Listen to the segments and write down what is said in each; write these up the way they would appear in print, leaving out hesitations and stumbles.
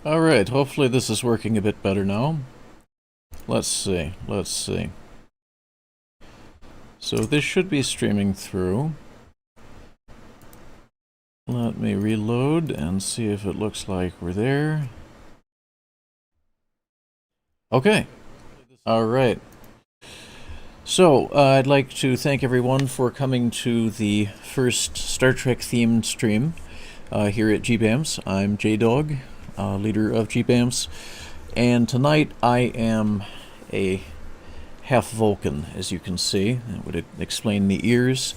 Alright, hopefully this is working a bit better now. Let's see. So this should be streaming through. Let me reload and see if it looks like we're there. Okay. Alright. So, I'd like to thank everyone for coming to the first Star Trek themed stream here at GBAMFS. I'm Jdawg, leader of GBAMFS, and tonight I am a half Vulcan, as you can see. That would explain the ears.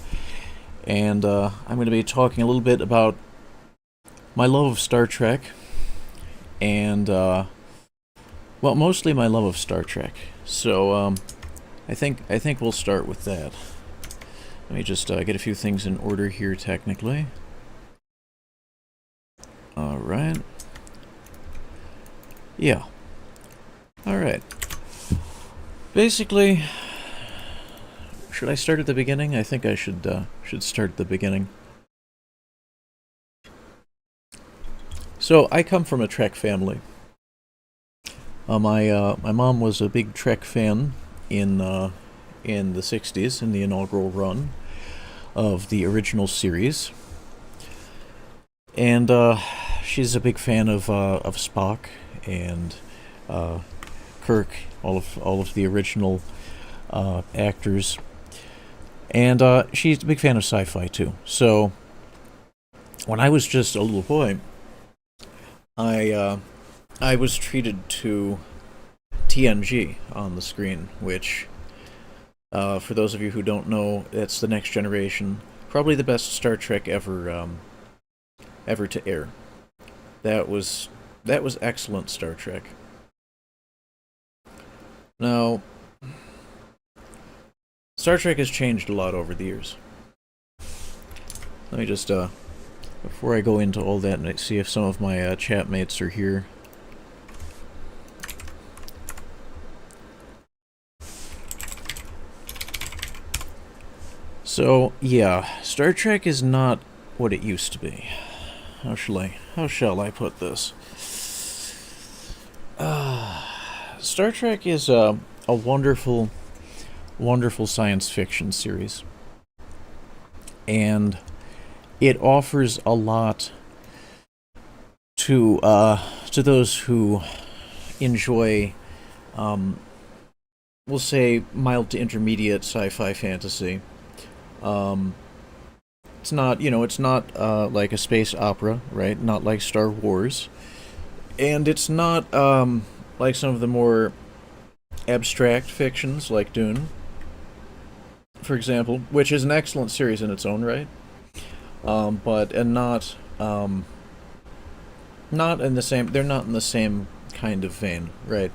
And I'm going to be talking a little bit about my love of Star Trek, and, well, mostly my love of Star Trek. So, I think we'll start with that. Let me just get a few things in order here technically. Alright. Yeah. Alright. Basically, should I start at the beginning? I think I should start at the beginning. So, I come from a Trek family. My mom was a big Trek fan in the 60s, in the inaugural run of the original series. And she's a big fan of Spock and Kirk, all of the original actors. And she's a big fan of sci-fi too. So when I was just a little boy, I was treated to TNG on the screen, which, for those of you who don't know, that's the Next Generation, probably the best Star Trek ever to air. That was excellent Star Trek. Now, Star Trek has changed a lot over the years. Let me just, before I go into all that, and see if some of my chat mates are here. So, yeah, Star Trek is not what it used to be. How shall I put this? Star Trek is a wonderful, wonderful science fiction series. And it offers a lot to those who enjoy, we'll say, mild to intermediate sci-fi fantasy. It's not, it's not like a space opera, right? Not like Star Wars. And it's not like some of the more abstract fictions like Dune, for example, which is an excellent series in its own right. But not in the same, they're not in the same kind of vein, right?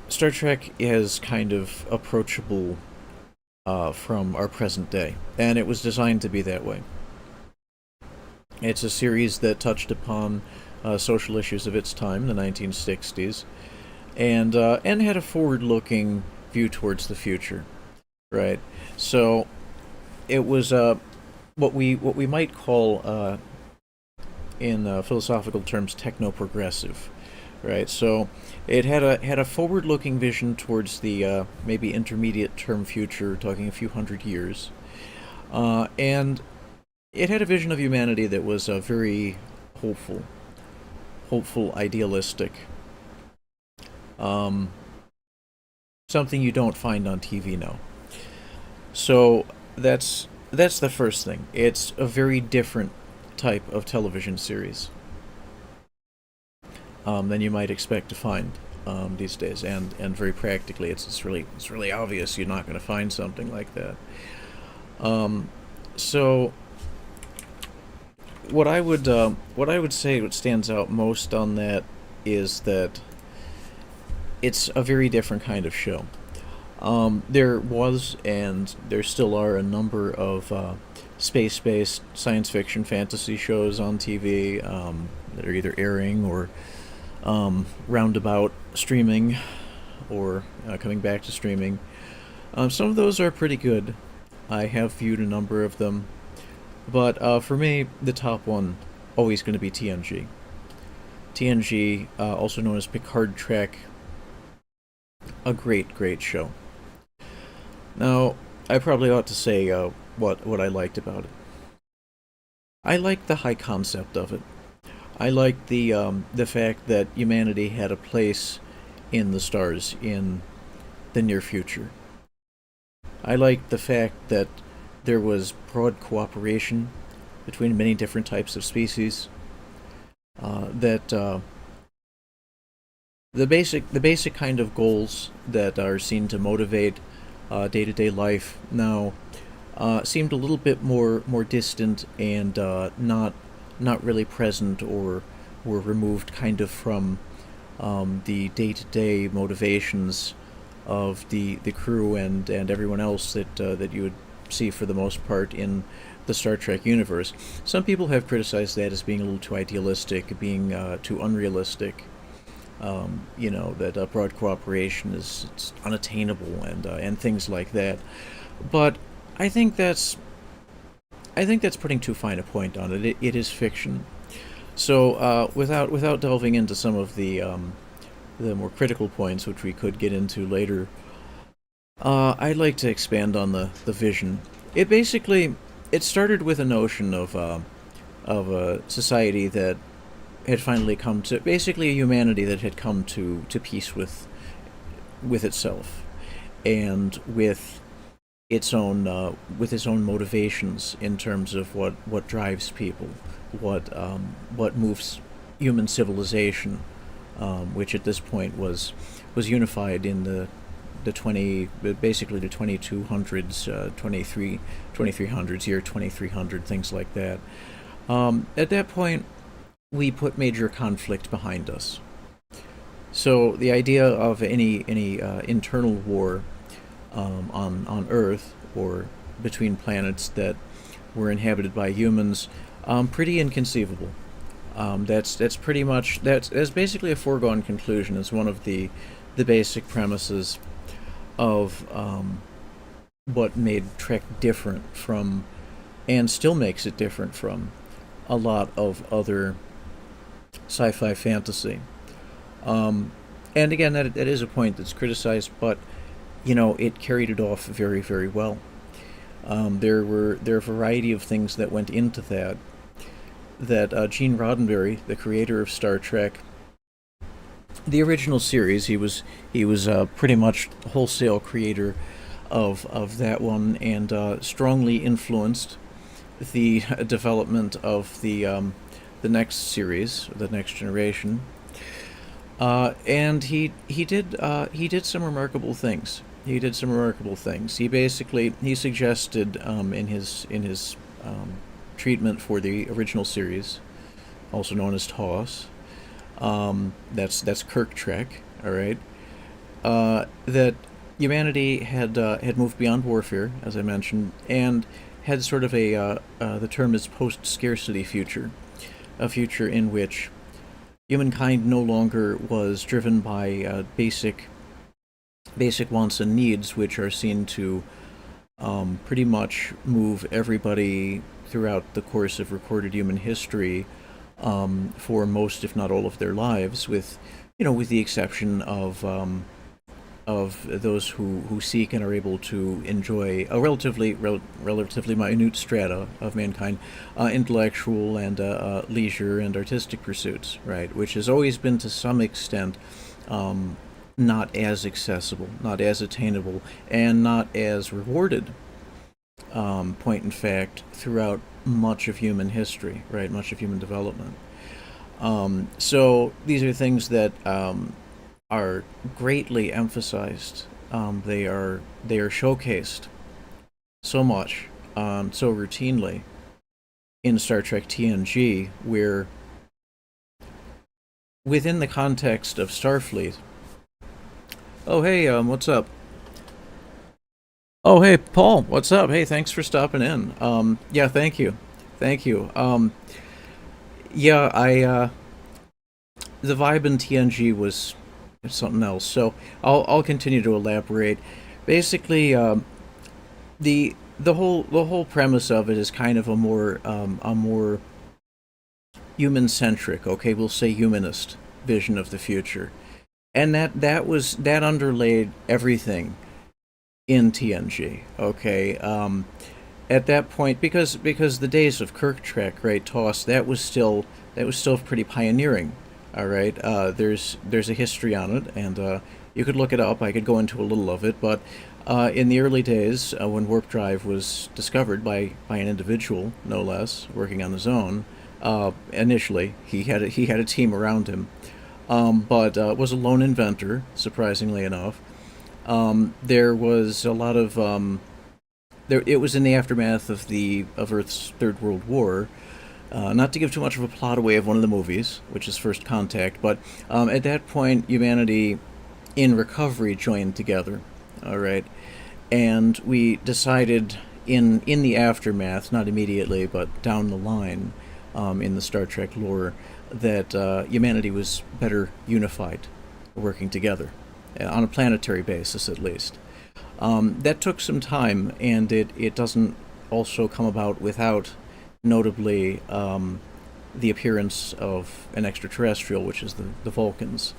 Star Trek is kind of approachable from our present day, and it was designed to be that way. It's a series that touched upon social issues of its time, the 1960s, and had a forward-looking view towards the future, right? So it was what we might call in philosophical terms techno-progressive. Right, so it had a forward-looking vision towards the maybe intermediate-term future, talking a few hundred years, and it had a vision of humanity that was very hopeful, idealistic, something you don't find on TV now. So that's the first thing. It's a very different type of television series than you might expect to find these days, and very practically, it's really obvious you're not going to find something like that. So what I would say what stands out most on that is that it's a very different kind of show. There was and there still are a number of space-based science fiction fantasy shows on TV that are either airing or roundabout streaming or coming back to streaming. Some of those are pretty good. I have viewed a number of them. But for me, the top one always going to be TNG. TNG, also known as Picard Trek, a great show. Now, I probably ought to say what I liked about it. I liked the high concept of it. I liked the fact that humanity had a place in the stars in the near future. I liked the fact that there was broad cooperation between many different types of species. That the basic kind of goals that are seen to motivate day to day life now seemed a little bit more distant and not really present, or were removed kind of from the day to day motivations of the crew and everyone else that you would see for the most part in the Star Trek universe. Some people have criticized that as being a little too idealistic, being too unrealistic. That broad cooperation is it's unattainable and things like that. But I think that's I think that's putting too fine a point on it. It is fiction. So without delving into some of the more critical points, which we could get into later, I'd like to expand on the vision. It started with a notion of a society that had finally come to, basically a humanity that had come to peace with itself and with its own motivations in terms of what drives people, what moves human civilization, which at this point was unified in the 2200s, 2300s, year 2300, things like that. At that point, we put major conflict behind us. So the idea of any internal war on Earth or between planets that were inhabited by humans, pretty inconceivable. That's pretty much that's basically a foregone conclusion. It's one of the basic premises of what made Trek different from, and still makes it different from, a lot of other sci-fi fantasy. And again, that is a point that's criticized, but it carried it off very, very well. There are a variety of things that went into that Gene Roddenberry, the creator of Star Trek, the original series, he was pretty much wholesale creator of that one, and strongly influenced the development of the next series, the Next Generation. And he did some remarkable things. He suggested in his treatment for the original series, also known as TOS. That's Kirk Trek. All right. That humanity had moved beyond warfare, as I mentioned, and had sort of the term is post-scarcity future, a future in which humankind no longer was driven by basic wants and needs, which are seen to pretty much move everybody throughout the course of recorded human history, for most, if not all, of their lives, with the exception of those who seek and are able to enjoy a relatively minute strata of mankind, intellectual and leisure and artistic pursuits, right? Which has always been to some extent not as accessible, not as attainable, and not as rewarded. Point in fact, throughout much of human history, right? Much of human development. So these are things that are greatly emphasized. They are showcased so much, so routinely in Star Trek TNG, where within the context of Starfleet. Oh hey, what's up? Oh hey, Paul, what's up? Hey, thanks for stopping in. Yeah, thank you, thank you. Yeah, I the vibe in TNG was something else. So I'll continue to elaborate. Basically, the whole premise of it is kind of a more human-centric, okay, we'll say humanist vision of the future. And that underlaid everything in TNG, okay? At that point, because the days of Kurtzmantrek, right, TOS, that was still pretty pioneering. All right, there's a history on it, and you could look it up. I could go into a little of it, but in the early days, when warp drive was discovered by an individual, no less, working on his own, initially he had a team around him, but was a lone inventor, surprisingly enough. There was a lot of it was in the aftermath of Earth's Third World War. Not to give too much of a plot away of one of the movies, which is First Contact, but at that point, humanity in recovery joined together. All right, and we decided in the aftermath, not immediately, but down the line, in the Star Trek lore, that humanity was better unified, working together, on a planetary basis at least. That took some time, and it doesn't also come about without, notably, the appearance of an extraterrestrial, which is the Vulcans.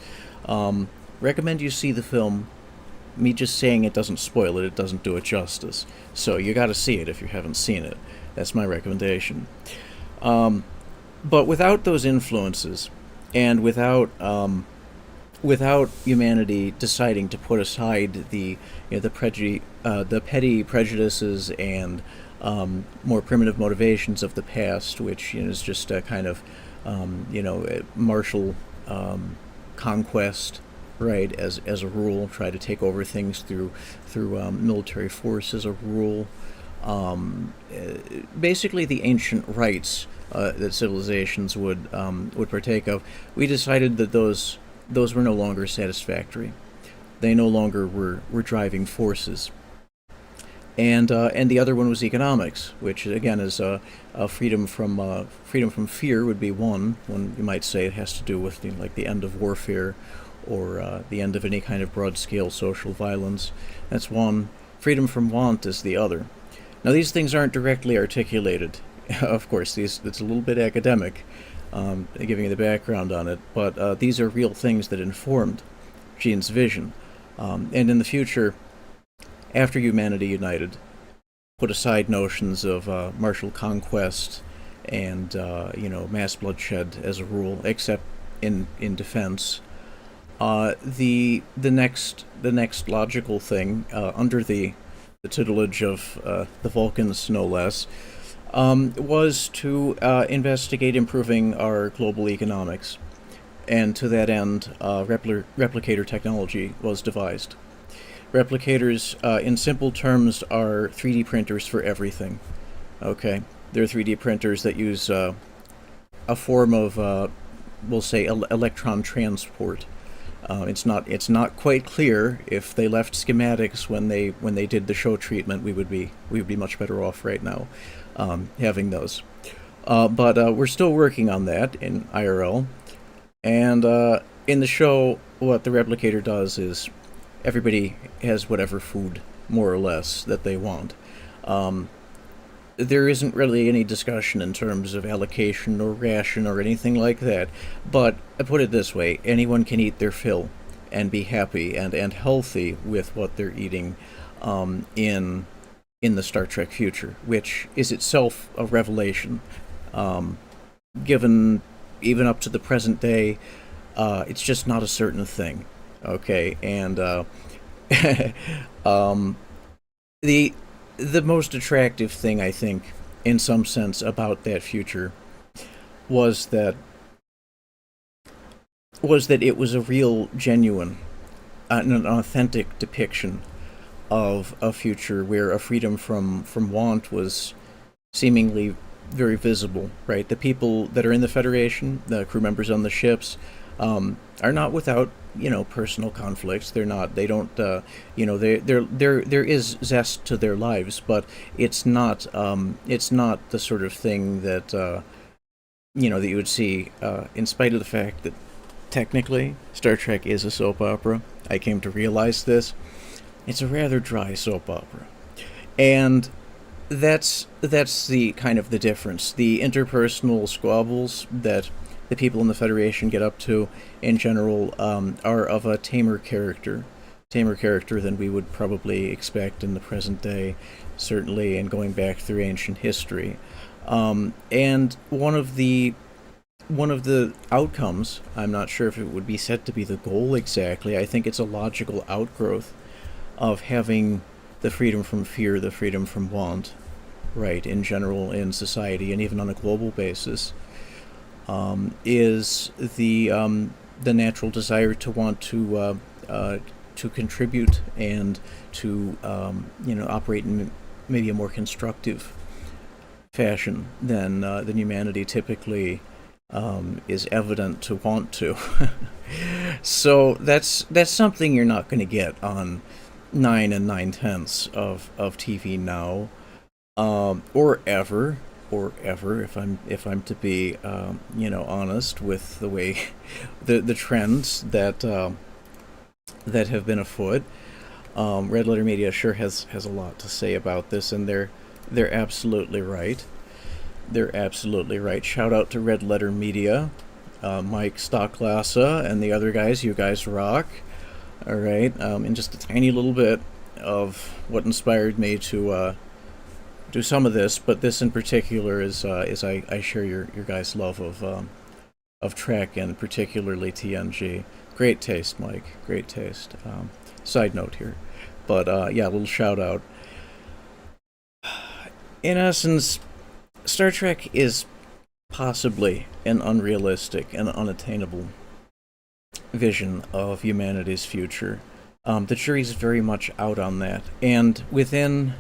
Recommend you see the film. Me just saying it doesn't spoil it, it doesn't do it justice. So you gotta see it if you haven't seen it. That's my recommendation. But without those influences, and without humanity deciding to put aside the petty prejudices and more primitive motivations of the past, which is just a kind of martial conquest, right? As a rule, try to take over things through military force as a rule. Basically, the ancient rites that civilizations would partake of. We decided that those were no longer satisfactory. They no longer were driving forces. And the other one was economics, which again is freedom from fear would be one. One, you might say, it has to do with like the end of warfare, or the end of any kind of broad-scale social violence. That's one. Freedom from want is the other. Now, these things aren't directly articulated. Of course, it's a little bit academic, giving you the background on it, but these are real things that informed Gene's vision. And in the future, after humanity united, put aside notions of martial conquest and mass bloodshed as a rule, except in defense. The next logical thing, under the tutelage of the Vulcans, no less, was to investigate improving our global economics, and to that end, replicator technology was devised. Replicators, in simple terms, are 3D printers for everything. Okay, they're 3D printers that use a form of, we'll say, electron transport. It's not quite clear if they left schematics when they did the show treatment. We would be much better off right now, having those. But we're still working on that in IRL, and in the show, what the replicator does is everybody has whatever food, more or less, that they want. There isn't really any discussion in terms of allocation or ration or anything like that, but I put it this way, anyone can eat their fill and be happy and healthy with what they're eating in the Star Trek future, which is itself a revelation. Given even up to the present day, it's just not a certain thing. Okay, and the most attractive thing, I think, in some sense, about that future was that it was a real, genuine, an authentic depiction of a future where a freedom from want was seemingly very visible, right? The people that are in the Federation, the crew members on the ships, are not without, personal conflicts. There is zest to their lives, but it's not the sort of thing that that you would see, in spite of the fact that technically Star Trek is a soap opera. I came to realize this. It's a rather dry soap opera, and that's the kind of the difference. The interpersonal squabbles that the people in the Federation get up to, in general, are of a tamer character than we would probably expect in the present day, certainly, and going back through ancient history. And one of the outcomes, I'm not sure if it would be said to be the goal exactly. I think it's a logical outgrowth of having the freedom from fear, the freedom from want, right, in general in society and even on a global basis, is the natural desire to want to contribute and to operate in maybe a more constructive fashion than humanity typically is evident to want to. So that's something you're not going to get on 9 9/10 of TV now, or ever, if I'm to be honest with the way the trends that have been afoot. Red Letter Media sure has a lot to say about this, and they're absolutely right. They're absolutely right. Shout out to Red Letter Media, Mike Stocklassa, and the other guys. You guys rock. All right, and just a tiny little bit of what inspired me to do some of this, but this in particular is I share your guys' love of Trek and particularly TNG. Great taste, Mike. Great taste. Side note here, but yeah, a little shout out. In essence, Star Trek is possibly an unrealistic and unattainable vision of humanity's future. The jury's very much out on that, and within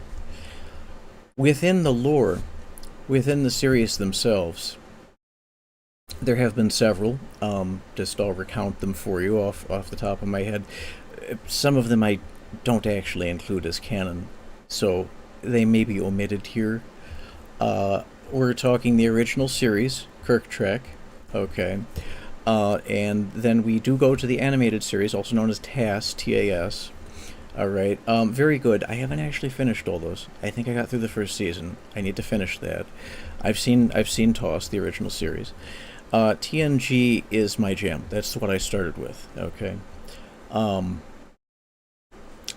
the lore, within the series themselves, there have been several. Just I'll recount them for you off the top of my head. Some of them I don't actually include as canon, so they may be omitted here. We're talking the original series, Kurtzmantrek, okay. And then we do go to the animated series, also known as TAS, T-A-S. All right, very good. I haven't actually finished all those. I think I got through the first season. I need to finish that. I've seen TOS, the original series. TNG is my jam. That's what I started with. Okay.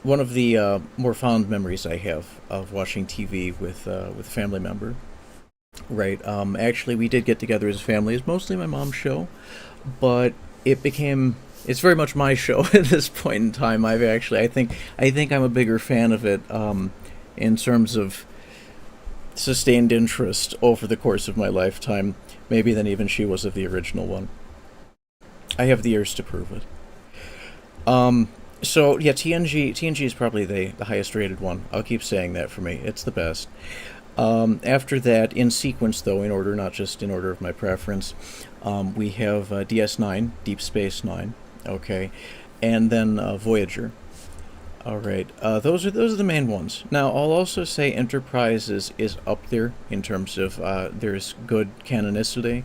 One of the more fond memories I have of watching TV with a family member. Right. Actually, we did get together as a family. It's mostly my mom's show, but it's very much my show at this point in time. I think I'm a bigger fan of it in terms of sustained interest over the course of my lifetime, maybe than even she was of the original one. I have the ears to prove it. So yeah, TNG is probably the highest rated one. I'll keep saying that for me. It's the best. After that, in sequence though, in order, not just in order of my preference, we have DS9, Deep Space Nine, okay, and then Voyager. All right, those are the main ones. Now, I'll also say Enterprise is up there in terms of there's good canonicity.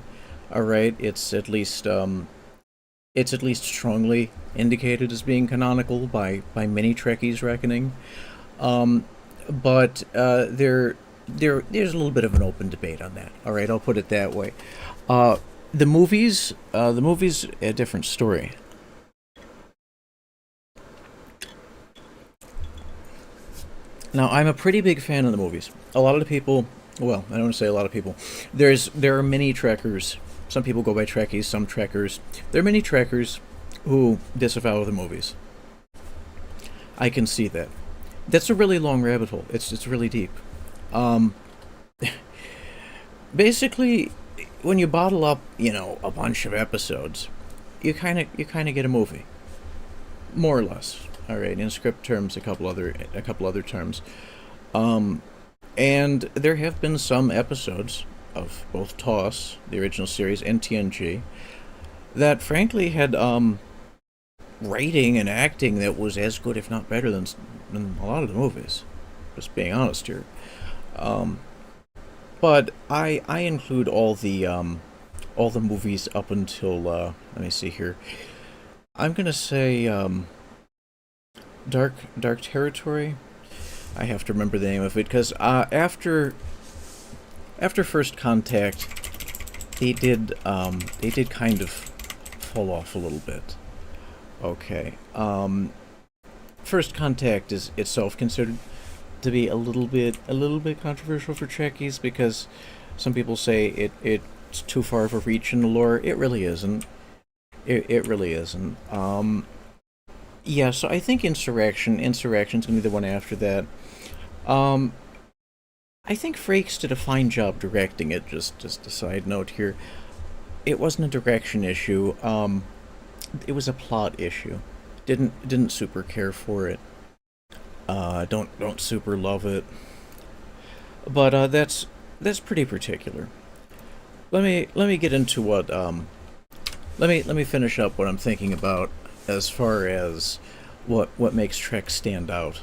All right, it's at least strongly indicated as being canonical by many Trekkies' reckoning. But there's a little bit of an open debate on that. All right, I'll put it that way. The movies, a different story. Now, I'm a pretty big fan of the movies. A lot of the people, well, I don't want to say a lot of people. There are many Trekkers. Some people go by Trekkies, some Trekkers. There are many Trekkers who disavow the movies. I can see that. That's a really long rabbit hole. It's really deep. Basically, when you bottle up, a bunch of episodes, you kind of get a movie, more or less. All right, in script terms, a couple other terms, and there have been some episodes of both TOS, the original series, and TNG, that frankly had writing and acting that was as good, if not better, than a lot of the movies. Just being honest here. But I include all the movies up until let me see here. I'm gonna say Dark Territory. I have to remember the name of it because after First Contact, they did kind of fall off a little bit. Okay. First Contact is itself considered to be a little bit controversial for Trekkies because some people say it's too far of a reach in the lore. It really isn't. It really isn't. Yeah, so I think Insurrection's gonna be the one after that. Um, I think Frakes did a fine job directing it. Just a side note here. It wasn't a direction issue. It was a plot issue. Didn't super care for it. Don't super love it. But that's pretty particular. Let me get into what let me finish up what I'm thinking about as far as what makes Trek stand out.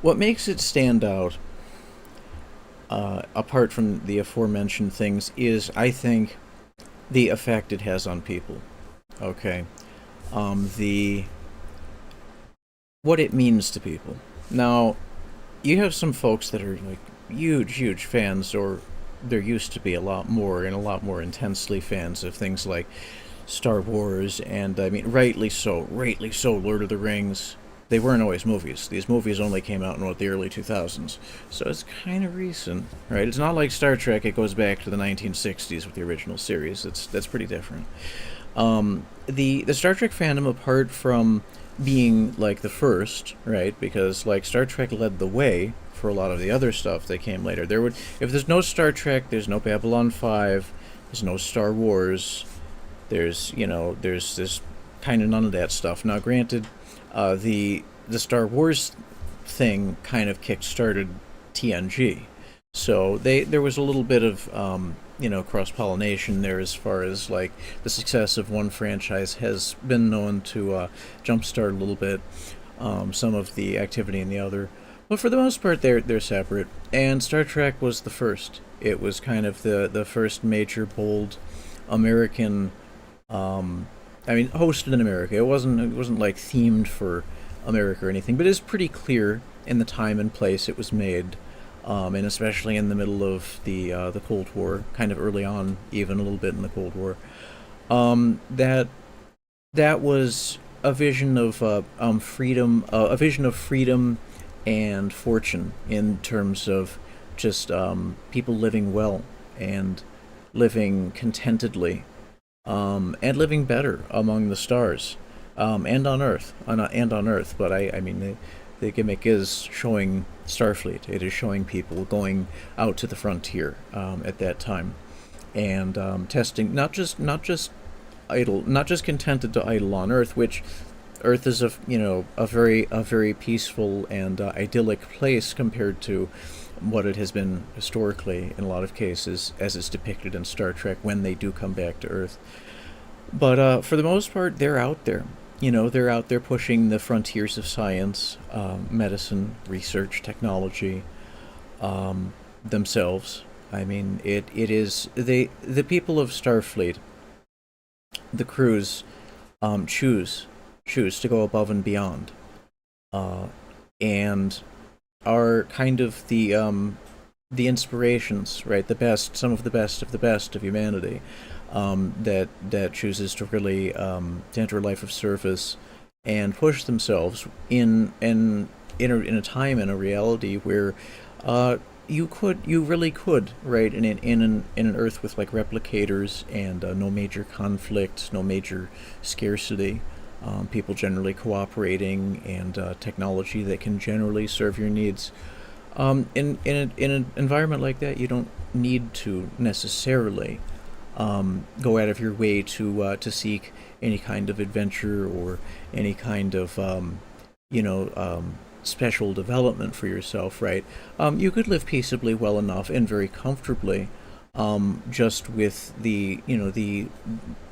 What makes it stand out, apart from the aforementioned things, is I think the effect it has on people. Okay, the what it means to people. Now, you have some folks that are like huge fans, or there used to be a lot more and a lot more intensely fans of things like Star Wars, and I mean, rightly so, Lord of the Rings. They weren't always movies. These movies only came out in what, the early 2000s, so it's kind of recent, right? It's not like Star Trek. It goes back to the 1960s with the original series. That's pretty different. The Star Trek fandom, apart from being like the first, right? Because like Star Trek led the way for a lot of the other stuff that came later. If there's no Star Trek, there's no Babylon 5, there's no Star Wars, there's this kind of none of that stuff. Now, granted, the Star Wars thing kind of kick-started TNG, so there was a little bit of cross pollination there as far as like the success of one franchise has been known to jumpstart a little bit some of the activity in the other. But for the most part, they're separate. And Star Trek was the first. It was kind of the first major bold American. Hosted in America. It wasn't like themed for America or anything, but it's pretty clear in the time and place it was made, and especially in the middle of the Cold War, kind of early on, even a little bit in the Cold War. That was a vision of freedom, a vision of freedom and fortune in terms of just people living well and living contentedly, and living better among the stars, and on Earth, and on Earth. But I mean, the gimmick is showing Starfleet. It is showing people going out to the frontier at that time, and testing not just idle, not just contented to idle on Earth, which Earth is a very peaceful and idyllic place compared to what it has been historically in a lot of cases, as it's depicted in Star Trek when they do come back to Earth. But for the most part, they're out there. They're out there pushing the frontiers of science, medicine, research, technology, themselves. I mean, it is the people of Starfleet, the crews, choose to go above and beyond, and are kind of the inspirations, right? Some of the best of the best of humanity, that chooses to really to enter a life of service and push themselves in a time, in a reality where you really could, right, in an Earth with like replicators and no major conflict, no major scarcity, people generally cooperating, and technology that can generally serve your needs. In an environment like that, you don't need to necessarily go out of your way to seek any kind of adventure or any kind of special development for yourself, right? You could live peaceably well enough and very comfortably, just with the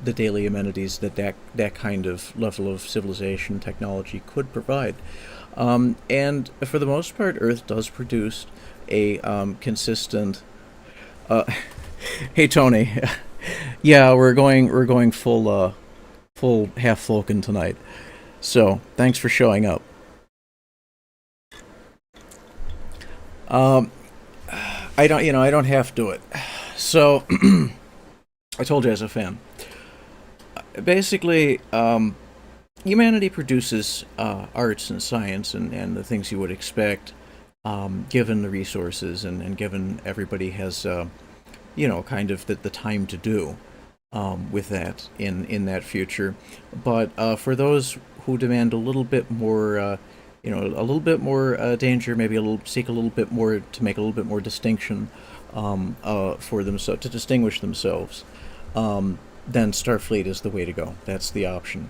daily amenities that kind of level of civilization technology could provide. And for the most part, Earth does produce a consistent. Hey Tony, yeah, we're going full half Vulcan tonight. So thanks for showing up. Um, I don't have to do it. So I told you as a fan. Basically, humanity produces arts and science and the things you would expect, given the resources and given everybody has, kind of the time to do with that in that future. But for those who demand a little bit more, a little bit more danger, maybe seek a little bit more to make a little bit more distinction for themselves to distinguish themselves, then Starfleet is the way to go. That's the option,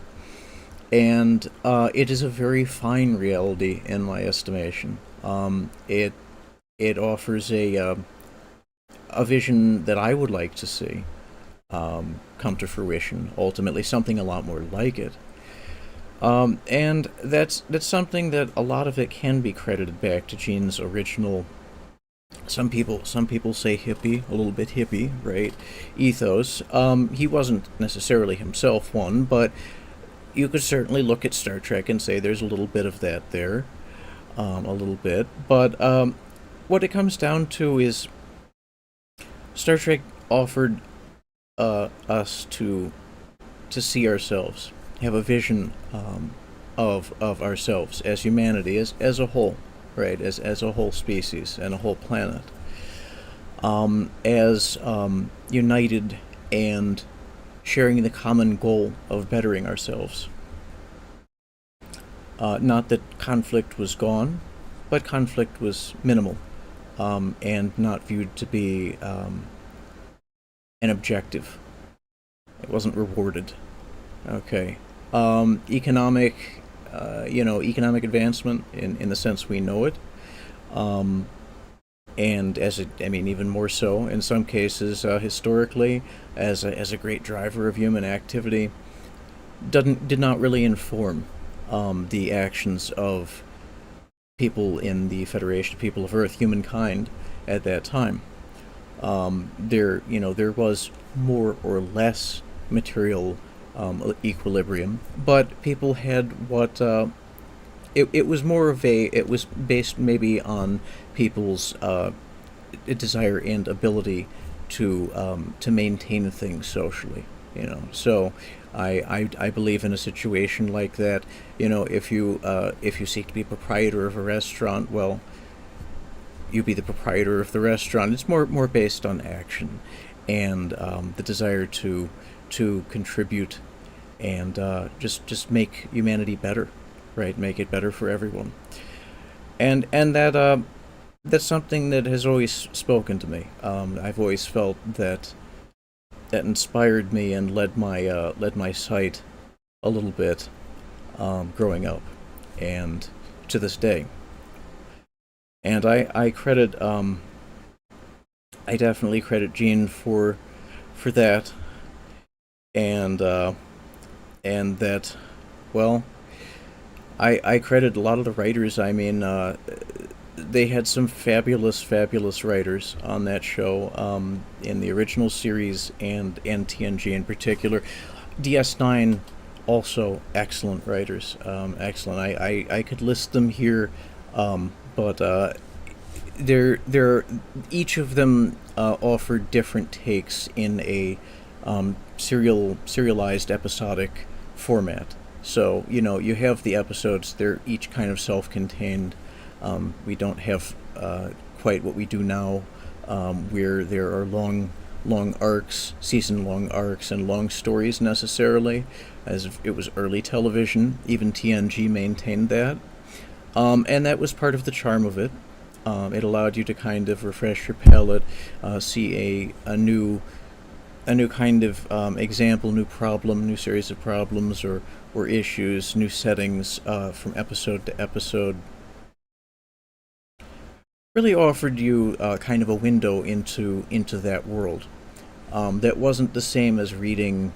and it is a very fine reality in my estimation. It offers a vision that I would like to see come to fruition. Ultimately, something a lot more like it. And that's something that a lot of it can be credited back to Gene's original. Some people say hippie, a little bit hippie, right? Ethos. He wasn't necessarily himself one, but you could certainly look at Star Trek and say there's a little bit of that there, a little bit. But what it comes down to is Star Trek offered us to see ourselves, have a vision of ourselves as humanity, as a whole, right? As a whole species and a whole planet, as united and sharing the common goal of bettering ourselves. Not that conflict was gone, but conflict was minimal, and not viewed to be an objective. It wasn't rewarded. Okay. Economic advancement in the sense we know it, and even more so in some cases, historically, as a great driver of human activity, did not really inform the actions of people in the Federation, people of Earth, humankind at that time. There was more or less material equilibrium, but people had what it was more of a it was based maybe on people's desire and ability to maintain things socially. So I believe in a situation like that. If you seek to be proprietor of a restaurant, well, you be the proprietor of the restaurant. It's more based on action and the desire to contribute and just make humanity better, right? Make it better for everyone, and that's something that has always spoken to me. I've always felt that inspired me and led my sight a little bit growing up, and to this day. And I credit I definitely credit Gene for that, and that, well, I credit a lot of the writers. I mean, they had some fabulous writers on that show, in the original series and TNG in particular. DS9 also excellent writers, excellent. I could list them here, but they're each of them offered different takes in a serialized episodic format. So you have the episodes; they're each kind of self-contained. We don't have quite what we do now, where there are long arcs, season-long arcs, and long stories necessarily, as if it was early television. Even TNG maintained that, and that was part of the charm of it. It allowed you to kind of refresh your palate, see a new kind of example, new problem, new series of problems or issues, new settings from episode to episode. Really offered you kind of a window into that world that wasn't the same as reading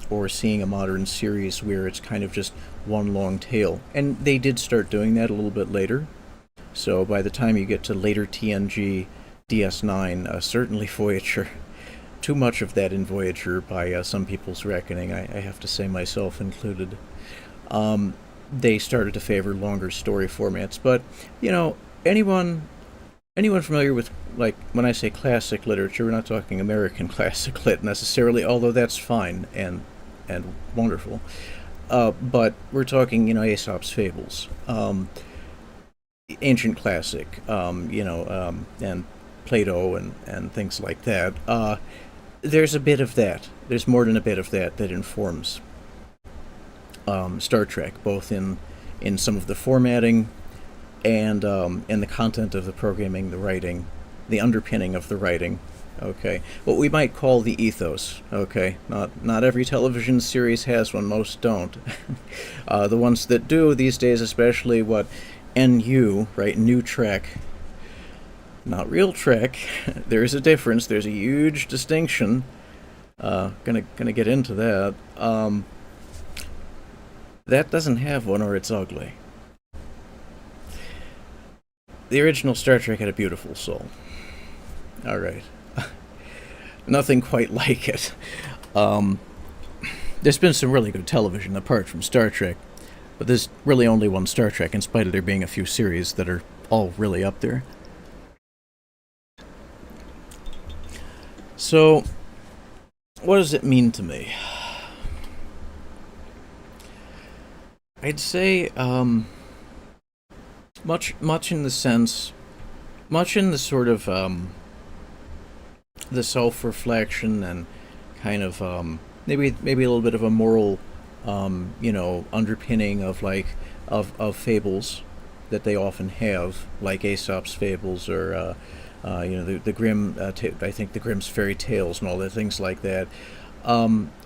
or seeing a modern series where it's kind of just one long tale. And they did start doing that a little bit later. So by the time you get to later TNG, DS9, certainly Voyager, too much of that in Voyager by some people's reckoning, I have to say, myself included, they started to favor longer story formats. But, anyone anyone familiar with, like, when I say classic literature, we're not talking American classic lit necessarily, although that's fine and wonderful. But we're talking, Aesop's fables, ancient classic, and Plato and things like that. There's a bit of that. There's more than a bit of that informs Star Trek, both in some of the formatting and in the content of the programming, the writing, the underpinning of the writing. Okay, what we might call the ethos. Okay, not every television series has one. Most don't. The ones that do these days, especially what NU, right? New Trek, not real Trek. There is a difference. There's a huge distinction. Gonna get into that. That doesn't have one, or it's ugly. The original Star Trek had a beautiful soul. All right. Nothing quite like it. There's been some really good television apart from Star Trek, but there's really only one Star Trek, in spite of there being a few series that are all really up there. So, what does it mean to me? I'd say much in the sense, much in the sort of the self-reflection and kind of maybe a little bit of a moral underpinning of of fables that they often have, like Aesop's fables, or the Grimm I think the Grimm's fairy tales and all the things like that,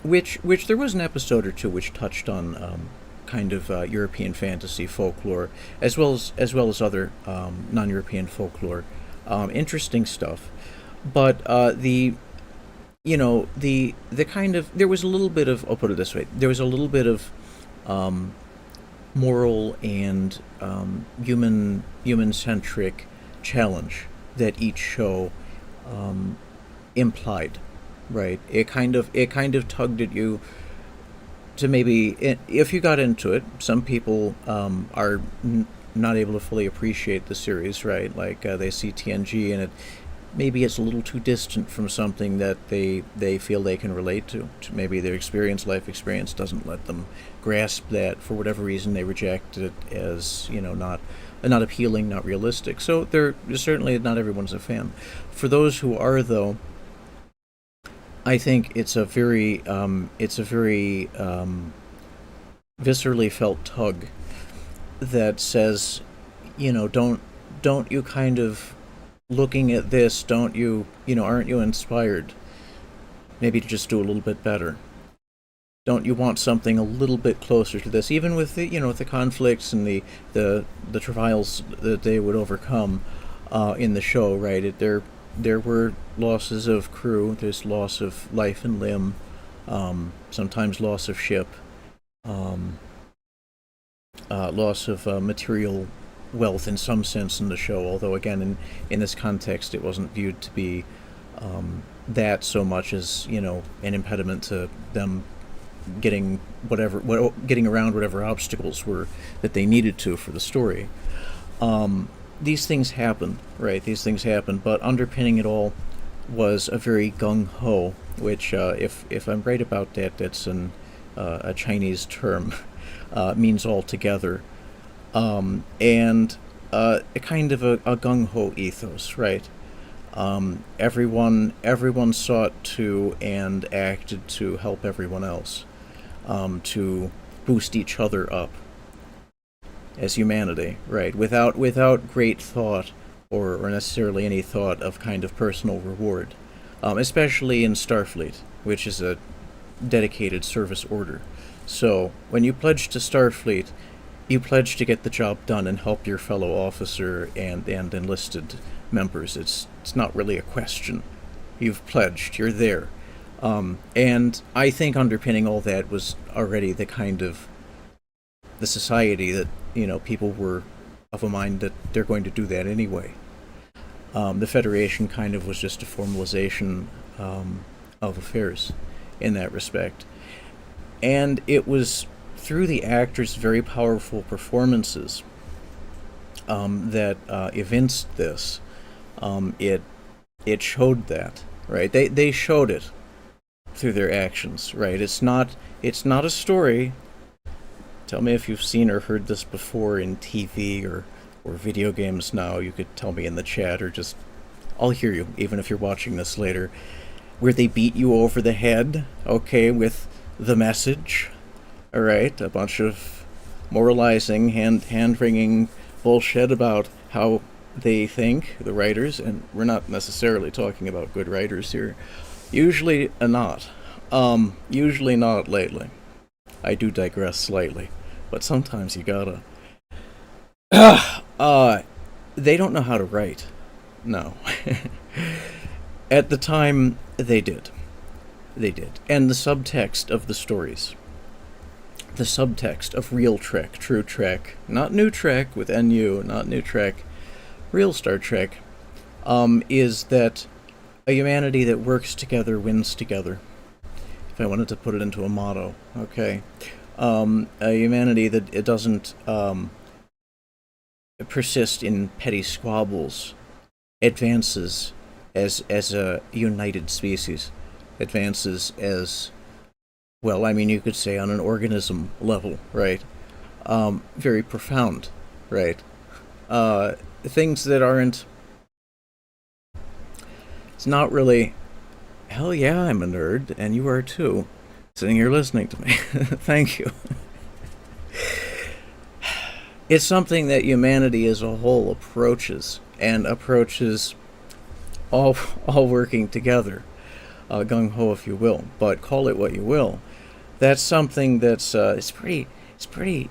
which there was an episode or two which touched on kind of European fantasy folklore, as well as other non-European folklore, interesting stuff. But the kind of, there was a little bit of, I'll put it this way, there was a little bit of moral and human centric challenge that each show implied, right? It kind of tugged at you to maybe, if you got into it. Some people are not able to fully appreciate the series, right? Like they see TNG and maybe it's a little too distant from something that they feel they can relate to. Maybe their life experience doesn't let them grasp that. For whatever reason, they reject it as not appealing, not realistic. So they're certainly, not everyone's a fan. For those who are, though, I think it's a very viscerally felt tug that says, don't you kind of, looking at this, don't you, aren't you inspired maybe to just do a little bit better? Don't you want something a little bit closer to this, even with the with the conflicts and the trials that they would overcome in the show, right? There were losses of crew, there's loss of life and limb, sometimes loss of ship, loss of material wealth in some sense in the show, although again in this context it wasn't viewed to be that so much as an impediment to them getting around whatever obstacles were that they needed to for the story. These things happen, right? These things happen, but underpinning it all was a very gung-ho, which if I'm right about that, that's a Chinese term, means altogether. And a kind of a gung-ho ethos, right? Everyone sought to and acted to help everyone else, to boost each other up as humanity, right? Without great thought or necessarily any thought of kind of personal reward, especially in Starfleet, which is a dedicated service order. So when you pledge to Starfleet, you pledge to get the job done and help your fellow officer and enlisted members. It's not really a question. You've pledged. You're there. And I think underpinning all that was already the kind of the society that people were of a mind that they're going to do that anyway. The Federation kind of was just a formalization of affairs in that respect, and it was through the actors' very powerful performances that evinced this, It showed that, right? They showed it through their actions, right? It's not a story. Tell me if you've seen or heard this before in TV or video games now. You could tell me in the chat, or just I'll hear you, even if you're watching this later. Where they beat you over the head, okay, with the message, all right? A bunch of moralizing, hand-wringing bullshit about how they think, the writers, and we're not necessarily talking about good writers here. Usually not. Usually not lately. I do digress slightly, but sometimes you gotta. They don't know how to write. No. At the time, they did. They did. And the subtext of the stories, the subtext of real Trek, true Trek, not new Trek with NU, not new Trek, real Star Trek, is that a humanity that works together wins together. If I wanted to put it into a motto, okay. A humanity that it doesn't persist in petty squabbles, advances as a united species, advances as, well, I mean, you could say on an organism level, right? Very profound, right? Things that aren't, it's not really, hell yeah, I'm a nerd, and you are too, sitting here listening to me. Thank you. It's something that humanity as a whole approaches all working together, gung-ho if you will, but call it what you will. That's something that's it's pretty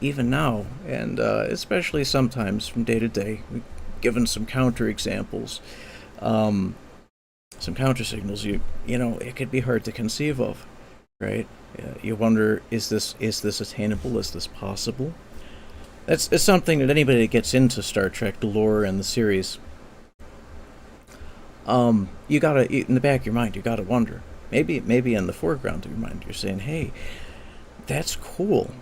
even now, and especially sometimes from day to day. We've given some counter examples, some counter signals. You know, it could be hard to conceive of, right? You wonder, is this attainable? Is this possible? It's something that anybody that gets into Star Trek, the lore and the series, you gotta, in the back of your mind, you gotta wonder. Maybe in the foreground of your mind, you're saying, "Hey, that's cool,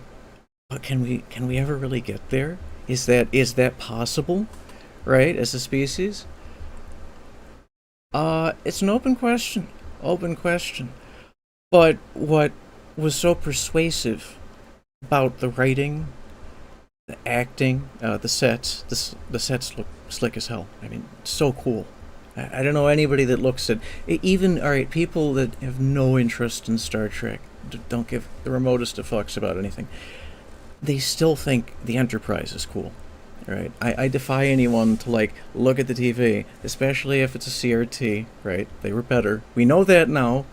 but can we ever really get there? Is that possible, right? As a species?" It's an open question. But what was so persuasive about the writing, the acting, the sets, the sets look slick as hell. I mean, so cool. I don't know anybody that looks at, even, alright, people that have no interest in Star Trek, don't give the remotest of fucks about anything, they still think the Enterprise is cool, right? I defy anyone to, like, look at the TV, especially if it's a CRT, right? They were better. We know that now,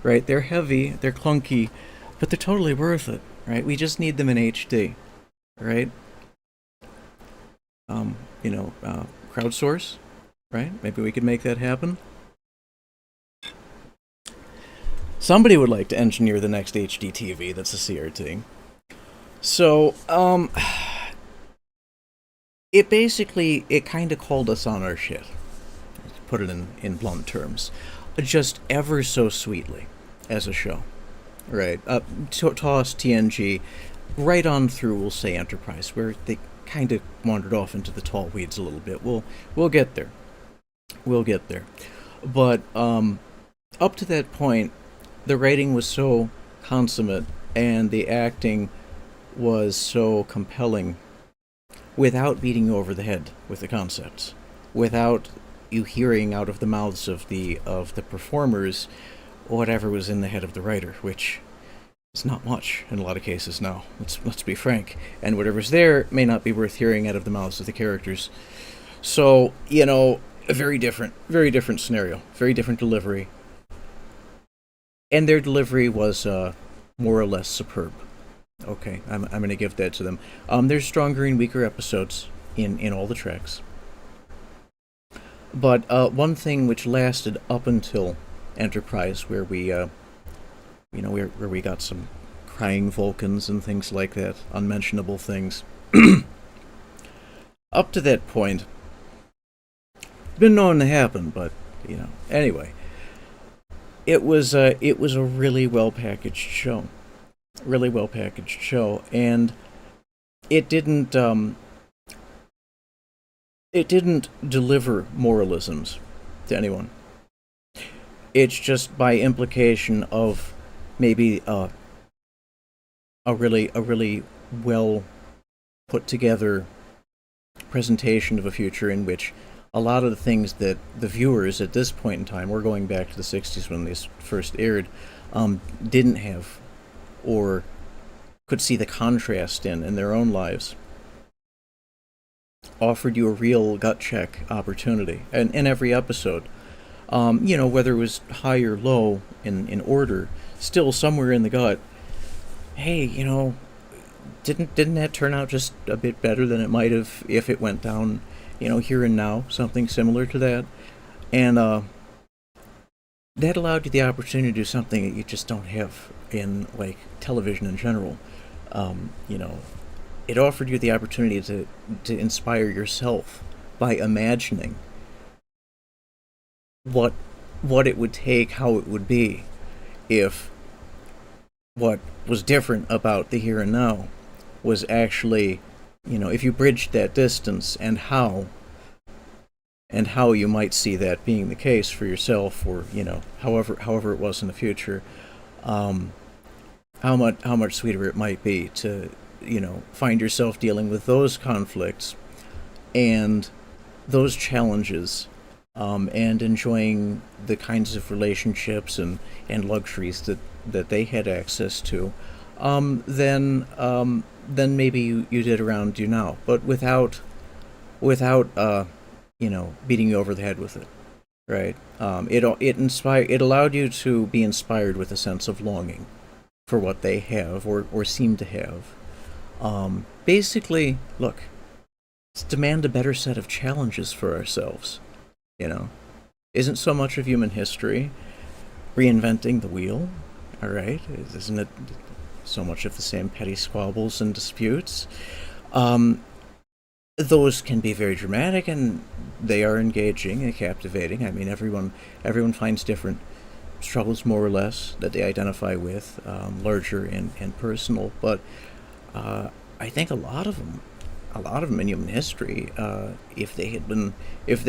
right? They're heavy, they're clunky, but they're totally worth it, right? We just need them in HD, right? Crowdsource, right? Maybe we could make that happen. Somebody would like to engineer the next HD TV that's a CRT. So, it kind of called us on our shit, to put it in blunt terms, just ever so sweetly, as a show, right? TOS, TNG, right on through, we'll say Enterprise, where they kind of wandered off into the tall weeds a little bit. We'll get there. But up to that point, the writing was so consummate and the acting was so compelling, without beating you over the head with the concepts, without you hearing out of the mouths of the performers whatever was in the head of the writer, which is not much in a lot of cases now. Let's be frank. And whatever's there may not be worth hearing out of the mouths of the characters. So, a very different scenario, very different delivery. And their delivery was more or less superb. Okay, I'm going to give that to them. There's stronger and weaker episodes in all the tracks. But one thing which lasted up until Enterprise, where we, where we got some crying Vulcans and things like that, unmentionable things. Up to that point, been known to happen, but anyway, it was a really well packaged show, and it didn't it didn't deliver moralisms to anyone. It's just by implication of maybe a really well put together presentation of a future in which a lot of the things that the viewers at this point in time, we're going back to the 60s when these first aired, didn't have or could see the contrast in their own lives, offered you a real gut check opportunity in every episode. Whether it was high or low in order, still somewhere in the gut, hey, didn't that turn out just a bit better than it might have if it went down, here and now, something similar to that, and that allowed you the opportunity to do something that you just don't have in like television in general. Um, you know, it offered you the opportunity to inspire yourself by imagining what what it would take, how it would be if what was different about the here and now was actually, if you bridged that distance, and how you might see that being the case for yourself, or however it was in the future. um, how much sweeter it might be to find yourself dealing with those conflicts and those challenges, and enjoying the kinds of relationships and luxuries that they had access to, than maybe you did around you now, but without beating you over the head with it, right? It allowed you to be inspired with a sense of longing for what they have, or seem to have. Basically, look, let's demand a better set of challenges for ourselves. You know, isn't so much of human history reinventing the wheel? All right, isn't it so much of the same petty squabbles and disputes? Um, those can be very dramatic, and they are engaging and captivating. I mean, everyone finds different struggles, more or less, that they identify with, larger and personal. But I think a lot of them in human history, if they had been, if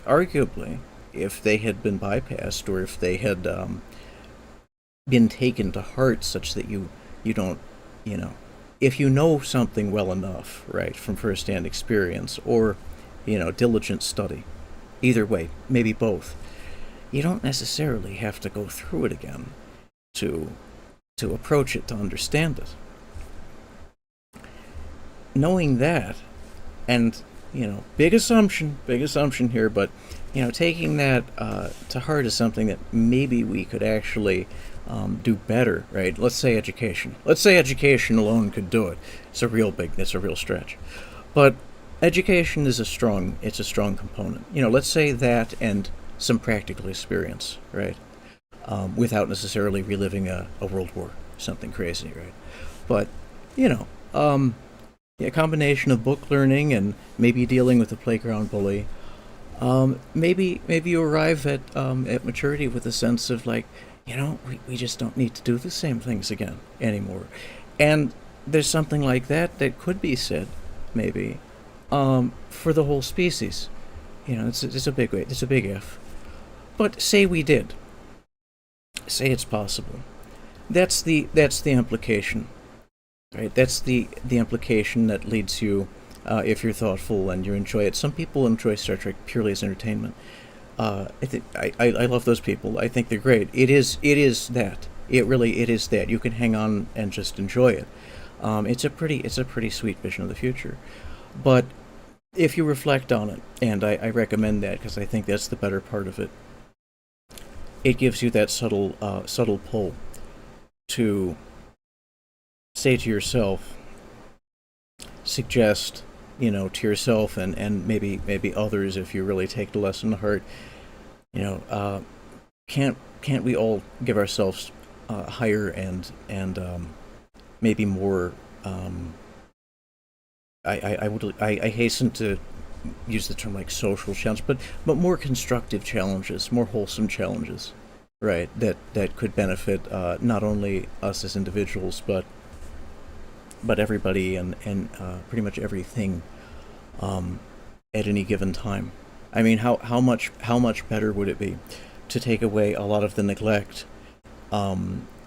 arguably, if they had been bypassed, or if they had been taken to heart, such that you don't, you know, if you know something well enough, right, from firsthand experience, or diligent study, either way, maybe both, you don't necessarily have to go through it again to approach it, to understand it. Knowing that, and big assumption here, but taking that to heart is something that maybe we could actually do better, right? Let's say education. Let's say education alone could do it. It's a real stretch, but education is it's a strong component. Let's say that, and some practical experience, right? Without necessarily reliving a world war, something crazy, right? But you know, um, yeah, a combination of book learning and maybe dealing with a playground bully. Maybe you arrive at maturity with a sense of, like, we just don't need to do the same things again anymore. And there's something like that could be said, maybe, for the whole species. It's a big if. But say we did. Say it's possible. That's the implication, right? That's the implication that leads you, if you're thoughtful and you enjoy it. Some people enjoy Star Trek purely as entertainment. I love those people. I think they're great. It is that. It is that. You can hang on and just enjoy it. It's a pretty sweet vision of the future. But if you reflect on it, and I recommend that, because I think that's the better part of it, it gives you that subtle pull to say to yourself, suggest, to yourself, and maybe others, if you really take the lesson to heart. You know, can't we all give ourselves higher and maybe more? I hasten to use the term like social challenge, but more constructive challenges, more wholesome challenges, right? That could benefit, not only us as individuals, but everybody, and pretty much everything, um, at any given time. I mean, how much better would it be to take away a lot of the neglect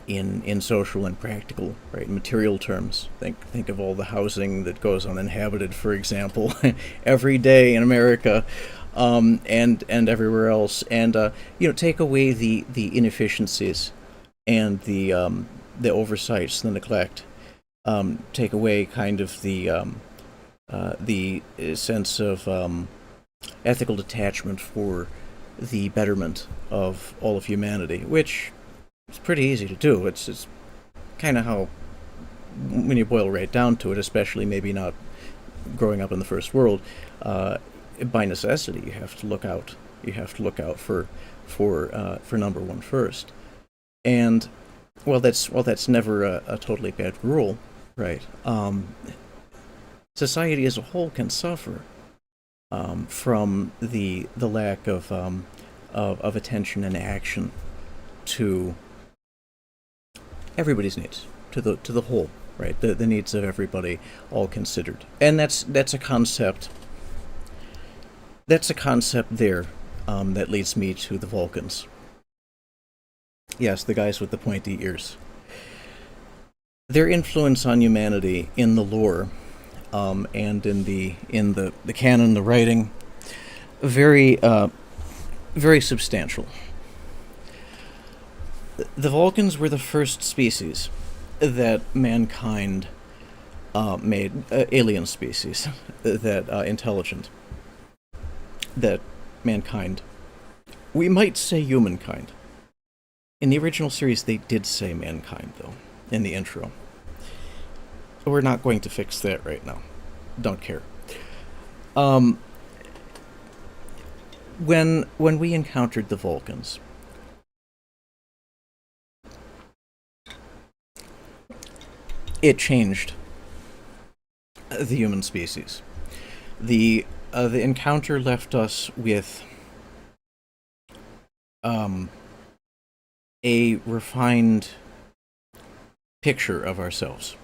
in social and practical, right, material terms? Think of all the housing that goes uninhabited, for example, every day in America, and everywhere else, and take away the inefficiencies and the oversights, the neglect, take away kind of the sense of ethical detachment for the betterment of all of humanity, which is pretty easy to do. It's kind of how, when you boil right down to it, especially maybe not growing up in the first world, by necessity you have to look out. You have to look out for number one first. And that's never a totally bad rule, right? Society as a whole can suffer from the lack of attention and action to everybody's needs, to the whole, right? The needs of everybody all considered, and that's a concept. That's a concept there that leads me to the Vulcans. Yes, the guys with the pointy ears. Their influence on humanity in the lore, and in the canon, the writing, very very substantial. The Vulcans were the first species that mankind made, alien species, that intelligent, that mankind, we might say humankind. In the original series, they did say mankind, though, in the intro. So we're not going to fix that right now. Don't care. When we encountered the Vulcans, it changed the human species. The encounter left us with a refined picture of ourselves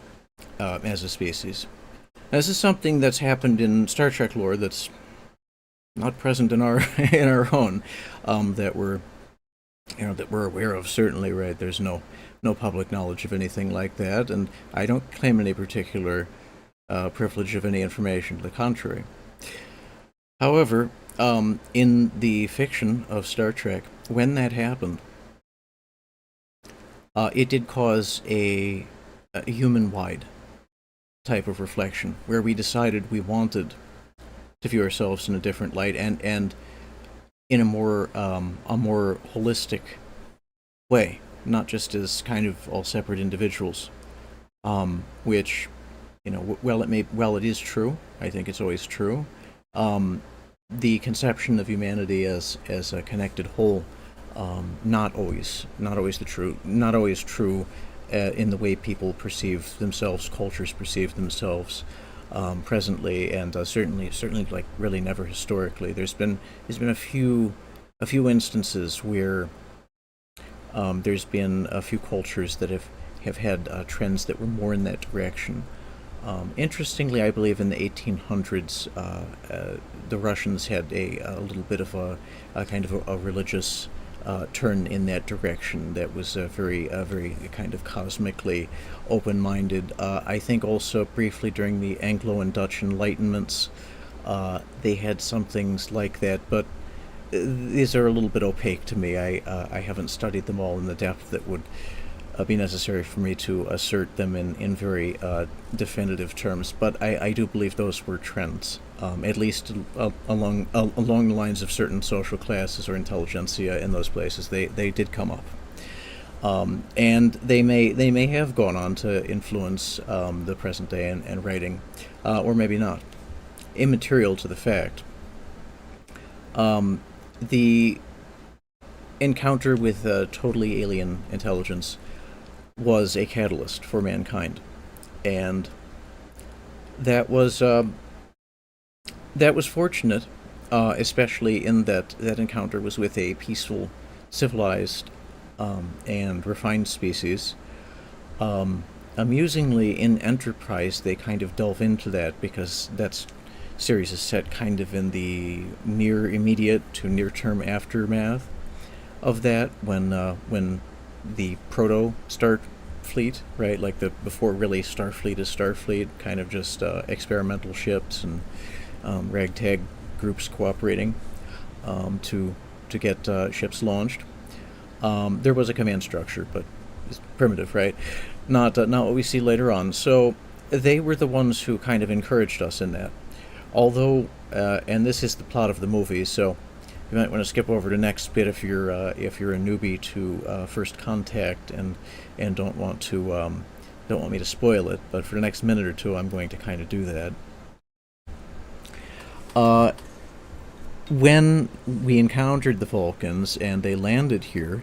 as a species. This is something that's happened in Star Trek lore that's not present in our in our own, that we're aware of, certainly, right? There's no public knowledge of anything like that, and I don't claim any particular privilege of any information to the contrary. However, in the fiction of Star Trek, when that happened, it did cause a human-wide type of reflection, where we decided we wanted to view ourselves in a different light, and in a more holistic way, not just as kind of all separate individuals, which, while it is true, I think it's always true, the conception of humanity as a connected whole, not always true in the way people perceive themselves, cultures perceive themselves presently, and certainly like really never historically. There's been a few instances where there's been a few cultures that have had trends that were more in that direction. Interestingly, I believe in the 1800s, the Russians had a little bit of a kind of a religious turn in that direction that was very kind of cosmically open-minded. I think also briefly during the Anglo and Dutch Enlightenments, they had some things like that, but these are a little bit opaque to me. I haven't studied them all in the depth that would be necessary for me to assert them in very definitive terms, but I do believe those were trends, at least along the lines of certain social classes or intelligentsia in those places. They did come up, and they may have gone on to influence the present day and writing, or maybe not. Immaterial to the fact. The encounter with totally alien intelligence was a catalyst for mankind, and that was fortunate, especially in that encounter was with a peaceful, civilized, and refined species. Amusingly, in Enterprise, they kind of delve into that, because that's series is set kind of in the near immediate to near term aftermath of that, when the proto Starfleet, right, like the before really Starfleet is Starfleet, kind of just experimental ships and ragtag groups cooperating to get ships launched. There was a command structure, but it's primitive, right? Not what we see later on. So they were the ones who kind of encouraged us in that. Although, and this is the plot of the movie, so you might want to skip over the next bit if you're a newbie to First Contact and don't want me to spoil it. But for the next minute or two, I'm going to kind of do that. When we encountered the Vulcans and they landed here,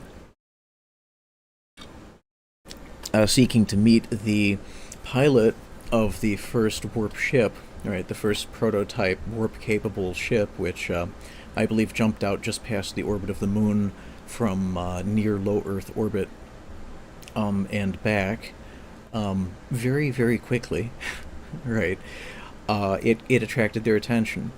seeking to meet the pilot of the first warp ship, right, the first prototype warp-capable ship, which I believe jumped out just past the orbit of the moon from near low Earth orbit and back very, very quickly, right? It attracted their attention.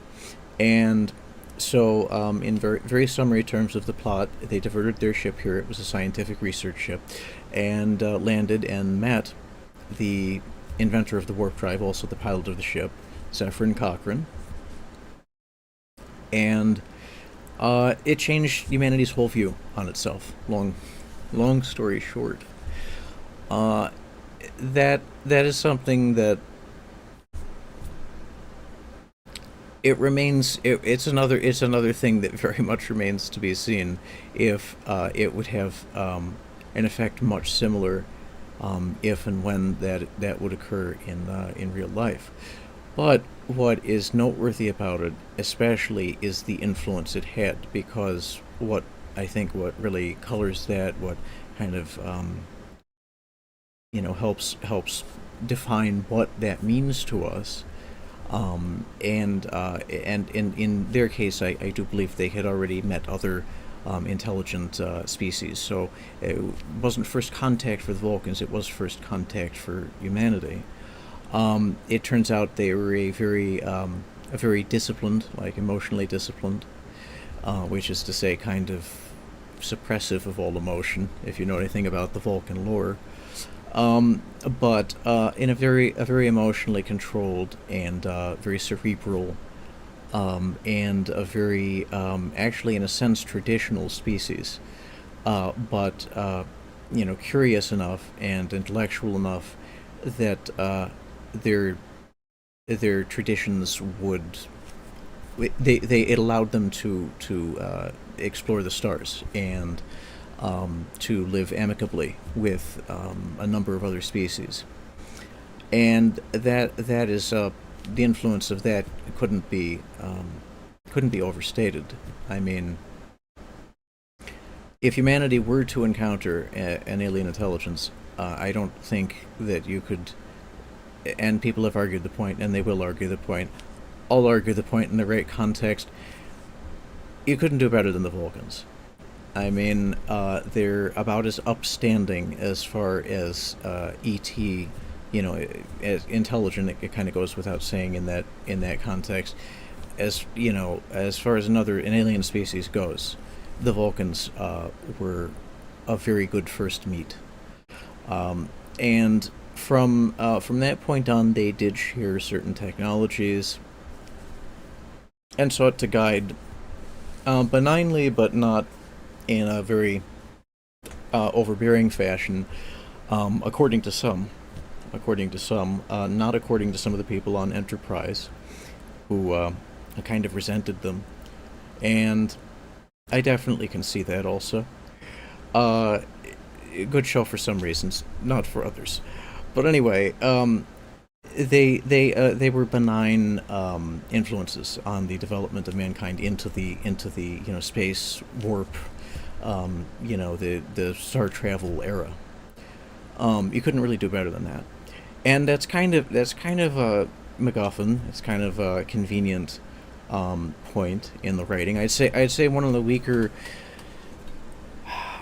And so, in very, very summary terms of the plot, they diverted their ship here. It was a scientific research ship, and landed and met the inventor of the warp drive, also the pilot of the ship, Zephyrin Cochrane. And it changed humanity's whole view on itself. Long story short, that is something that it remains. It's another thing that very much remains to be seen if it would have an effect much similar if and when that would occur in real life. But what is noteworthy about it, especially, is the influence it had, because what really colors that, what kind of helps define what that means to us. And in their case, I do believe they had already met other intelligent species. So it wasn't first contact for the Vulcans; it was first contact for humanity. It turns out they were a very disciplined, like emotionally disciplined, which is to say, kind of suppressive of all emotion, if you know anything about the Vulcan lore. But in a very emotionally controlled and very cerebral, and a very actually, in a sense, traditional species, but curious enough and intellectual enough that their traditions would it allowed them to explore the stars and to live amicably with a number of other species, and that is the influence of that couldn't be overstated. I mean, if humanity were to encounter an alien intelligence, I don't think that you could. And people have argued the point, and they will argue the point. I'll argue the point in the right context. You couldn't do better than the Vulcans. I mean, they're about as upstanding as far as ET, as intelligent. It kind of goes without saying in that context. As far as an alien species goes, the Vulcans were a very good first meet, and from that point on, they did share certain technologies and sought to guide benignly, but not in a very overbearing fashion, according to some, not according to some of the people on Enterprise, who kind of resented them, and I definitely can see that also. A good show for some reasons, not for others. But anyway, they were benign influences on the development of mankind into the space warp, the star travel era. You couldn't really do better than that, and that's kind of a MacGuffin. It's kind of a convenient point in the writing. I'd say one of the weaker.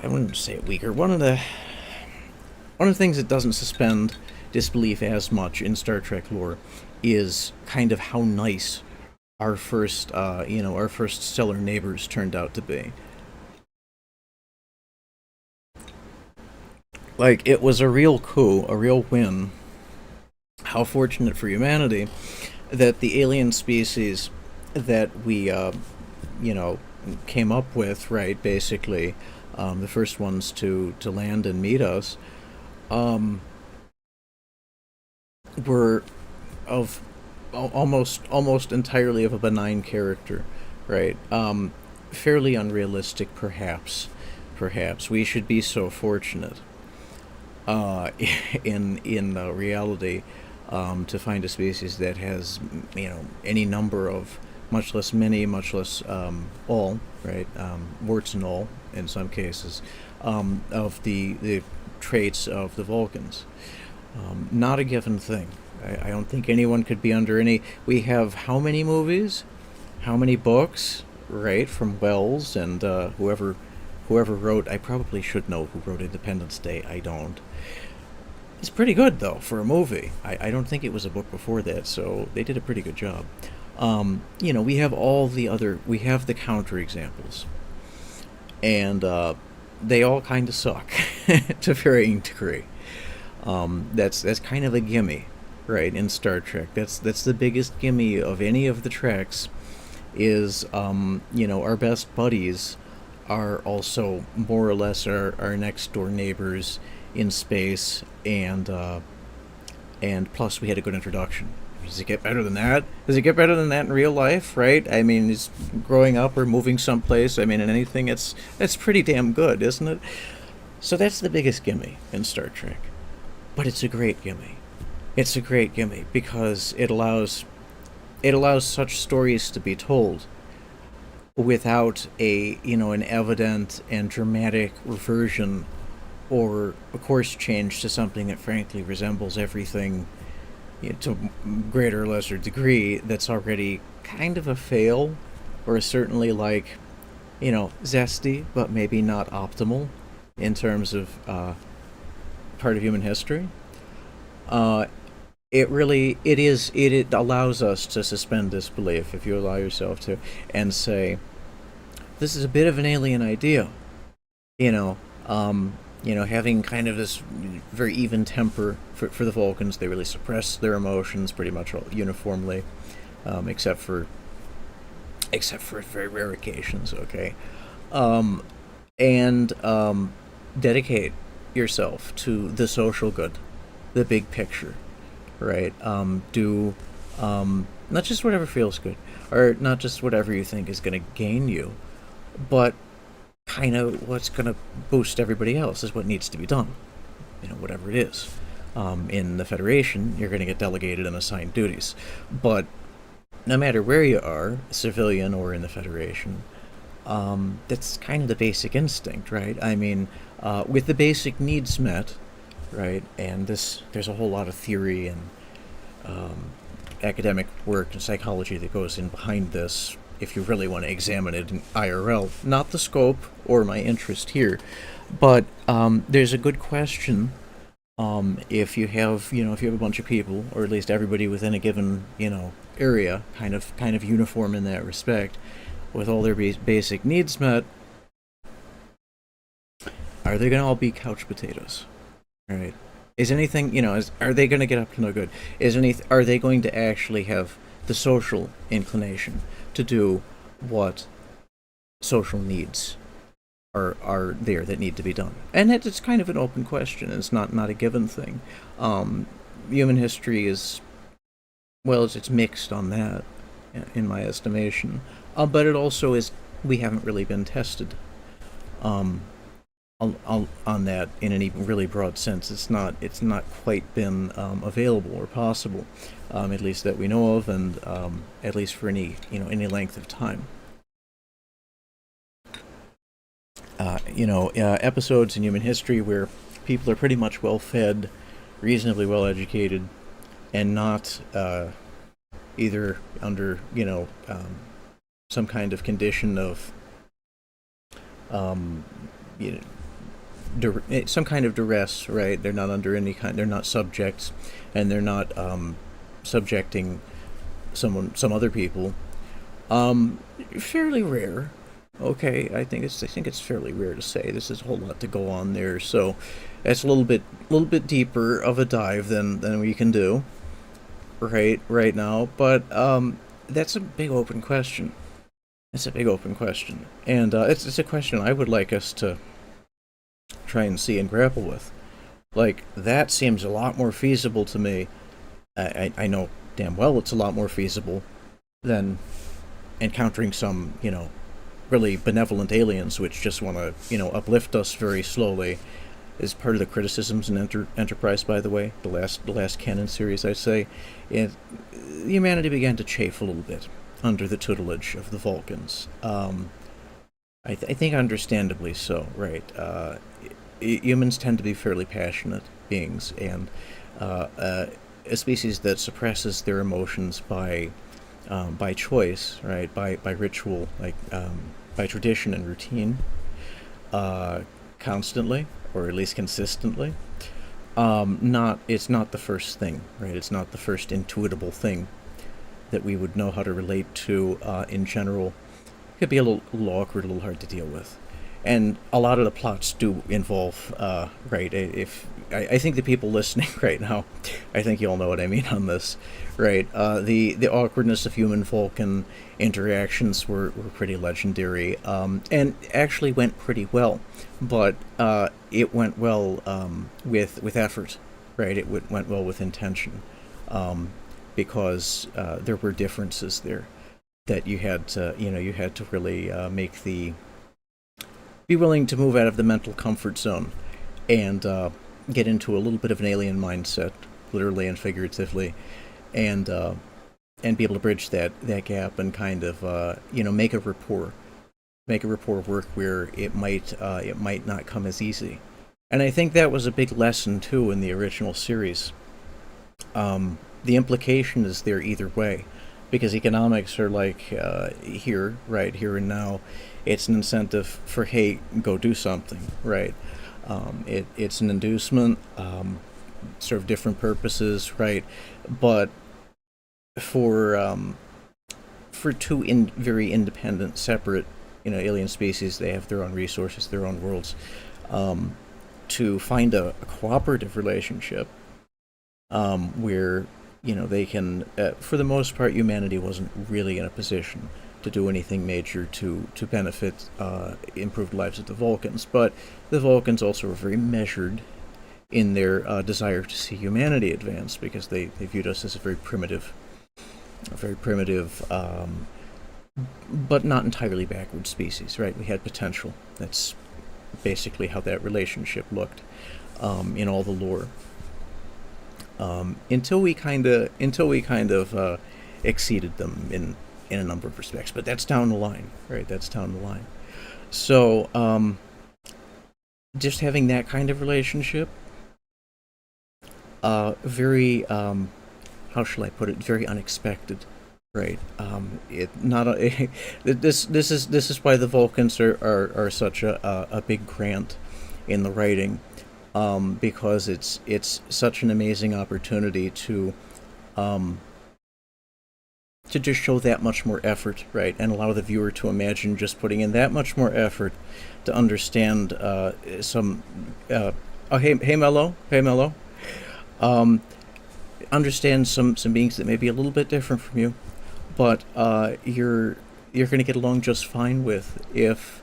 I wouldn't say it weaker. One of the things that doesn't suspend disbelief as much in Star Trek lore is kind of how nice our first stellar neighbors turned out to be. Like, it was a real coup, a real win. How fortunate for humanity that the alien species that we, you know, came up with, right, basically, the first ones to land and meet us, um, were of almost entirely of a benign character, right? Fairly unrealistic, perhaps. Perhaps we should be so fortunate, uh, in reality, to find a species that has, any number of, much less many, much less, all, right, warts and all in some cases, of the traits of the Vulcans. Not a given thing. I don't think anyone could be under any. We have how many movies, how many books, right, from Wells and whoever wrote. I probably should know who wrote Independence Day. I don't. It's pretty good though for a movie. I don't think it was a book before that, so they did a pretty good job. We have all the other. We have the counter examples, and they all kind of suck to varying degree. That's kind of a gimme, right? In Star Trek, that's the biggest gimme of any of the treks. Is our best buddies are also more or less our next door neighbors in space, and plus we had a good introduction. Does it get better than that? Does it get better than that in real life? Right? I mean, is growing up or moving someplace. I mean, in anything, it's pretty damn good, isn't it? So that's the biggest gimme in Star Trek. But it's a great gimme. It's a great gimme because it allows such stories to be told without an evident and dramatic reversion or a course change to something that frankly resembles everything, to greater or lesser degree, that's already kind of a fail, or certainly like, zesty but maybe not optimal in terms of part of human history. Uh, it allows us to suspend disbelief if you allow yourself to, and say this is a bit of an alien idea. You know, having kind of this very even temper for the Vulcans. They really suppress their emotions pretty much uniformly, except for very rare occasions. Okay, and dedicate yourself to the social good, the big picture, right? Do not just whatever feels good, or not just whatever you think is going to gain you, but kind of what's going to boost everybody else is what needs to be done. Whatever it is. In the Federation, you're going to get delegated and assigned duties, but no matter where you are, civilian or in the Federation, that's kind of the basic instinct, right? I mean, with the basic needs met, right? And there's a whole lot of theory and academic work and psychology that goes in behind this. If you really want to examine it in IRL, not the scope or my interest here, but there's a good question. If you have a bunch of people, or at least everybody within a given area, kind of uniform in that respect, with all their basic needs met, are they going to all be couch potatoes? All right. Is anything, are they going to get up to no good? Are they going to actually have the social inclination to do what social needs are there that need to be done? And it's kind of an open question. It's not a given thing. Human history is, well, it's mixed on that, in my estimation. But it also is, we haven't really been tested on that in any really broad sense. It's not quite been available or possible, at least that we know of, and at least for any length of time. Episodes in human history where people are pretty much well fed, reasonably well educated, and not either under some kind of condition of you know some kind of duress, right? They're not under any kind. They're not subjects, and they're not subjecting some other people, Um, Fairly rare. Okay, I think it's fairly rare to say. This is a whole lot to go on there, so it's a little bit deeper of a dive than we can do right now. But that's a big open question. It's a big open question, and it's a question I would like us to try and see and grapple with. Like that seems a lot more feasible to me. I know damn well it's a lot more feasible than encountering some really benevolent aliens which just want to uplift us very slowly. Is part of the criticisms in Enterprise, by the way, the last canon series, I'd say, humanity began to chafe a little bit under the tutelage of the Vulcans. I think understandably so, right? Humans tend to be fairly passionate beings, and a species that suppresses their emotions by choice, right? By ritual, like by tradition and routine, constantly, or at least consistently. Not It's not the first thing, right? It's not the first intuitable thing that we would know how to relate to in general. It could be a little awkward, a little hard to deal with, and a lot of the plots do involve, right? If I think the people listening right now, I think you all know what I mean on this, right? The awkwardness of human Vulcan interactions were pretty legendary, and actually went pretty well, but it went well with effort, right? Went well with intention, because there were differences there that you had to really be willing to move out of the mental comfort zone and get into a little bit of an alien mindset, literally and figuratively, and be able to bridge that gap and kind of make a rapport work where it might not come as easy. And I think that was a big lesson too in the original series. The implication is there either way, because economics are like here, right here and now. It's an incentive for, hey, go do something, right? It's an inducement, serve different purposes, right? But for two very independent, separate, alien species, they have their own resources, their own worlds. To find a cooperative relationship, where they can, for the most part, humanity wasn't really in a position to do anything major to benefit improved lives of the Vulcans. But the Vulcans also were very measured in their desire to see humanity advance, because they viewed us as a very primitive, but not entirely backward species, right? We had potential. That's basically how that relationship looked in all the lore. Until we kind of exceeded them in a number of respects, but that's down the line, right? That's down the line. So just having that kind of relationship, very how shall I put it? Very unexpected, right? It not a, this is why the Vulcans are such a big grant in the writing, because it's such an amazing opportunity to just show that much more effort, right, and allow the viewer to imagine just putting in that much more effort to understand some. Oh, hey, Mello. Understand some beings that may be a little bit different from you, but you're going to get along just fine with if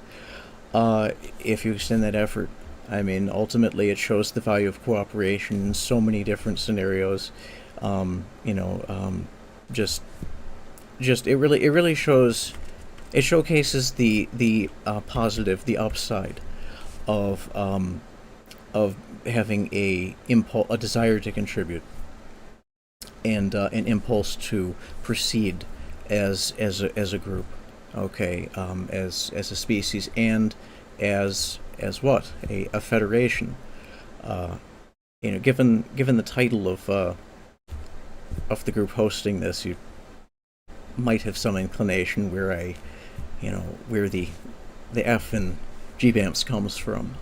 you extend that effort. I mean, ultimately, it shows the value of cooperation in so many different scenarios. Just it really showcases the positive, the upside of having a desire to contribute, and an impulse to proceed as a group, okay, as a species, and as what, a federation. Given the title of the group hosting this, you might have some inclination where where the F in GBAMFS comes from.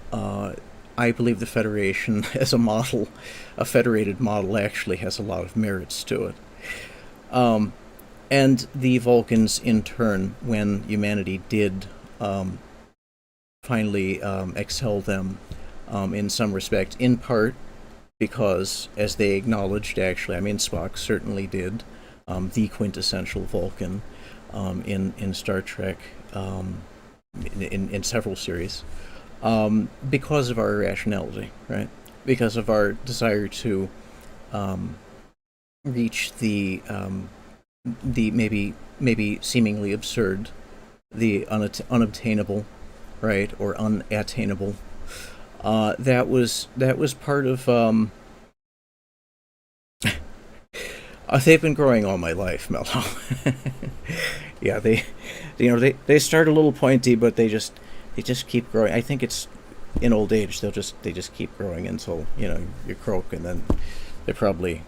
I believe the Federation as a model, a federated model, actually has a lot of merits to it. And the Vulcans, in turn, when humanity did finally excel them in some respect, in part because, as they acknowledged, actually, I mean, Spock certainly did, the quintessential Vulcan in Star Trek, in several series, because of our irrationality, right? Because of our desire to reach the maybe seemingly absurd, the unobtainable, right, or unattainable. That was part of. They've been growing all my life, Mellow. Yeah, they start a little pointy, but they just keep growing. I think it's in old age they just keep growing until you croak, and then they probably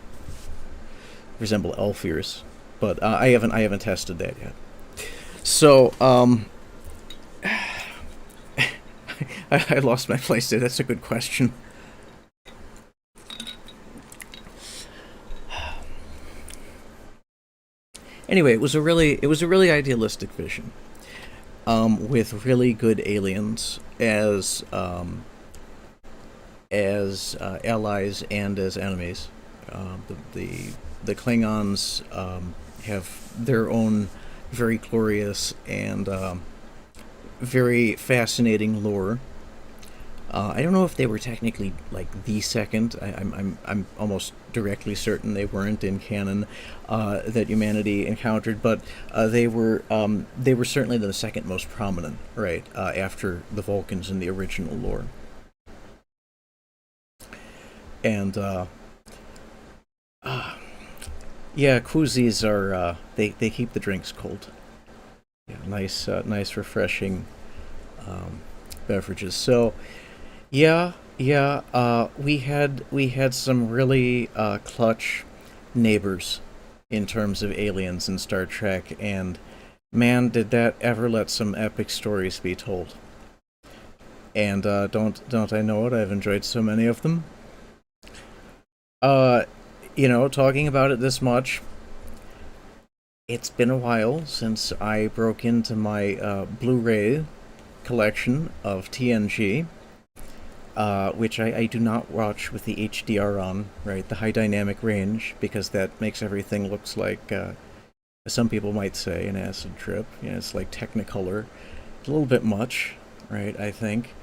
resemble elf ears. But I haven't tested that yet. So I lost my place there. That's a good question. Anyway, it was a really idealistic vision, with really good aliens as allies and as enemies. The Klingons have their own very glorious and very fascinating lore. I don't know if they were technically like the second. I'm almost directly certain they weren't in canon that humanity encountered, but they were certainly the second most prominent, right, after the Vulcans in the original lore. And yeah, koozies are they keep the drinks cold. Yeah, nice refreshing beverages. So yeah, we had some really clutch neighbors in terms of aliens in Star Trek, and man, did that ever let some epic stories be told. And don't I know it? I've enjoyed so many of them. Uh, talking about it this much, it's been a while since I broke into my Blu-ray collection of TNG, which I do not watch with the HDR on, right, the high dynamic range, because that makes everything looks like, some people might say, an acid trip. It's like Technicolor. It's a little bit much, right, I think.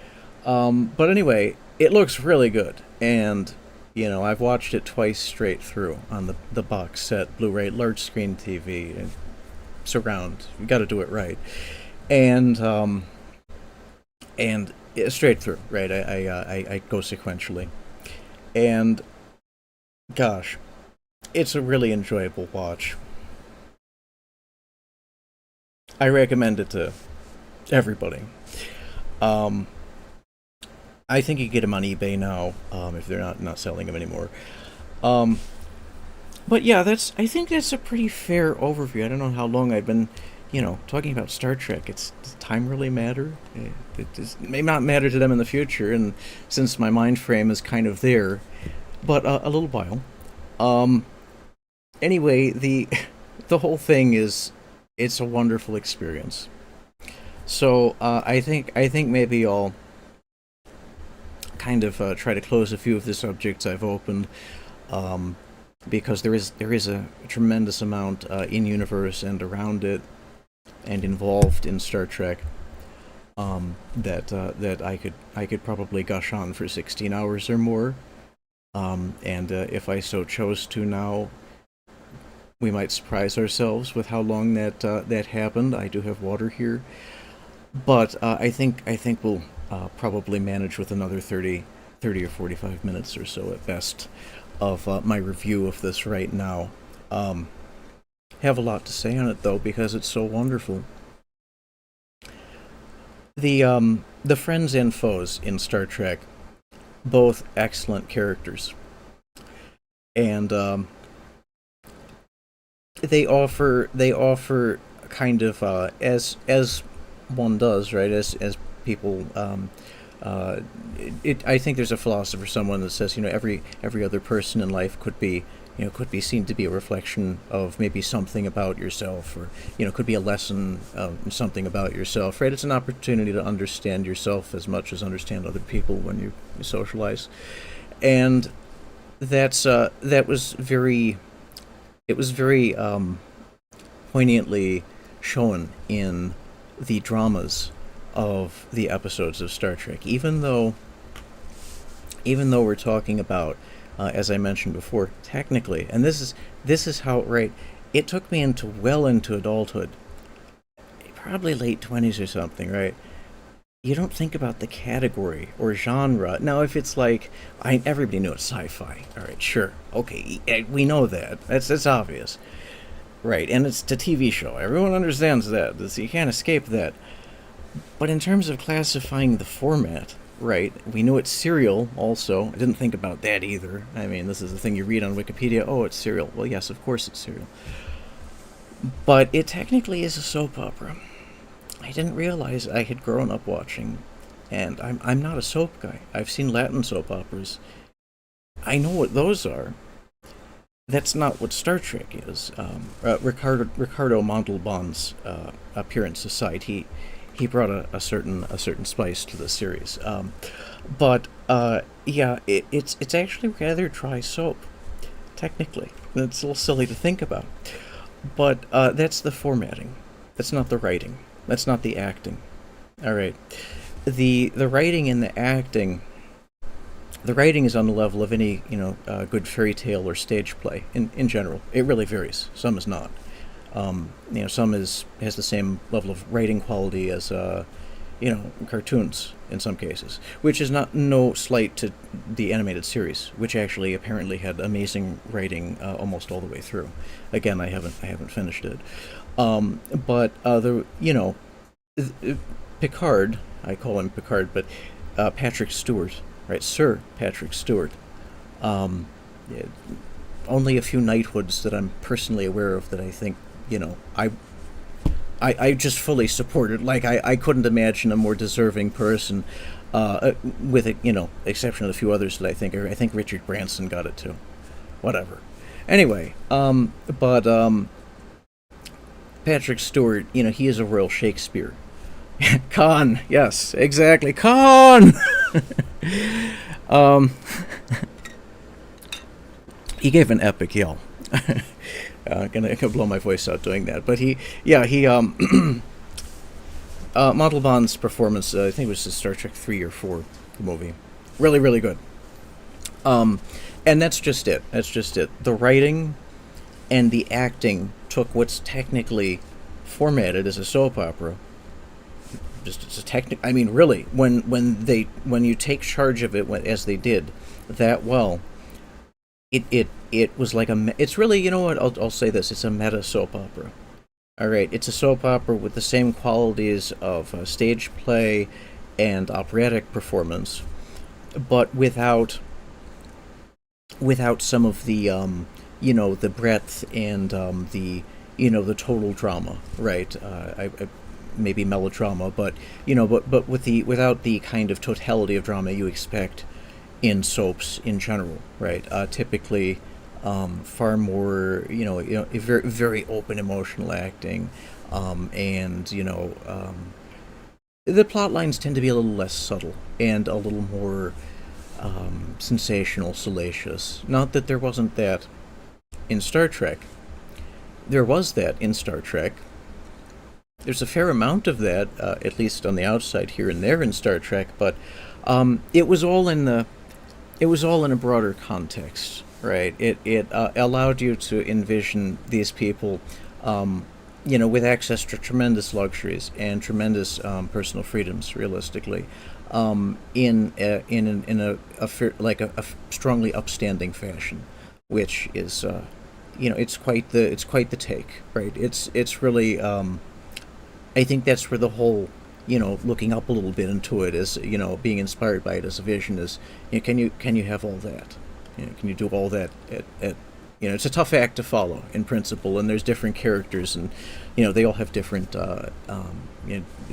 But anyway, it looks really good, and I've watched it twice straight through on the box set, Blu-ray, large screen TV, and surround. You got to do it right, and straight through, right? I go sequentially, and gosh, it's a really enjoyable watch. I recommend it to everybody. Um, I think you can get them on eBay now, if they're not selling them anymore. Um, but yeah, I think that's a pretty fair overview. I don't know how long I've been, talking about Star Trek. Does time really matter? It may not matter to them in the future, and since my mind frame is kind of there, but a little while. Um, anyway, the whole thing it's a wonderful experience. So I think maybe I'll kind of try to close a few of the subjects I've opened, um, because there is a tremendous amount in universe and around it and involved in Star Trek, that I could probably gush on for 16 hours or more, and if I so chose to now, we might surprise ourselves with how long that happened. I do have water here, but I think we'll probably manage with another 30 or 45 minutes or so at best of my review of this right now. Um, have a lot to say on it though, because it's so wonderful. The friends and foes in Star Trek, both excellent characters, and they offer kind of, as one does, right, as people I think there's a philosopher, someone that says, every other person in life could be seen to be a reflection of maybe something about yourself, or could be a lesson of something about yourself. Right? It's an opportunity to understand yourself as much as understand other people when you socialize, and that was very. It was very poignantly shown in the dramas of the episodes of Star Trek. Even though we're talking about, as I mentioned before, technically, and this is how, right. It took me well into adulthood, probably late 20s or something, right? You don't think about the category or genre. Now, if it's like, everybody knew it's sci-fi. All right, sure, okay, we know that. That's obvious, right? And it's a TV show. Everyone understands that. You can't escape that. But in terms of classifying the format, right? We knew it's serial. Also, I didn't think about that either. I mean, this is the thing you read on Wikipedia. Oh, it's serial. Well, yes, of course it's serial. But it technically is a soap opera. I didn't realize I had grown up watching, and I'm not a soap guy. I've seen Latin soap operas. I know what those are. That's not what Star Trek is. Ricardo Montalban's appearance aside, he brought a certain spice to the series. But yeah, it's actually rather dry soap, technically. It's a little silly to think about, but that's the formatting. That's not the writing. That's not the acting. All right, the writing and the acting. The writing is on the level of any good fairy tale or stage play in general. It really varies. Some is not. Some has the same level of writing quality as cartoons in some cases, which is no slight to the animated series, which actually apparently had amazing writing almost all the way through. Again, I haven't finished it. But Picard, I call him Picard, but Patrick Stewart, right, Sir Patrick Stewart. Yeah, only a few knighthoods that I'm personally aware of that I think I just fully supported. Like I couldn't imagine a more deserving person, with exception of a few others that I think Richard Branson got it too. Whatever. Anyway, but Patrick Stewart, he is a real Shakespeare. Khan, yes, exactly, Khan. He gave an epic yell. Gonna blow my voice out doing that, but Montalban's performance, I think it was the Star Trek 3 or 4 movie, really, really good. And that's just it. The writing and the acting took what's technically formatted as a soap opera. It's a I mean, really, when you take charge of it, as they did that well, it was like it's really, you know what, I'll say this, it's a meta soap opera. All right, it's a soap opera with the same qualities of stage play and operatic performance, but without some of the the breadth and the total drama, right? Maybe melodrama, but without the kind of totality of drama you expect in soaps in general, right? Typically, far more, very, very open emotional acting, and the plot lines tend to be a little less subtle and a little more sensational, salacious. Not that there wasn't that in Star Trek. There was that in Star Trek. There's a fair amount of that, at least on the outside here and there in Star Trek, but it was all in a broader context, right? It allowed you to envision these people, with access to tremendous luxuries and tremendous personal freedoms, realistically, in a strongly upstanding fashion, which is it's quite the take, right? It's really. I think that's where the whole, looking up a little bit into it is, being inspired by it as a vision is, can you have all that? Can you do all that at it's a tough act to follow in principle, and there's different characters, and they all have different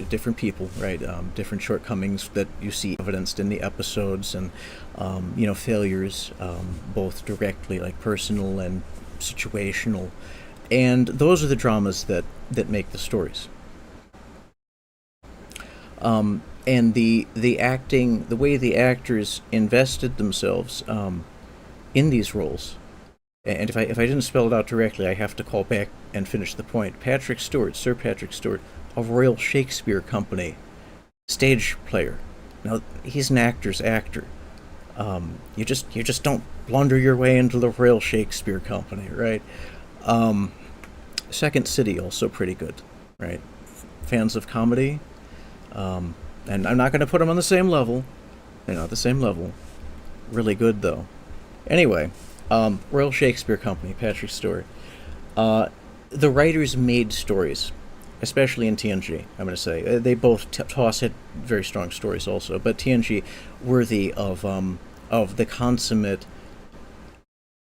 different people, right? Different shortcomings that you see evidenced in the episodes, and failures, both directly, like personal and situational, and those are the dramas that make the stories. And the acting, the way the actors invested themselves in these roles. And if I didn't spell it out directly, I have to call back and finish the point. Patrick Stewart, Sir Patrick Stewart, of Royal Shakespeare Company, stage player. Now he's an actor's actor. You just don't blunder your way into the Royal Shakespeare Company, right? Second City, also pretty good, right? Fans of comedy, and I'm not going to put them on the same level. They're not the same level. Really good though. Anyway. Royal Shakespeare Company, Patrick Stewart. The writers made stories, especially in TNG, I'm going to say. They both, TOS had very strong stories also, but TNG worthy of the consummate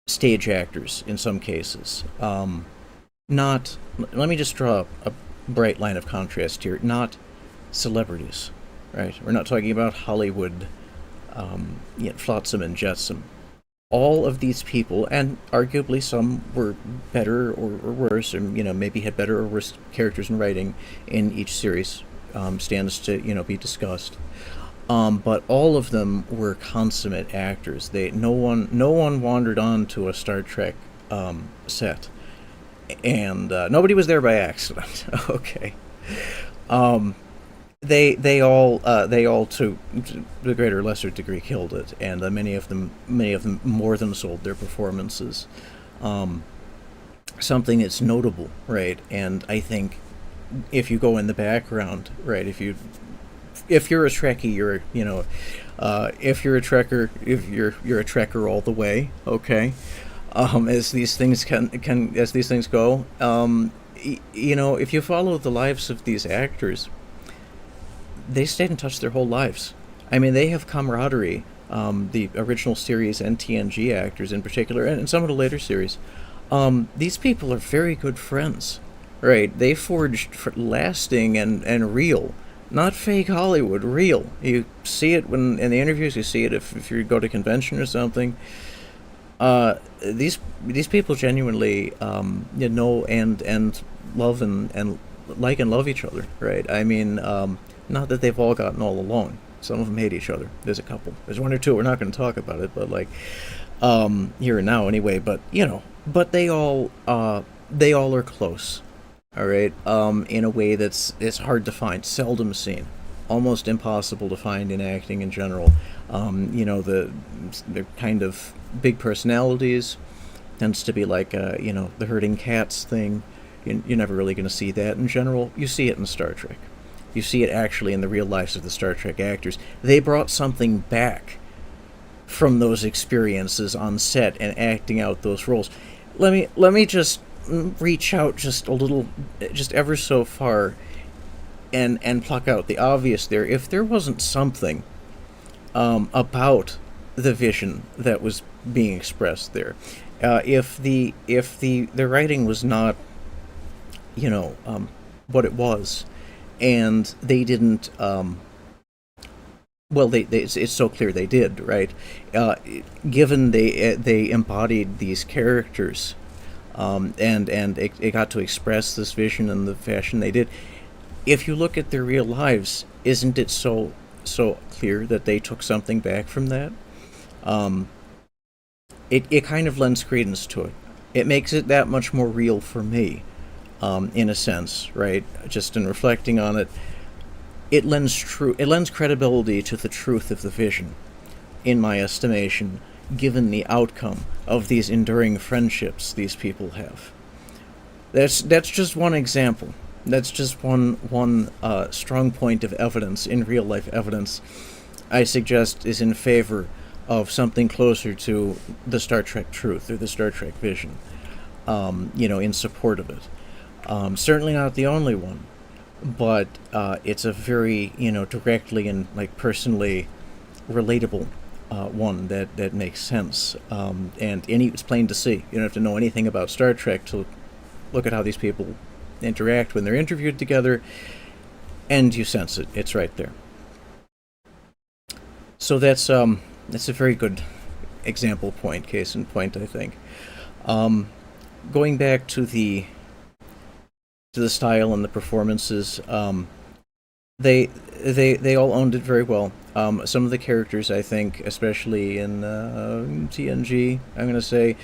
stage actors in some cases. Let me just draw a bright line of contrast here. Not celebrities, right? We're not talking about Hollywood, flotsam and jetsam. All of these people, and arguably some were better or worse, and maybe had better or worse characters in writing in each series, stands to be discussed. But all of them were consummate actors. No one wandered onto a Star Trek set, and nobody was there by accident. Okay. They all to the greater or lesser degree killed it, and many of them more than sold their performances. Something that's notable, right? And I think if you go in the background, right, if you're a Trekkie, if you're a Trekker, you're a Trekker all the way, okay. As these things as these things go, if you follow the lives of these actors, they stayed in touch their whole lives. I mean, they have camaraderie. The original series and TNG actors in particular, and some of the later series, these people are very good friends, right? They forged lasting and real, not fake Hollywood, real. You see it when in the interviews. You see it if you go to convention or something. These people genuinely know and love and like and love each other, right? I mean. Not that they've all gotten all along. Some of them hate each other. There's a couple. There's one or two. We're not going to talk about it, but here and now anyway. But but they all are close. All right. In a way it's hard to find, seldom seen, almost impossible to find in acting in general. They're kind of big personalities. Tends to be like the herding cats thing. You're never really going to see that in general. You see it in Star Trek. You see it actually in the real lives of the Star Trek actors. They brought something back from those experiences on set and acting out those roles. Let me just reach out just a little, just ever so far, and pluck out the obvious there. If there wasn't something about the vision that was being expressed there, if the writing was not, what it was. And they didn't. It's so clear they did, right? Given they embodied these characters, and it got to express this vision in the fashion they did. If you look at their real lives, isn't it so clear that they took something back from that? It kind of lends credence to it. It makes it that much more real for me. In a sense, right? Just in reflecting on it, it lends credibility to the truth of the vision, in my estimation, given the outcome of these enduring friendships these people have. That's just one example. That's just one strong point of evidence, in real life evidence, I suggest is in favor of something closer to the Star Trek truth or the Star Trek vision, in support of it. Certainly not the only one, but it's a very, directly and personally relatable one that makes sense, and it's plain to see. You don't have to know anything about Star Trek to look at how these people interact when they're interviewed together, and you sense it. It's right there. So that's a very good example point, case in point, I think. Going back to the style and the performances, they all owned it very well. Some of the characters, I think, especially in TNG, I'm going to say,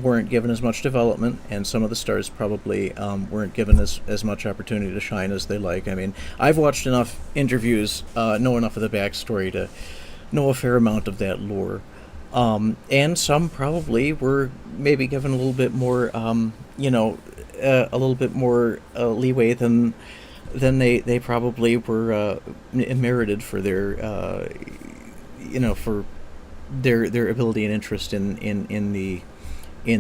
weren't given as much development, and some of the stars probably weren't given as much opportunity to shine as they like. I mean, I've watched enough interviews, know enough of the backstory to know a fair amount of that lore. And some probably were maybe given a little bit more, a little bit more leeway than they probably were merited for their for their ability and interest in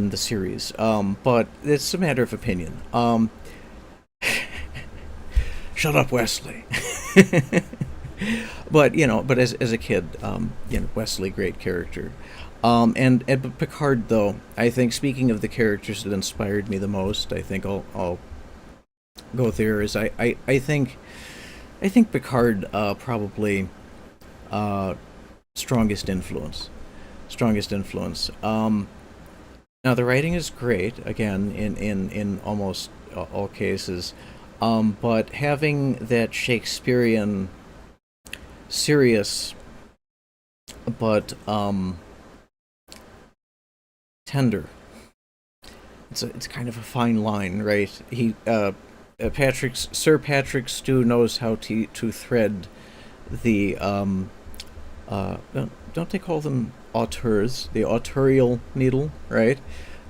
the series. But it's a matter of opinion. Shut up, Wesley. But as a kid, Wesley, great character. And Picard, though, I think, speaking of the characters that inspired me the most, I think I'll go there. Is I think Picard probably strongest influence. Now the writing is great, again, in almost all cases, but having that Shakespearean serious but tender. It's kind of a fine line, right? Sir Patrick Stew knows how to thread the don't they call them auteurs, the autorial needle, right?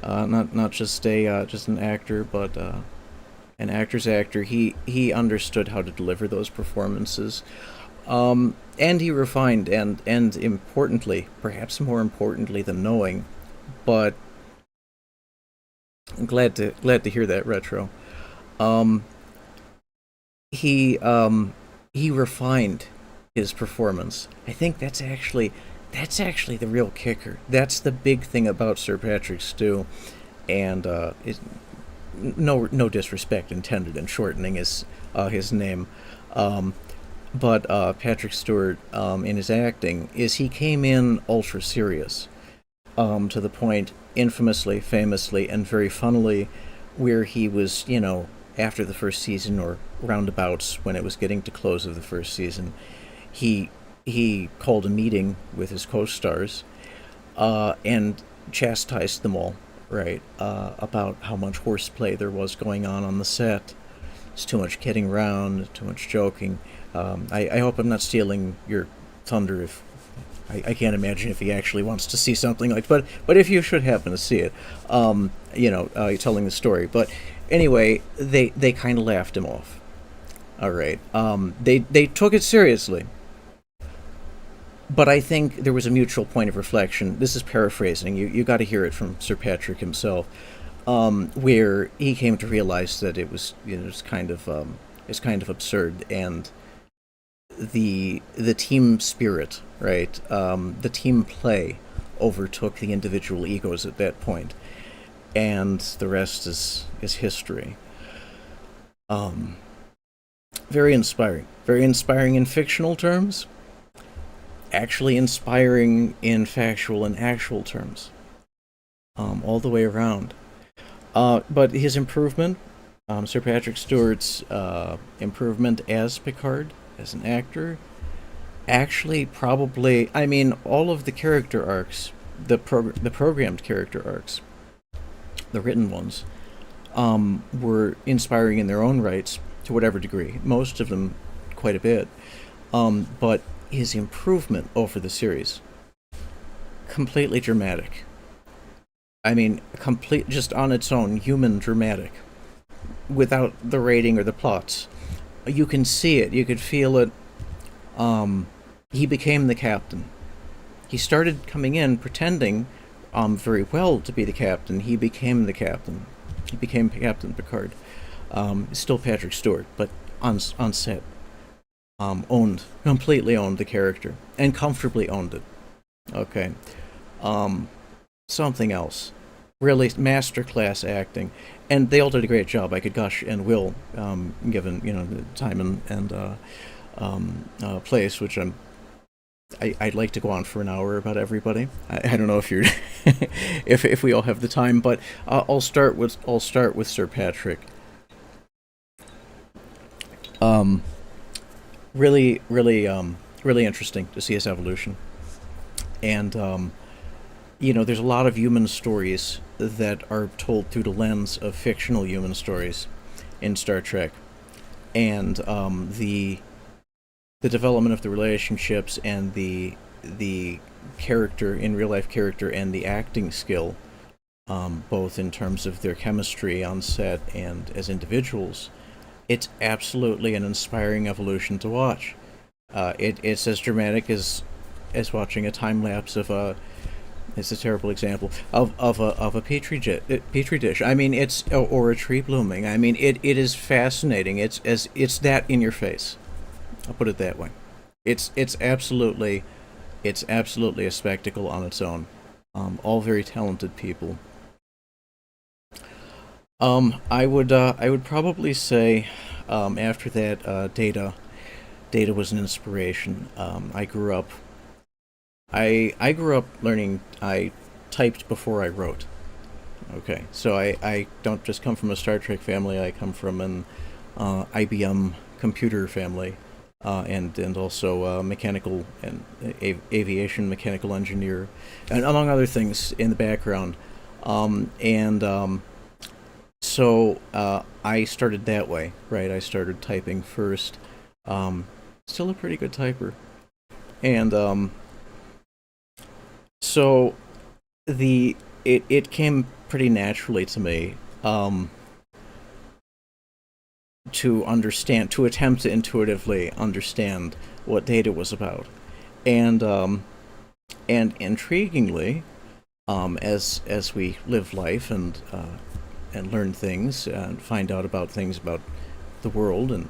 Not just an actor, but an actor's actor. He understood how to deliver those performances. And he refined, and importantly, perhaps more importantly than knowing, but I'm glad to hear that, Retro. He refined his performance. I think that's actually the real kicker. That's the big thing about Sir Patrick Stew, and no disrespect intended in shortening his name. But Patrick Stewart, in his acting, is he came in ultra serious, to the point, infamously, famously, and very funnily, where he was, after the first season, or roundabouts when it was getting to close of the first season, he called a meeting with his co-stars, and chastised them all, right, about how much horseplay there was going on the set. It's too much kidding around, too much joking. I hope I'm not stealing your thunder. If I can't imagine if he actually wants to see something like, but if you should happen to see it, telling the story. But anyway, they kind of laughed him off. All right, they took it seriously, but I think there was a mutual point of reflection. This is paraphrasing. You got to hear it from Sir Patrick himself, where he came to realize that it was it's kind of absurd, and the team spirit, right? The team play overtook the individual egos at that point, and the rest is history. Very inspiring in fictional terms, actually inspiring in factual and actual terms, all the way around. But his improvement, Sir Patrick Stewart's improvement as Picard, as an actor, actually probably, all of the character arcs, the programmed character arcs, the written ones, were inspiring in their own rights to whatever degree. Most of them quite a bit. But his improvement over the series, completely dramatic. Complete, just on its own, human dramatic, without the rating or the plots. You can see it, you could feel it. He became the captain. He started coming in pretending very well to be the captain. He became the captain. He became Captain Picard. Still Patrick Stewart, but on set. Completely owned the character, and comfortably owned it. Okay. Um, Something else. Really masterclass acting, and they all did a great job. I could gush and will, given the time and place, which I'd like to go on for an hour about everybody. I don't know if you're if we all have the time, but I'll start with Sir Patrick. Um, really interesting to see his evolution, and there's a lot of human stories that are told through the lens of fictional human stories in Star Trek, and the development of the relationships and the character in real life character and the acting skill, both in terms of their chemistry on set and as individuals. It's absolutely an inspiring evolution to watch. It's as dramatic as watching a time lapse of a. It's a terrible example of a petri dish. I mean, or a tree blooming. I mean, it is fascinating. It's that in your face. I'll put it that way. It's absolutely a spectacle on its own. All very talented people. I would probably say, after that, Data was an inspiration. I grew up learning. I typed before I wrote. Okay, so I don't just come from a Star Trek family. I come from an IBM computer family, and also mechanical and aviation mechanical engineer, and among other things in the background. And So I started that way, right? I started typing first. Um, Still a pretty good typer, and so it came pretty naturally to me, to understand, to attempt to intuitively understand what Data was about, and intriguingly, as we live life and learn things and find out about things about the world and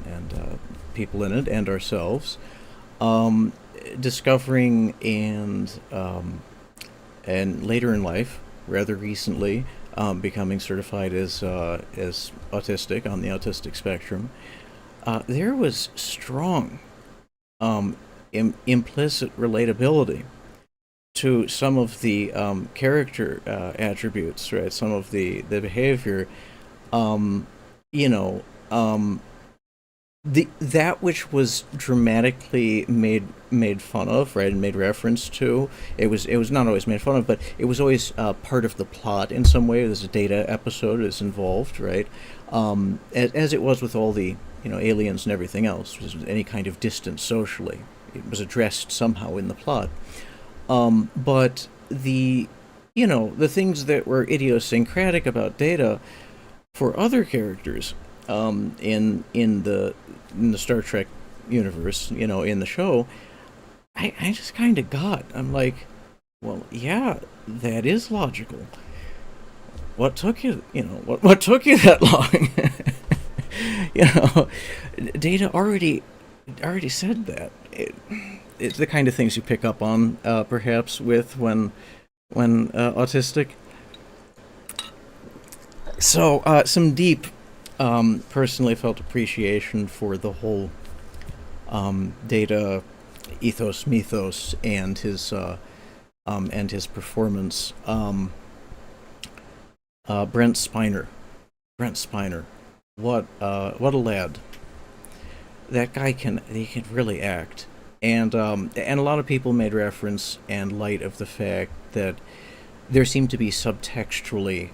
people in it and ourselves, um, discovering and later in life, rather recently, becoming certified as autistic on the autistic spectrum. There was strong, implicit relatability to some of the character attributes, right? Some of the behavior, um, you know, um, the that which was dramatically made fun of, right, and made reference to. It was not always made fun of, but it was always part of the plot in some way. There's a Data episode is involved, right? As it was with all the aliens and everything else, any kind of distance socially. It was addressed somehow in the plot. But the things that were idiosyncratic about Data for other characters, in the Star Trek universe, in the show, I just kind of got. I'm like, well, yeah, that is logical. What took you, what took you that long? you know, Data already said that. It's the kind of things you pick up on, perhaps, with when autistic. So, some deep, personally felt appreciation for the whole Data ethos, mythos, and his performance. Brent Spiner, Brent Spiner, what a lad! That guy he can really act, and a lot of people made reference and light of the fact that there seemed to be subtextually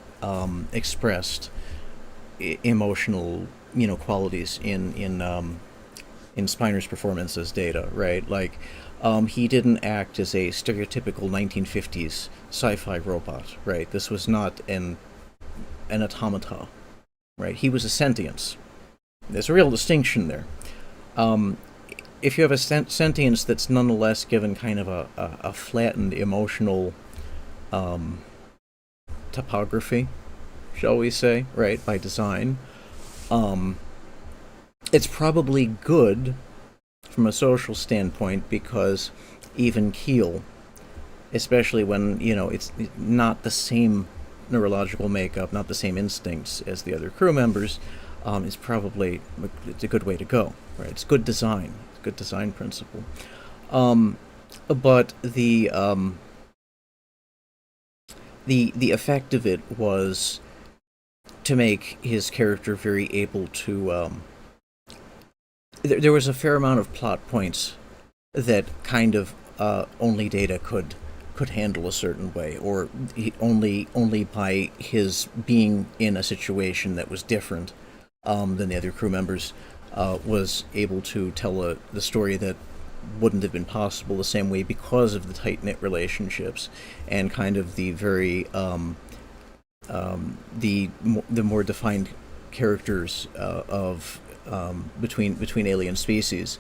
expressed emotional qualities in Spiner's performance as Data, right? Like, he didn't act as a stereotypical 1950s sci-fi robot, right? This was not an automata, right? He was a sentience. There's a real distinction there. Um, if you have a sentience that's nonetheless given kind of a flattened emotional um, topography, shall we say, right, by design, um, it's probably good from a social standpoint because even keel especially when it's not the same neurological makeup, not the same instincts as the other crew members. Is probably it's a good way to go, right? It's good design, it's good design principle. But the effect of it was to make his character very able to. There was a fair amount of plot points that kind of only Data could handle a certain way, or only by his being in a situation that was different than the other crew members was able to tell the story that wouldn't have been possible the same way, because of the tight knit relationships and kind of the very the more defined characters of between alien species.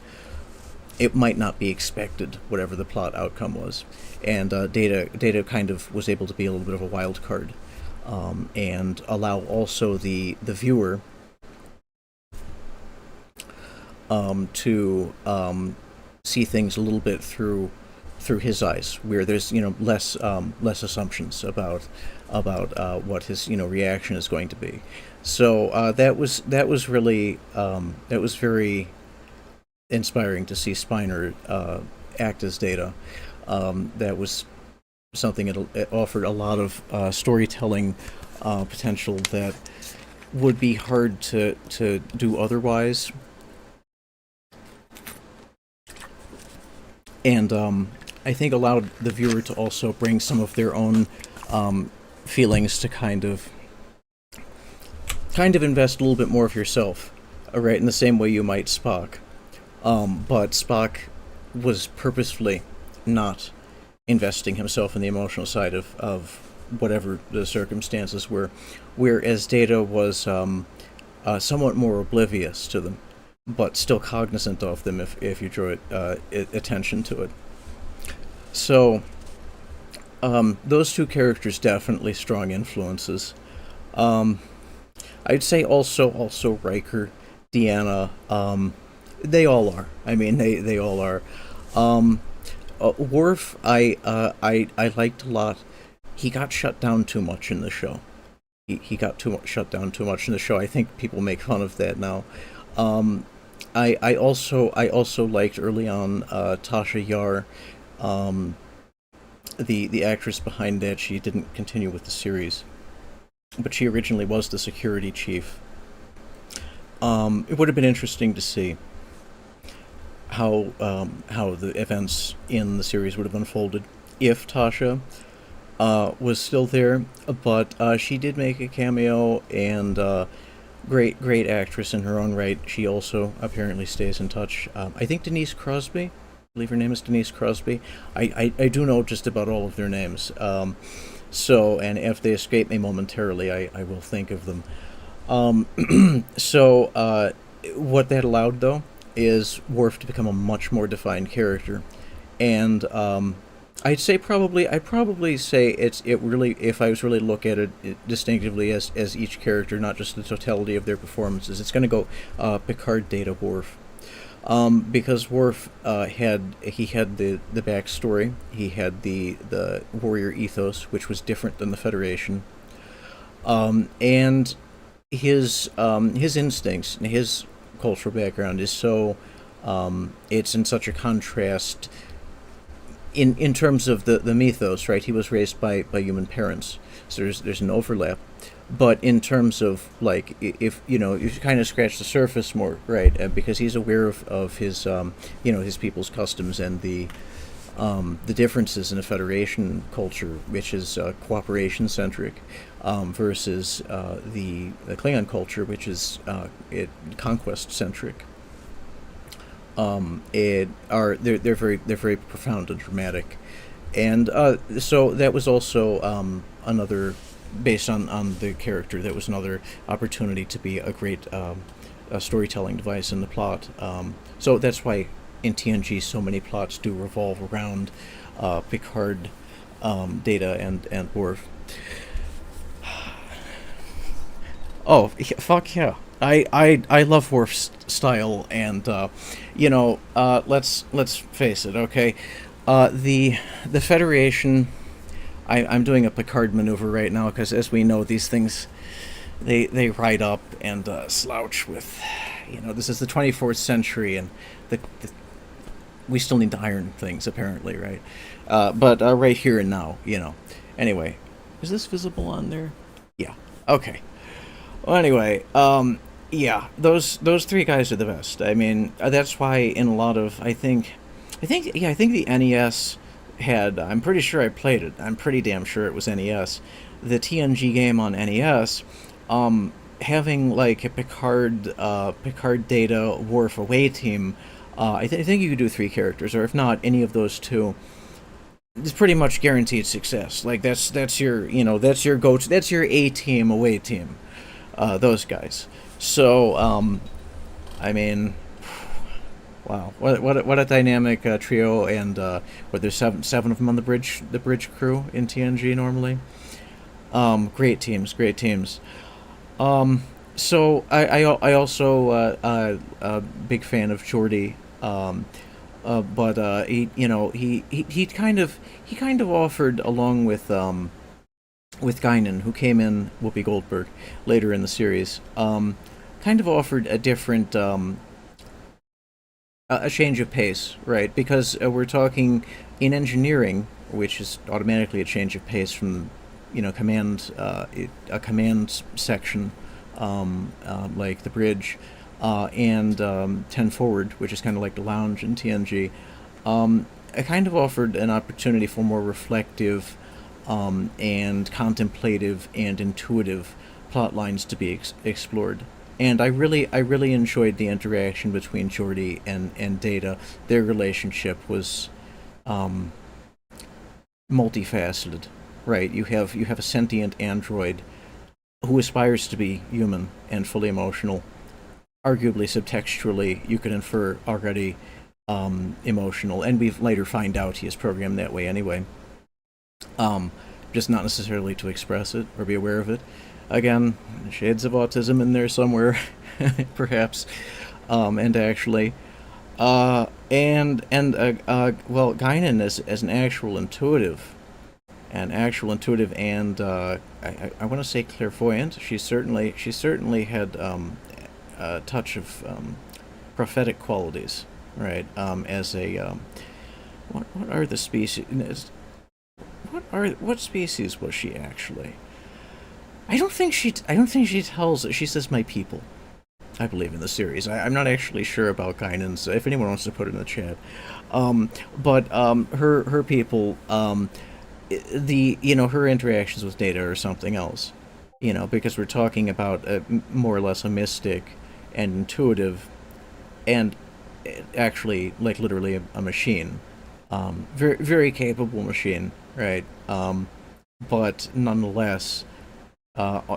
It might not be expected, whatever the plot outcome was, and Data kind of was able to be a little bit of a wild card, and allow also the viewer to see things a little bit through his eyes, where there's less assumptions about what his reaction is going to be. So that was really that was very inspiring to see Spiner act as Data. That was something it offered a lot of storytelling potential that would be hard to do otherwise. And I think allowed the viewer to also bring some of their own feelings to kind of invest a little bit more of yourself, right? In the same way you might Spock. But Spock was purposefully not investing himself in the emotional side of whatever the circumstances were, whereas Data was somewhat more oblivious to them, but still cognizant of them if you draw attention to it. So those two characters definitely strong influences. I'd say also Riker, Deanna. They all are. I mean, they all are. Worf, I liked a lot. He got shut down too much in the show. He got shut down too much in the show. I think people make fun of that now. I also liked early on Tasha Yar, the actress behind that. She didn't continue with the series, but she originally was the security chief. It would have been interesting to see how the events in the series would have unfolded if Tasha was still there, but she did make a cameo, and great actress in her own right. She also apparently stays in touch. I think Denise Crosby, I believe her name is Denise Crosby. I do know just about all of their names. So, and if they escape me momentarily, I will think of them. So what that allowed, though, is Worf to become a much more defined character, and I'd probably say it really, if I was really look at it distinctively as each character, not just the totality of their performances, it's going to go Picard, Data, Worf, because Worf had the backstory, he had the warrior ethos, which was different than the Federation, and his instincts and his cultural background is so it's in such a contrast in terms of the mythos, right? He was raised by human parents, so there's an overlap, but in terms of, like, if you kind of scratch the surface more, right, because he's aware of his his people's customs and the differences in the Federation culture, which is cooperation centric, versus the Klingon culture, which is conquest centric. They're very profound and dramatic, and so that was also another, based on the character, that was another opportunity to be a great storytelling device in the plot. So that's why in TNG so many plots do revolve around Picard, Data, and Worf. Oh, fuck yeah! I love Worf's style, and let's face it, okay. The Federation. I'm doing a Picard maneuver right now because, as we know, these things they ride up and slouch with. This is the 24th century, and the we still need to iron things apparently, right? But right here and now, Anyway, is this visible on there? Yeah. Okay. Well, anyway, those three guys are the best. I mean, that's why in a lot of I think the NES had. I'm pretty sure I played it. I'm pretty damn sure it was NES. The TNG game on NES, having like a Picard Data Worf away team. I think you could do three characters, or if not, any of those two. It's pretty much guaranteed success. Like that's your that's your that's your A team away team. Those guys. So I mean, wow, what a dynamic trio, and there's seven of them on the bridge crew in TNG normally. Great teams, great teams. So I also a big fan of Geordi. But he kind of offered, along with Guinan, who came in, Whoopi Goldberg, later in the series, kind of offered a different a change of pace, right? Because we're talking in engineering, which is automatically a change of pace from command a command section, like the bridge. And 10 forward, which is kind of like the lounge in TNG, it kind of offered an opportunity for more reflective and contemplative and intuitive plot lines to be explored. And I really enjoyed the interaction between Geordi and Data. Their relationship was multifaceted, right? You have a sentient android who aspires to be human and fully emotional. Arguably, subtextually, you could infer already emotional, and we later find out he is programmed that way anyway. Just not necessarily to express it or be aware of it. Again, shades of autism in there somewhere, perhaps. And actually, well, Guinan as an actual intuitive, and I want to say clairvoyant. She certainly had a touch of prophetic qualities, right? As a what are the species? What species was she actually? I don't think she tells it. She says my people, I believe, in the series. I'm not actually sure about Guinan's. If anyone wants to put it in the chat, but her people, her interactions with Data or something else, because we're talking about more or less a mystic and intuitive, and actually like literally a machine, very very capable machine, right? But nonetheless,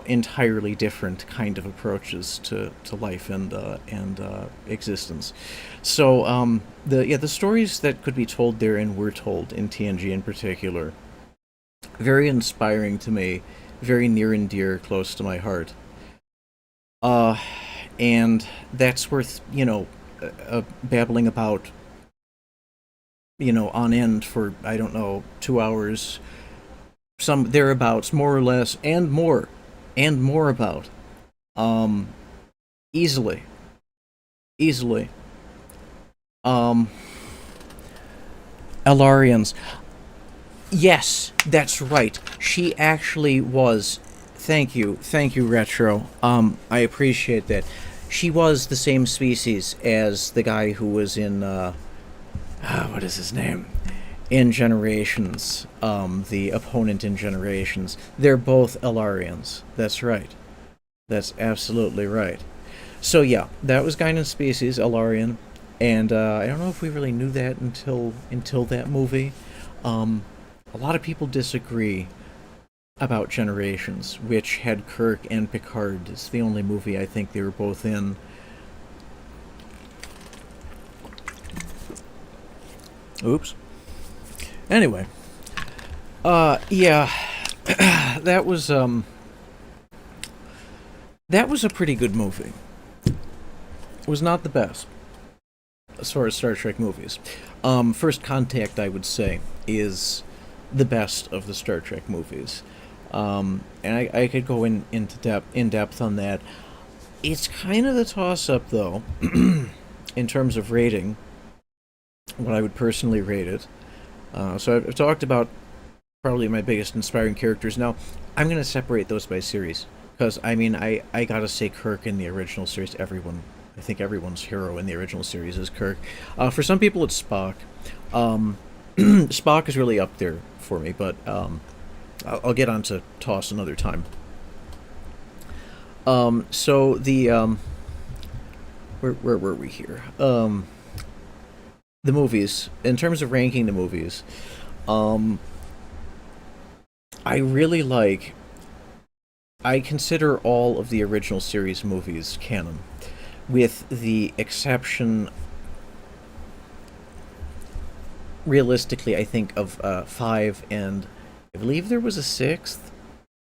entirely different kind of approaches to life and existence. So the stories that could be told there and were told in TNG in particular, very inspiring to me, very near and dear, close to my heart. And that's worth babbling about on end for, I don't know, 2 hours, some thereabouts, more or less, and more about. Easily. Elarians. Yes, that's right. She actually was. Thank you, Retro. I appreciate that. She was the same species as the guy who was in, what is his name? In Generations, the opponent in Generations. They're both Elarians. That's right. That's absolutely right. So yeah, that was Guinan's species, Elarian, and I don't know if we really knew that until that movie. A lot of people disagree about Generations, which had Kirk and Picard. It's the only movie I think they were both in. Oops. Anyway, yeah, that was a pretty good movie. It was not the best, as far as Star Trek movies. First Contact, I would say, is the best of the Star Trek movies. And I could go in depth on that. It's kind of the toss up though, in terms of rating. What I would personally rate it. So I've talked about probably my biggest inspiring characters. Now I'm going to separate those by series because I mean I gotta say Kirk in the original series. I think everyone's hero in the original series is Kirk. For some people it's Spock. Spock is really up there for me, but I'll get on to TOS another time. So the where were we here? The movies. In terms of ranking the movies, I really like. I consider all of the original series movies canon, with the exception, realistically, I think of 5 and I believe there was a 6th.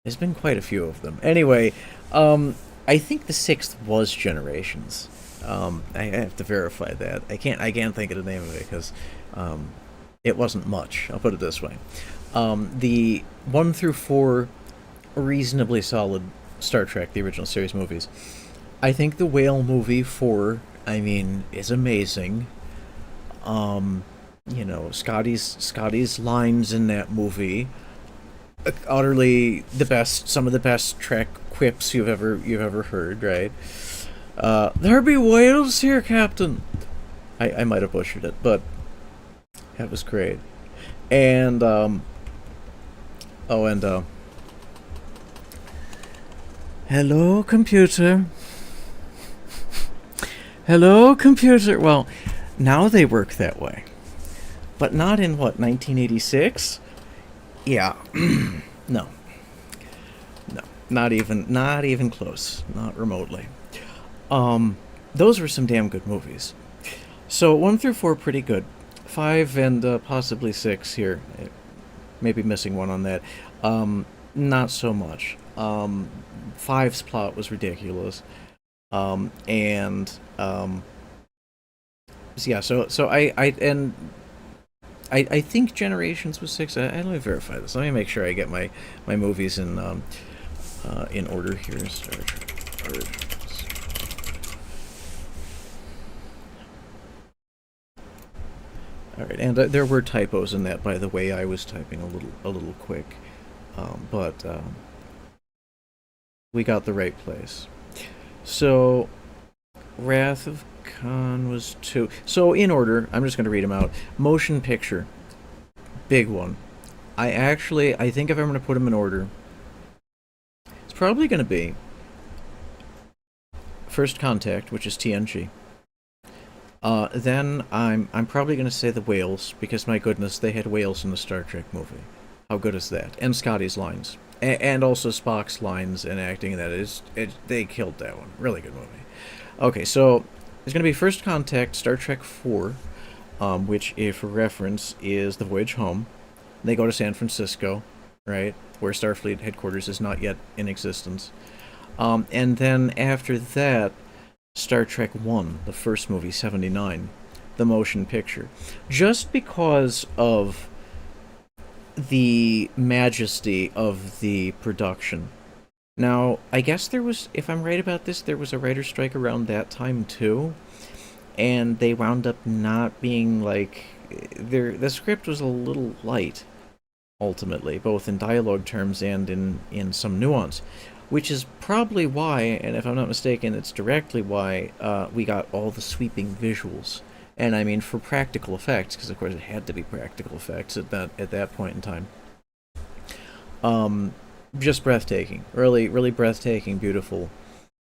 There's been quite a few of them. Anyway, I think the 6th was Generations. I have to verify that. I can't think of the name of it because it wasn't much. I'll put it this way. The 1 through 4, reasonably solid Star Trek, the original series movies. I think the whale movie 4, I mean, is amazing. Scotty's lines in that movie, utterly the best. Some of the best Trek quips you've ever heard. Right? There be whales here, Captain. I might have butchered it, but that was great. And hello, computer. Hello, computer. Well, now they work that way. But not in, 1986? Yeah. No. No. Not even close. Not remotely. Those were some damn good movies. So 1 through 4 pretty good. 5 and possibly 6 here. Maybe missing one on that. Not so much. 5's plot was ridiculous. I think Generations was 6. Let me verify this. Let me make sure I get my movies in order here. Star Trek. All right, and there were typos in that, by the way. I was typing a little quick, but we got the right place. So, Wrath of Khan was 2. So in order, I'm just going to read them out. Motion picture, big one. I think if I'm going to put them in order, it's probably going to be First Contact, which is TNG. Then I'm probably going to say the whales, because my goodness, they had whales in the Star Trek movie. How good is that? And Scotty's lines. And also Spock's lines and acting in that. They killed that one. Really good movie. Okay, so it's going to be First Contact, Star Trek 4, which, if for reference, is the voyage home. They go to San Francisco, right, where Starfleet headquarters is not yet in existence. And then after that, Star Trek 1, the first movie, 79, the motion picture. Just because of the majesty of the production. Now, I guess there was, if I'm right about this, there was a writer's strike around that time too, and they wound up not being the script was a little light, ultimately, both in dialogue terms and in some nuance, which is probably why, and if I'm not mistaken, it's directly why we got all the sweeping visuals. And I mean, for practical effects, because of course it had to be practical effects at that point in time. Just breathtaking, really breathtaking, beautiful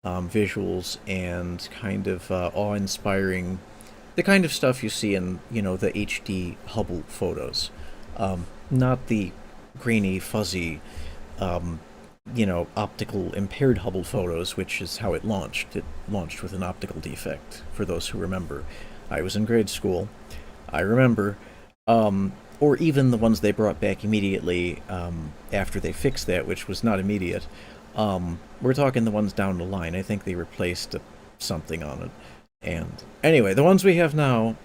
visuals, and kind of awe-inspiring. The kind of stuff you see in the HD Hubble photos, not the grainy, fuzzy, optical impaired Hubble photos, which is how it launched. It launched with an optical defect. For those who remember. I was in grade school. I remember. Or even the ones they brought back immediately after they fixed that, which was not immediate. We're talking the ones down the line. I think they replaced something on it. And anyway, the ones we have now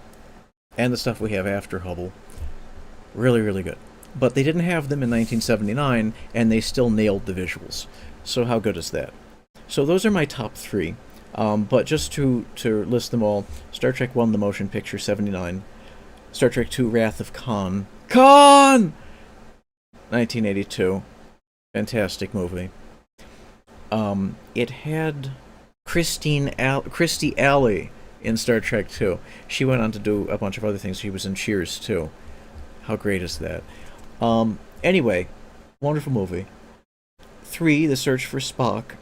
and the stuff we have after Hubble, really, really good. But they didn't have them in 1979, and they still nailed the visuals. So how good is that? So those are my top three. But just to list them all, Star Trek 1, the motion picture, 79. Star Trek 2, Wrath of Khan. Khan! 1982. Fantastic movie. It had Christy Alley in Star Trek 2. She went on to do a bunch of other things. She was in Cheers, too. How great is that? Anyway, wonderful movie. 3, The Search for Spock.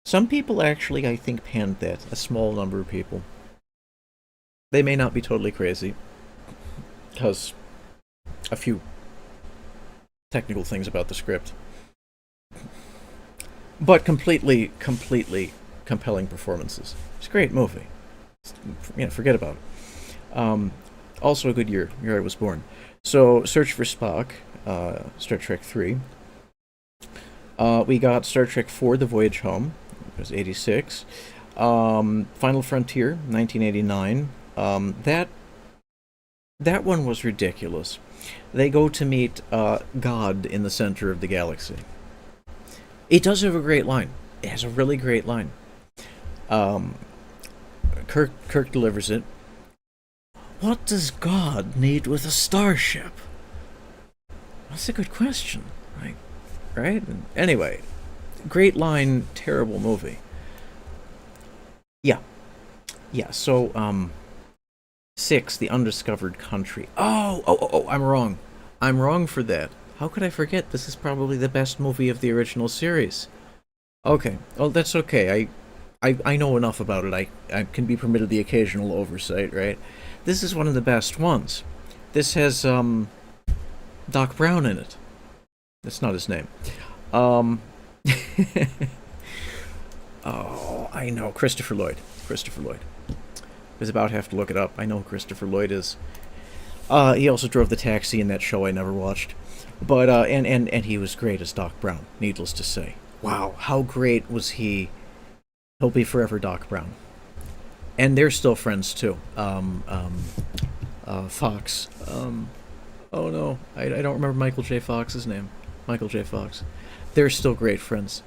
Some people actually, I think, panned that. A small number of people. They may not be totally crazy, because a few technical things about the script. But completely compelling performances. It's a great movie. Forget about it. Also a good year I was born. So, Search for Spock, Star Trek 3. We got Star Trek 4, The Voyage Home, it was 86. Final Frontier, 1989. That one was ridiculous. They go to meet God in the center of the galaxy. It does have a great line. It has a really great line. Kirk delivers it. What does God need with a starship? That's a good question, right? Anyway, great line, terrible movie. Yeah. So 6, The Undiscovered Country. Oh, I'm wrong. I'm wrong for that. How could I forget? This is probably the best movie of the original series. Okay, well, that's okay. I know enough about it. I can be permitted the occasional oversight, right? This is one of the best ones. This has Doc Brown in it. That's not his name. Oh, I know. Christopher Lloyd. I was about to have to look it up. I know who Christopher Lloyd is. He also drove the taxi in that show I never watched. But and he was great as Doc Brown, needless to say. Wow, how great was he? He'll be forever Doc Brown. And they're still friends too. Fox. Oh no, I don't remember Michael J. Fox's name. Michael J. Fox. They're still great friends.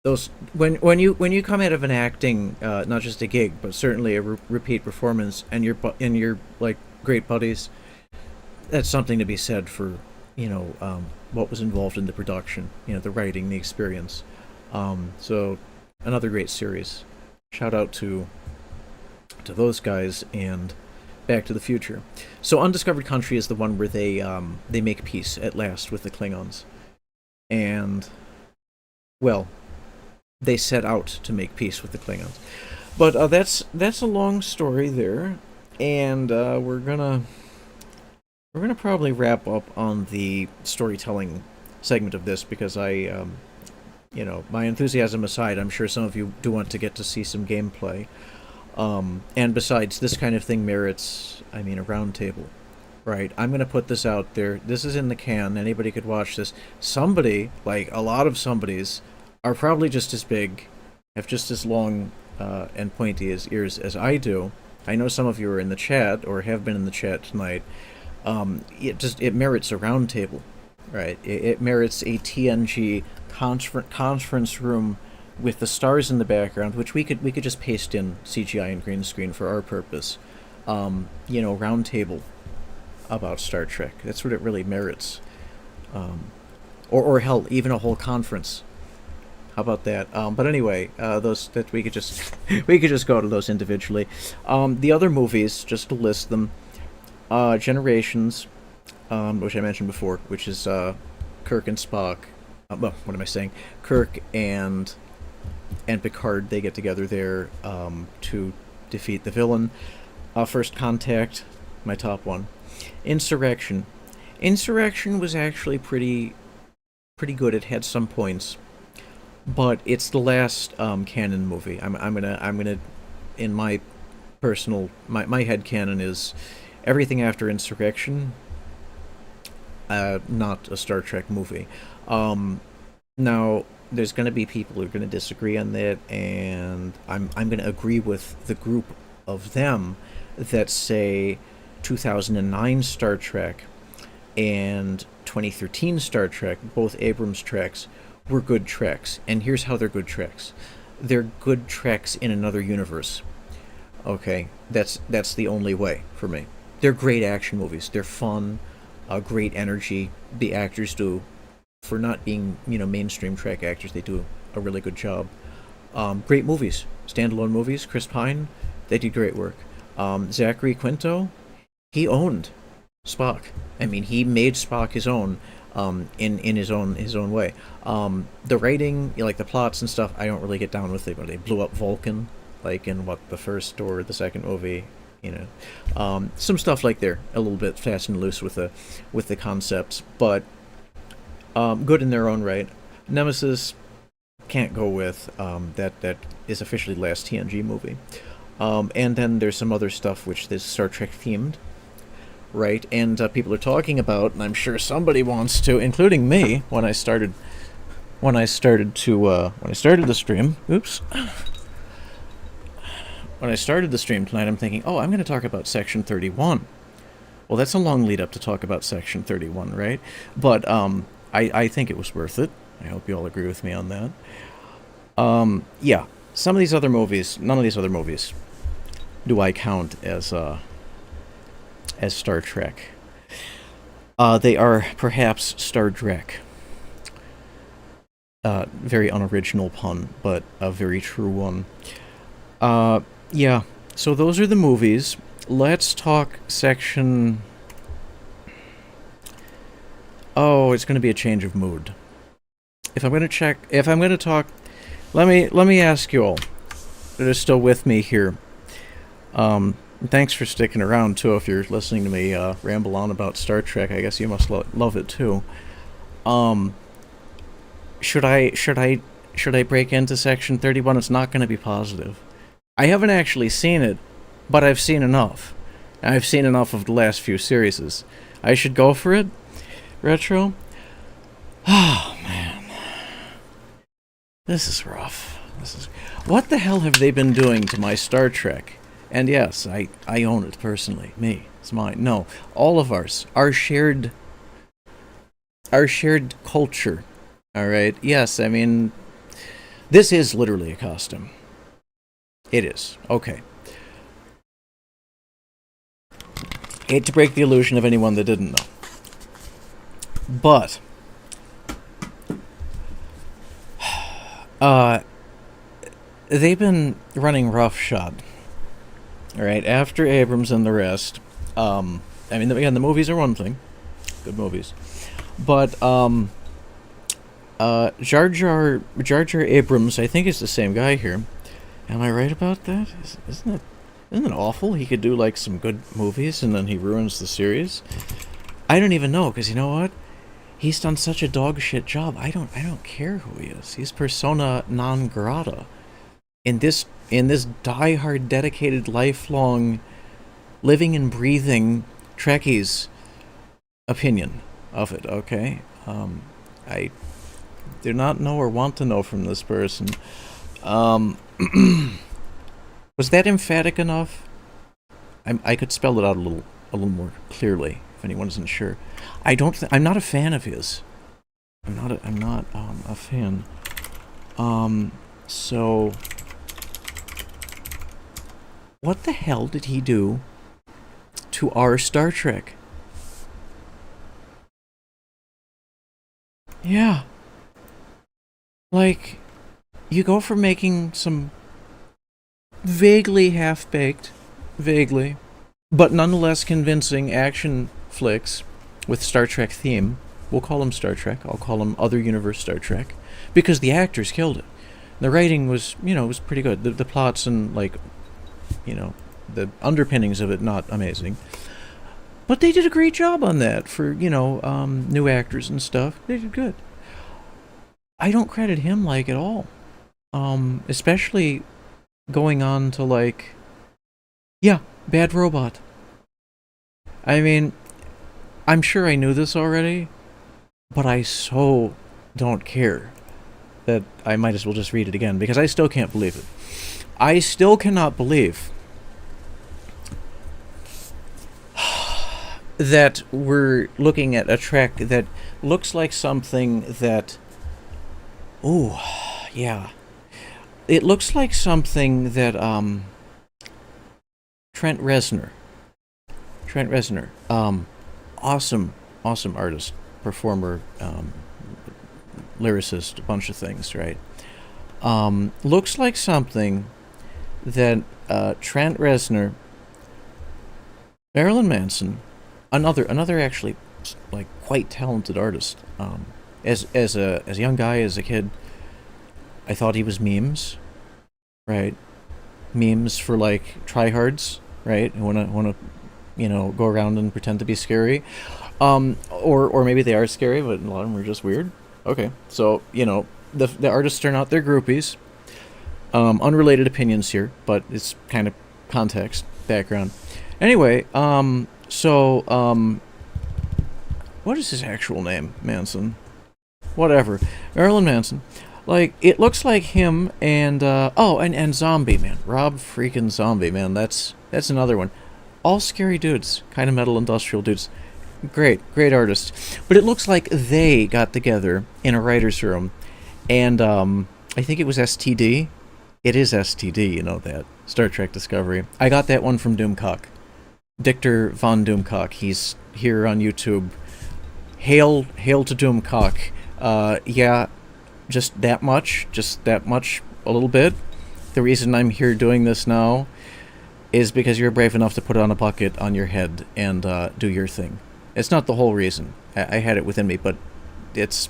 Those when you come out of an acting, not just a gig, but certainly a repeat performance, and you're like great buddies. That's something to be said for what was involved in the production, the writing, the experience. So another great series. Shout out to those guys and Back to the Future. So Undiscovered Country is the one where they make peace at last with the Klingons, and well, they set out to make peace with the Klingons. But that's a long story there, and we're gonna probably wrap up on the storytelling segment of this because my enthusiasm aside, I'm sure some of you do want to get to see some gameplay. And besides, this kind of thing merits, a roundtable, right? I'm going to put this out there. This is in the can. Anybody could watch this. Somebody, like a lot of somebodies, are probably just as big, have just as long and pointy as ears as I do. I know some of you are in the chat or have been in the chat tonight. It merits a roundtable, right? It merits a TNG conference room with the stars in the background, which we could just paste in CGI and green screen for our purpose. Roundtable about Star Trek. That's what it really merits. Or hell, even a whole conference. How about that? But anyway, those that we could just go to those individually. The other movies, just to list them. Generations, which I mentioned before, which is Kirk and Spock. What am I saying? Kirk and Picard, they get together there to defeat the villain. First Contact, my top one. Insurrection. Insurrection was actually pretty good. It had some points, but it's the last canon movie. I'm gonna in my personal my headcanon is everything after Insurrection, not a Star Trek movie. Now, there's going to be people who are going to disagree on that, and I'm going to agree with the group of them that say 2009 Star Trek and 2013 Star Trek, both Abrams Treks, were good Treks. And here's how they're good Treks. They're good Treks in another universe. Okay, that's the only way for me. They're great action movies. They're fun, great energy. The actors do, for not being mainstream Trek actors, they do a really good job. Great movies, standalone movies. Chris Pine, they did great work. Zachary Quinto, he owned Spock. I mean, he made Spock his own, in his own way. The writing, like the plots and stuff, I don't really get down with it. But they blew up Vulcan, like in the first or the second movie. Some stuff like there, a little bit fast and loose with the concepts, but good in their own right. Nemesis can't go with. That is officially the last TNG movie. And then there's some other stuff which is Star Trek themed, right? And people are talking about, and I'm sure somebody wants to, including me, when I started the stream. Oops. When I started the stream tonight, I'm thinking, I'm going to talk about Section 31. Well, that's a long lead up to talk about Section 31, right? But I think it was worth it. I hope you all agree with me on that. Yeah, some of these other movies, none of these other movies do I count as Star Trek. They are perhaps Star Trek. Very unoriginal pun, but a very true one. Yeah, so those are the movies. Let's talk section... Oh, it's going to be a change of mood. If I'm going to talk... Let me ask you all that are still with me here. Thanks for sticking around, too. If you're listening to me ramble on about Star Trek, I guess you must love it, too. Should I break into Section 31? It's not going to be positive. I haven't actually seen it, but I've seen enough. I've seen enough of the last few series. I should go for it? Retro? Oh, man. This is rough. What the hell have they been doing to my Star Trek? And yes, I own it personally. Me. It's mine. No. All of ours. Our shared culture. Alright? Yes, I mean... This is literally a costume. It is. Okay. Hate to break the illusion of anyone that didn't know. But... they've been running roughshod. Alright, after Abrams and the rest. I mean, again, the movies are one thing. Good movies. But, Jar Jar Abrams, I think is the same guy here. Am I right about that? Isn't it awful? He could do, like, some good movies, and then he ruins the series? I don't even know, because you know what? He's done such a dog shit job. I don't care who he is. He's persona non grata. In this diehard, dedicated, lifelong, living and breathing Trekkie's opinion of it, okay? I do not know or want to know from this person. Was that emphatic enough? I could spell it out a little more clearly if anyone isn't sure. I'm not a fan of his. I'm not a fan. So what the hell did he do to our Star Trek? Yeah. Like, you go from making some vaguely half-baked, but nonetheless convincing action flicks with Star Trek theme. We'll call them Star Trek. I'll call them Other Universe Star Trek. Because the actors killed it. The writing was, was pretty good. The plots and, the underpinnings of it, not amazing. But they did a great job on that for, new actors and stuff. They did good. I don't credit him, at all. Especially going on to, Bad Robot. I mean, I'm sure I knew this already, but I so don't care. that I might as well just read it again, because I still can't believe it. I still cannot believe that we're looking at a Trek that looks like something that... Ooh, yeah. It looks like something that, Trent Reznor, awesome artist, performer, lyricist, a bunch of things, right? Looks like something that Trent Reznor, Marilyn Manson, another actually like quite talented artist. As a young guy, as a kid, I thought he was memes, right? Memes for like tryhards, right? Who wanna go around and pretend to be scary, or maybe they are scary, but a lot of them are just weird. Okay, so the artists are not their groupies. Unrelated opinions here, but it's kind of context, background. Anyway, what is his actual name? Manson. Whatever. Marilyn Manson. Like, it looks like him and, and Zombie, man. Rob freaking Zombie, man. That's another one. All scary dudes. Kind of metal industrial dudes. Great artists. But it looks like they got together in a writer's room, and, I think it was STD. It is STD, you know that. Star Trek Discovery. I got that one from Doomcock. Dictor von Doomcock. He's here on YouTube. Hail to Doomcock. Yeah, just that much, a little bit. The reason I'm here doing this now is because you're brave enough to put on a bucket on your head and do your thing. It's not the whole reason. I had it within me, but it's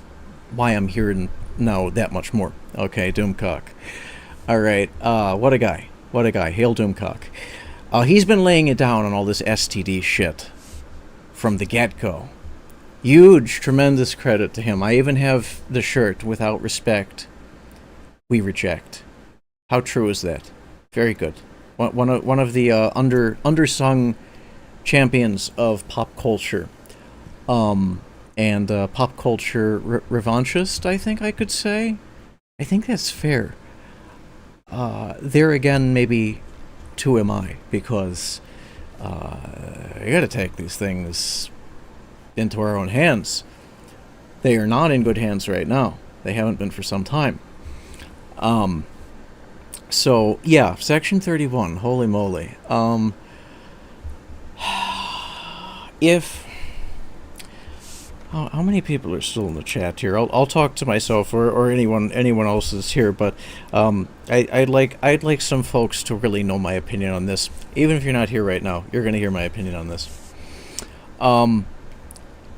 why I'm here now that much more. Okay, Doomcock. Alright, what a guy. Hail Doomcock. He's been laying it down on all this STD shit from the get-go. Huge, tremendous credit to him. I even have the shirt, "Without respect, we reject." How true is that? Very good. One of the undersung champions of pop culture. And pop culture revanchist, I think I could say. I think that's fair. There again, maybe too am I, because you gotta take these things into our own hands. They are not in good hands right now. They haven't been for some time. So, yeah, Section 31, holy moly. How many people are still in the chat here? I'll talk to myself or anyone else is here, but I'd like some folks to really know my opinion on this. Even if you're not here right now, you're going to hear my opinion on this.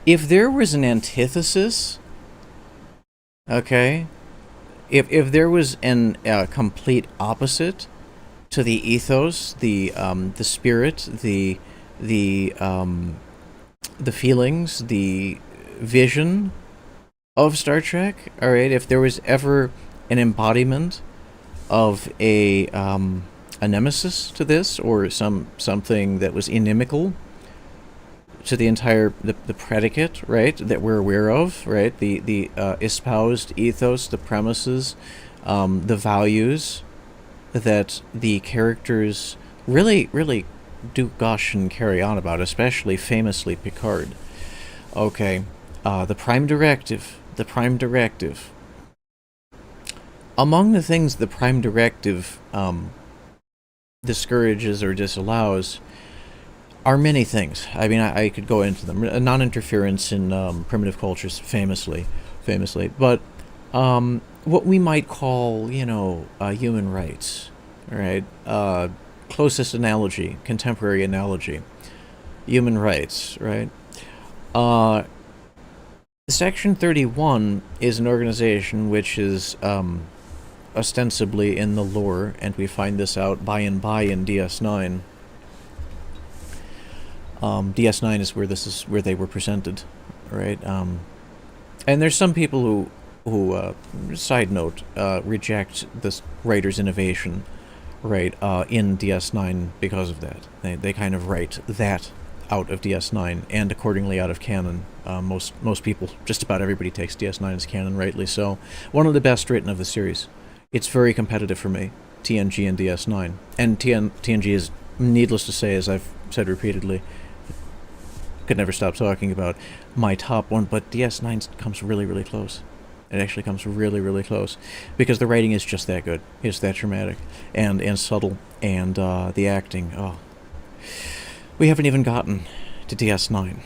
If there was an antithesis, okay, if there was an complete opposite to the ethos, the spirit, the feelings, the vision of Star Trek, all right, if there was ever an embodiment of a nemesis to this, or something that was inimical to the entire the predicate, right, that we're aware of, right, the espoused ethos, the premises, the values that the characters really do gush and carry on about, especially famously Picard. Okay, the Prime Directive. Among the things the Prime Directive discourages or disallows are many things. I mean, I could go into them. Non-interference in primitive cultures, famously. But what we might call, human rights, right? Closest analogy, contemporary analogy, human rights, right? Section 31 is an organization which is ostensibly in the lore, and we find this out by and by in DS9. DS9 is where they were presented, right? And there's some people who side note, reject this writer's innovation, right, in DS9 because of that. They kind of write that out of DS9 and accordingly out of canon. Most people, just about everybody, takes DS9 as canon, rightly so. One of the best written of the series. It's very competitive for me, TNG and DS9. And TNG is, needless to say, as I've said repeatedly, could never stop talking about, my top one, but DS9 comes really, really close. It actually comes really, really close, because the writing is just that good. It's that dramatic and subtle, and the acting, oh. We haven't even gotten to DS9.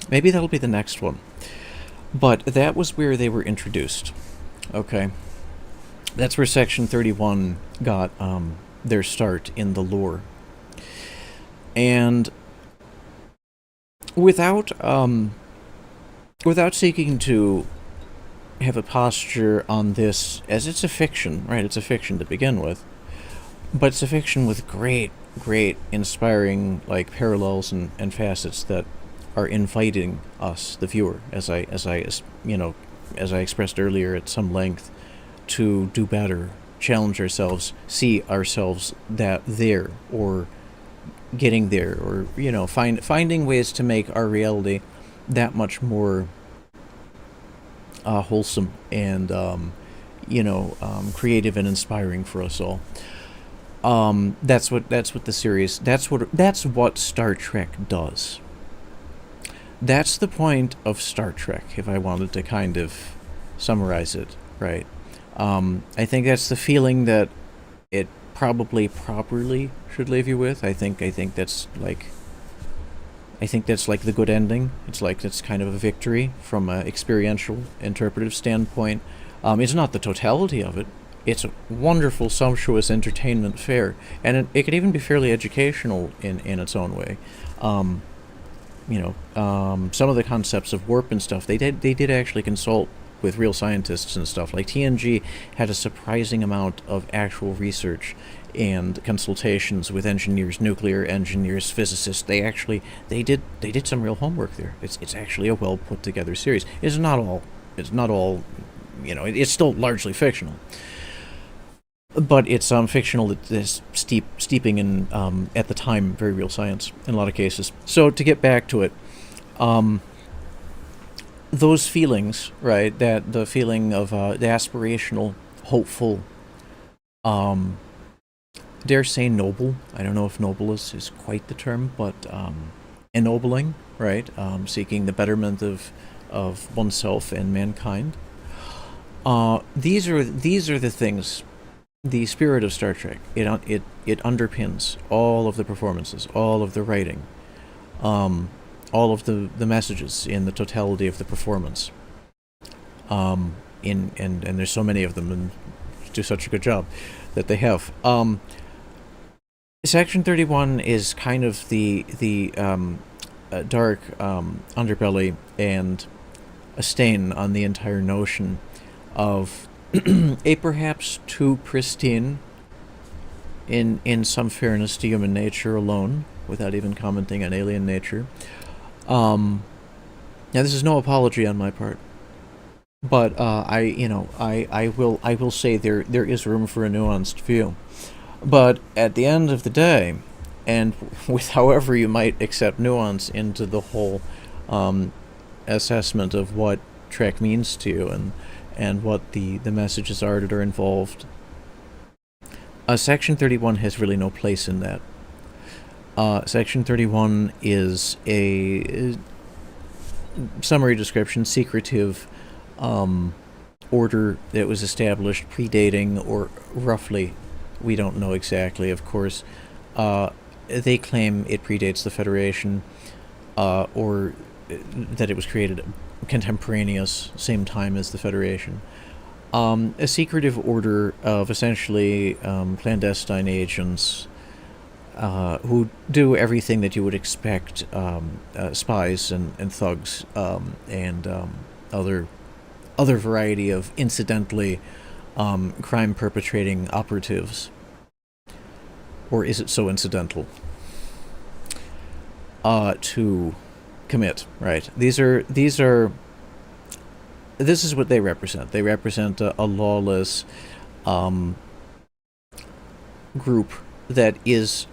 Maybe that'll be the next one. But that was where they were introduced. Okay. That's where Section 31 got their start in the lore. And without seeking to have a posture on this, as it's a fiction, right? It's a fiction to begin with, but it's a fiction with great, inspiring parallels and facets that are inviting us, the viewer, as I expressed earlier at some length, to do better, challenge ourselves, see ourselves there, or getting there, or finding ways to make our reality that much more wholesome and creative and inspiring for us all. That's what the series. That's what Star Trek does. That's the point of Star Trek, if I wanted to kind of summarize it, right? I think that's the feeling that it probably properly should leave you with. I think that's like the good ending. It's kind of a victory from an experiential, interpretive standpoint. It's not the totality of it. It's a wonderful, sumptuous entertainment fare, and it could even be fairly educational in its own way. Some of the concepts of warp and stuff, they did actually consult with real scientists and stuff. Like TNG had a surprising amount of actual research and consultations with engineers, nuclear engineers, physicists. They did some real homework there. It's actually a well put together series. It's not all it's still largely fictional. But it's fictional that is steeping in, at the time, very real science in a lot of cases. So to get back to it, those feelings, right, that the feeling of the aspirational, hopeful, dare say noble, I don't know if noble is quite the term, but ennobling, right, seeking the betterment of oneself and mankind. These are the things. The spirit of Star Trek, it underpins all of the performances, all of the writing, all of the messages in the totality of the performance. And there's so many of them, and do such a good job that they have. Section 31 is kind of the dark underbelly and a stain on the entire notion of a perhaps too pristine, in some fairness to human nature alone, without even commenting on alien nature. Now this is no apology on my part, but I will say there is room for a nuanced view. But at the end of the day, and with however you might accept nuance into the whole assessment of what Trek means to you, and what the messages are that are involved, Section 31 has really no place in that. Section 31 is a summary description, secretive order that was established predating, or roughly, we don't know exactly, of course. They claim it predates the Federation, or that it was created contemporaneous, same time as the Federation. A secretive order of essentially clandestine agents who do everything that you would expect spies and thugs and other variety of incidentally crime-perpetrating operatives. Or is it so incidental? To commit, right? This is what they represent. They represent a lawless group that is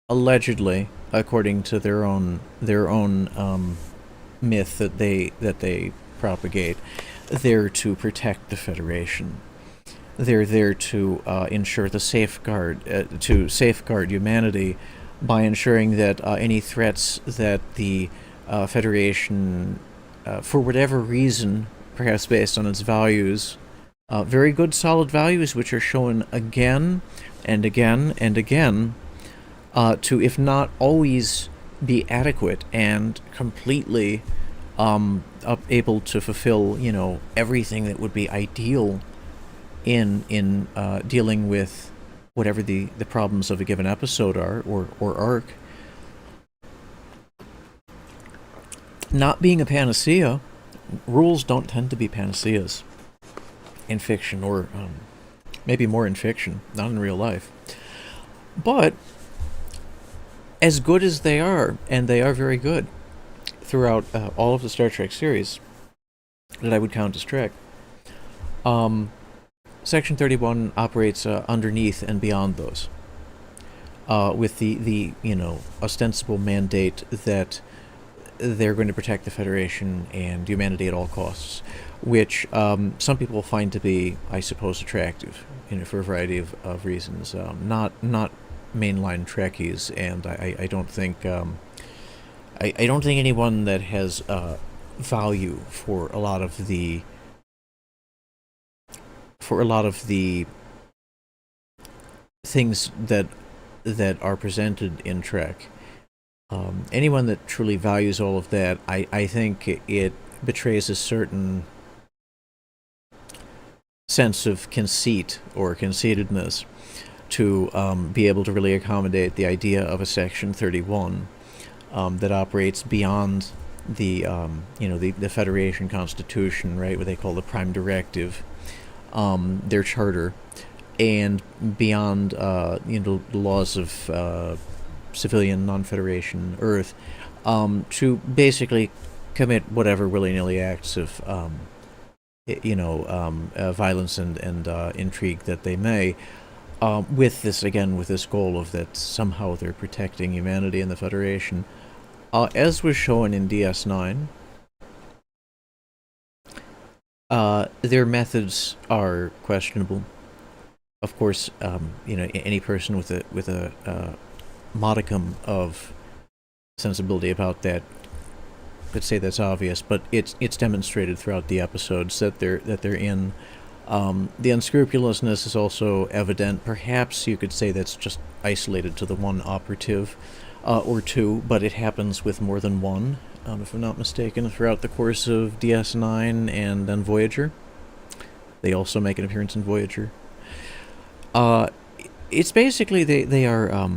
allegedly, according to their own myth that they propagate, there to protect the Federation. They're there to ensure to safeguard humanity by ensuring that any threats that the Federation, for whatever reason, perhaps based on its values, very good solid values which are shown again and again and again, to, if not always, be adequate and completely able to fulfill, everything that would be ideal in dealing with whatever the problems of a given episode are, or arc. Not being a panacea, rules don't tend to be panaceas in fiction, or maybe more in fiction, not in real life. But as good as they are, and they are very good throughout all of the Star Trek series that I would count as Trek, Section 31 operates underneath and beyond those, with the ostensible mandate that they're going to protect the Federation and humanity at all costs, which some people find to be, I suppose, attractive, for a variety of reasons. Not mainline Trekkies, and I don't think I don't think anyone that has value for a lot of the things that are presented in Trek. Anyone that truly values all of that, I think it betrays a certain sense of conceit or conceitedness to be able to really accommodate the idea of a Section 31 that operates beyond the Federation Constitution, right, what they call the Prime Directive, their charter, and beyond the laws of civilian non-Federation Earth, to basically commit whatever willy-nilly acts of violence and intrigue that they may, with this goal of that somehow they're protecting humanity and the Federation, as was shown in DS9. Their methods are questionable. Of course, any person with a modicum of sensibility about that could say that's obvious, but it's demonstrated throughout the episodes that they're in. The unscrupulousness is also evident. Perhaps you could say that's just isolated to the one operative or two, but it happens with more than one, if I'm not mistaken, throughout the course of DS9 and then Voyager. They also make an appearance in Voyager. It's basically they are,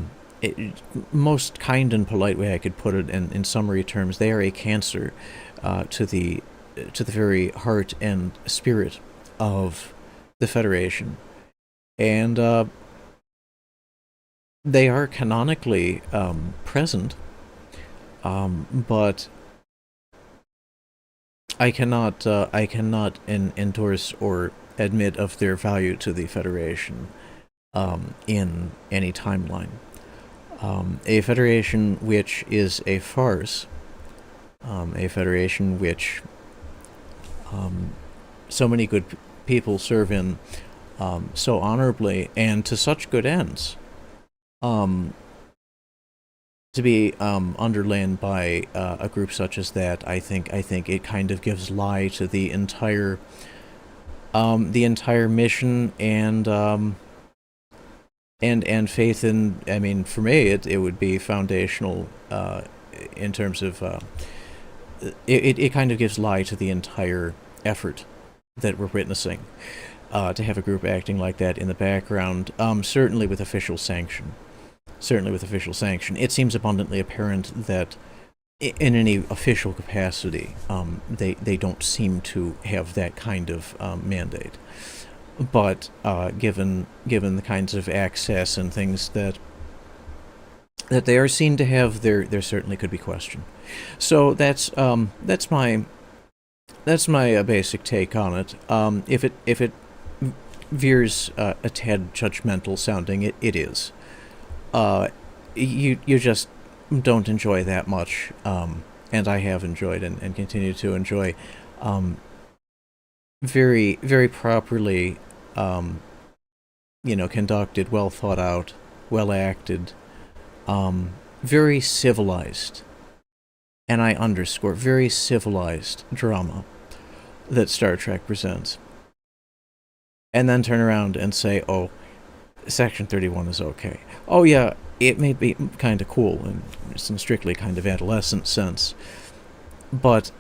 most kind and polite way I could put it, and in summary terms, they are a cancer to the very heart and spirit of the Federation, and they are canonically present, but I cannot endorse or admit of their value to the Federation in any timeline. A Federation which is a farce, a Federation which so many good people serve in so honorably and to such good ends, to be underlain by a group such as that, I think it kind of gives lie to the entire mission and faith in. I mean, for me, it would be foundational in terms of it kind of gives lie to the entire effort that we're witnessing, to have a group acting like that in the background, certainly with official sanction. It seems abundantly apparent that in any official capacity, they don't seem to have that kind of mandate. But given the kinds of access and things that they are seen to have, there certainly could be question. So that's my basic take on it. If it veers a tad judgmental sounding, it is. You just don't enjoy that much, and I have enjoyed and continue to enjoy, um, very, very properly, um, conducted, well thought out, well acted, very civilized, and I underscore very civilized drama that Star Trek presents. And then turn around and say, oh, Section 31 is okay. Oh, yeah, it may be kind of cool in some strictly kind of adolescent sense, but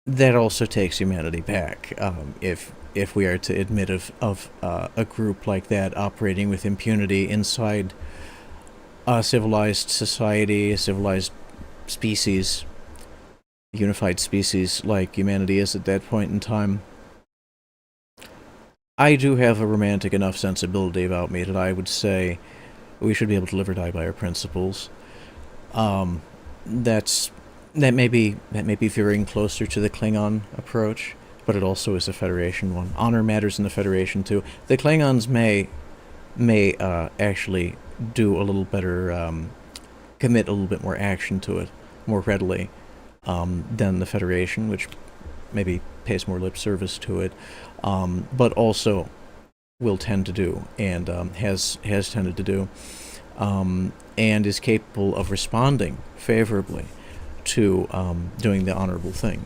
that also takes humanity back. If we are to admit of a group like that operating with impunity inside a civilized society, a civilized species, unified species like humanity is at that point in time, I do have a romantic enough sensibility about me that I would say we should be able to live or die by our principles. Um, that's that may be veering closer to the Klingon approach, but it also is a Federation one. Honor matters in the Federation too. The Klingons may actually do a little better, commit a little bit more action to it more readily than the Federation, which maybe pays more lip service to it, but also will tend to do, and has tended to do, and is capable of responding favorably to doing the honorable thing.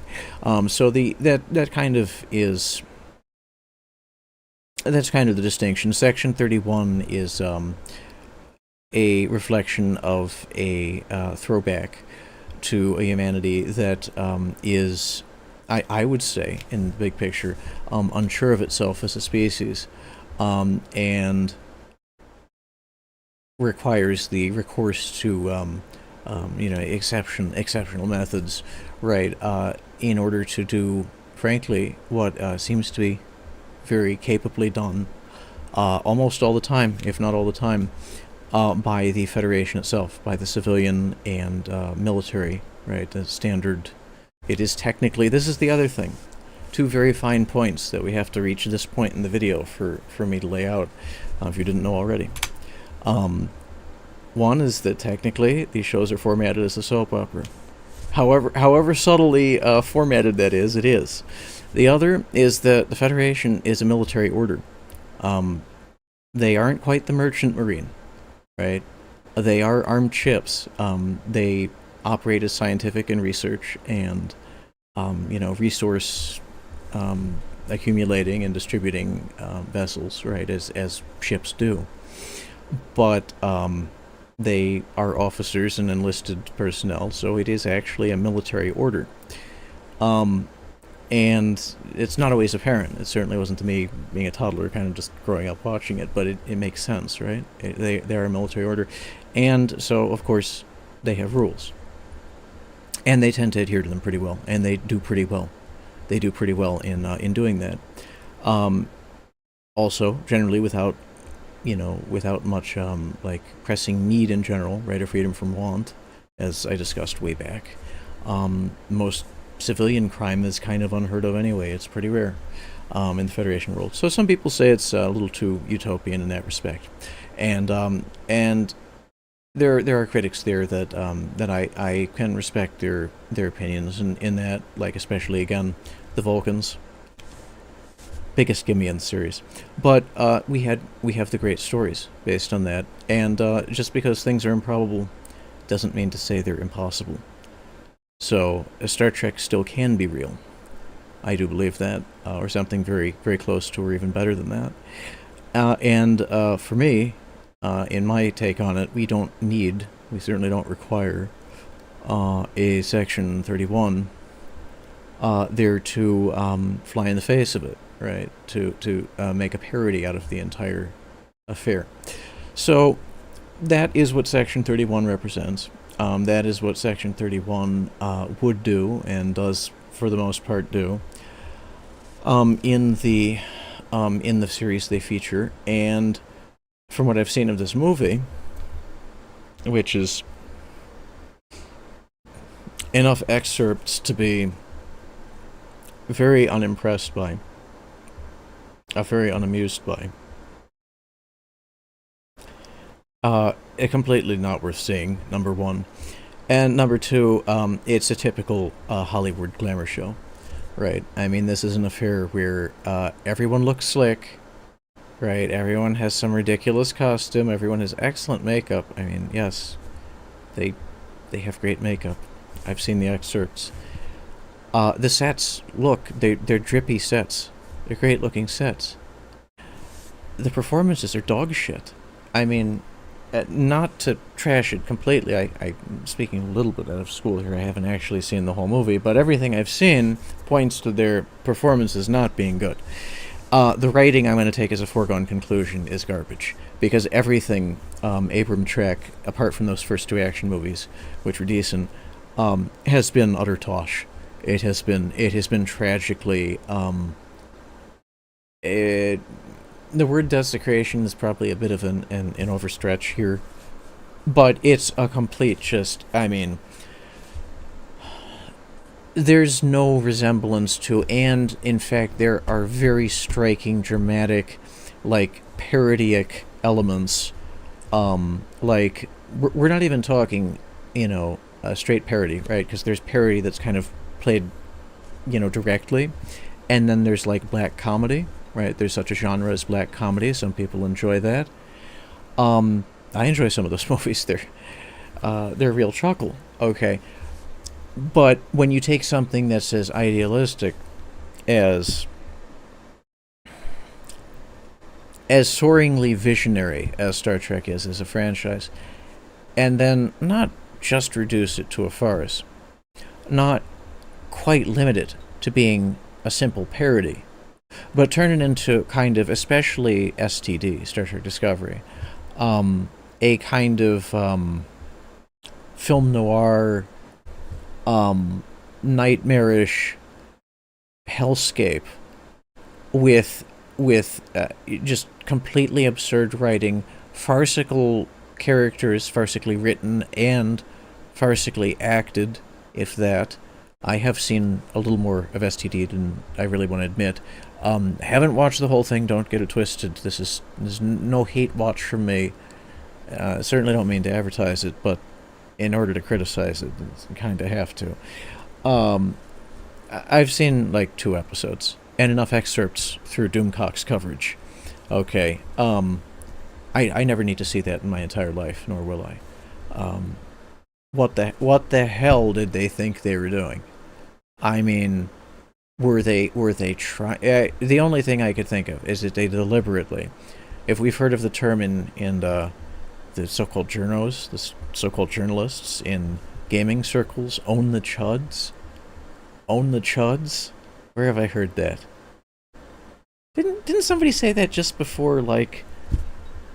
So that kind of is that's kind of the distinction. Section 31 is a reflection of a throwback to a humanity that is, I would say, in the big picture, unsure of itself as a species, and requires the recourse to exceptional methods, right, in order to do, frankly, what seems to be very capably done almost all the time, if not all the time, by the Federation itself, by the civilian and military, right, the standard. It is technically, this is the other thing, two very fine points that we have to reach this point in the video for me to lay out, if you didn't know already. One is that technically these shows are formatted as a soap opera. However subtly formatted that is, it is. The other is that the Federation is a military order. They aren't quite the merchant marine, right? They are armed ships. They operate as scientific and research and, resource accumulating and distributing vessels, right, as ships do. But they are officers and enlisted personnel, so it is actually a military order. And it's not always apparent. It certainly wasn't to me, being a toddler, kind of just growing up watching it, but it makes sense, right? They are a military order. And so, of course, they have rules. And they tend to adhere to them pretty well, and they do pretty well. They do pretty well in doing that. Also, generally without much pressing need in general, right, or freedom from want, as I discussed way back. Most civilian crime is kind of unheard of anyway. It's pretty rare in the Federation world. So some people say it's a little too utopian in that respect, and there are critics there that I can respect their opinions in that, like, especially again the Vulcans. Biggest gimme in the series, but we have the great stories based on that, and just because things are improbable doesn't mean to say they're impossible. So Star Trek still can be real. I do believe that, or something very, very close to, or even better than that. And for me, in my take on it, we certainly don't require a Section 31 there to fly in the face of it, right? To make a parody out of the entire affair. So that is what Section 31 represents. That is what Section 31 would do, and does for the most part do, in the series they feature. And from what I've seen of this movie, which is enough excerpts to be very unimpressed by, very unamused by, completely not worth seeing, number one. And number two, it's a typical Hollywood glamour show, right? I mean, this is an affair where everyone looks slick, right? Everyone has some ridiculous costume. Everyone has excellent makeup. I mean, yes, they have great makeup. I've seen the excerpts. The sets, look, they're drippy sets. They're great looking sets. The performances are dog shit. I mean, not to trash it completely, I'm speaking a little bit out of school here. I haven't actually seen the whole movie, but everything I've seen points to their performances not being good. The writing, I'm going to take as a foregone conclusion, is garbage. Because everything GBAMFS, apart from those first two action movies, which were decent, has been utter tosh. It has been tragically... the word desecration is probably a bit of an overstretch here. But it's a complete just... I mean... There's no resemblance to, and in fact there are very striking, dramatic, like, parodic elements. Like, we're not even talking, a straight parody, right? Because there's parody that's kind of played, directly. And then there's, like, black comedy, right? There's such a genre as black comedy. Some people enjoy that. I enjoy some of those movies. They're a real chuckle. Okay. But when you take something that's as idealistic as soaringly visionary as Star Trek is as a franchise, and then not just reduce it to a farce, not quite limit it to being a simple parody, but turn it into kind of, especially STD, Star Trek Discovery, a kind of film noir, nightmarish hellscape with just completely absurd writing, farcical characters, farcically written and farcically acted, if that. I have seen a little more of STD than I really want to admit. Haven't watched the whole thing, don't get it twisted. There's no hate watch from me. Certainly don't mean to advertise it, but in order to criticize it, you kind of have to. I've seen like 2 episodes and enough excerpts through Doomcock's coverage. Okay, I never need to see that in my entire life, nor will I. What the hell did they think they were doing? I mean, were they trying? The only thing I could think of is that they deliberately, if we've heard of the term in the so-called journos, the so-called journalists in gaming circles, own the chuds. Own the chuds? Where have I heard that? Didn't somebody say that just before, like,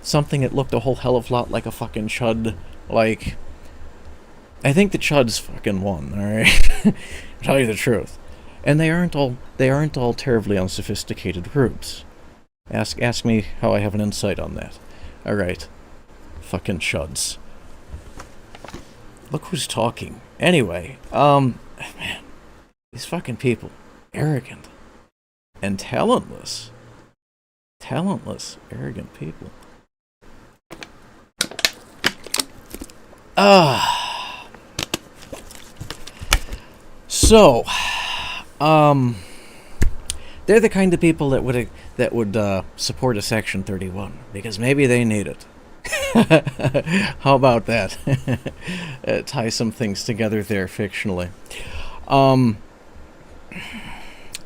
something that looked a whole hell of a lot like a fucking chud? Like, I think the chuds fucking won, alright? Tell you the truth. And they aren't all terribly unsophisticated rubes. Ask me how I have an insight on that. Alright. Fucking chuds. Look who's talking. Anyway, man, these fucking people, arrogant and talentless, arrogant people. So, they're the kind of people that would support a Section 31 because maybe they need it. How about that? Tie some things together there fictionally.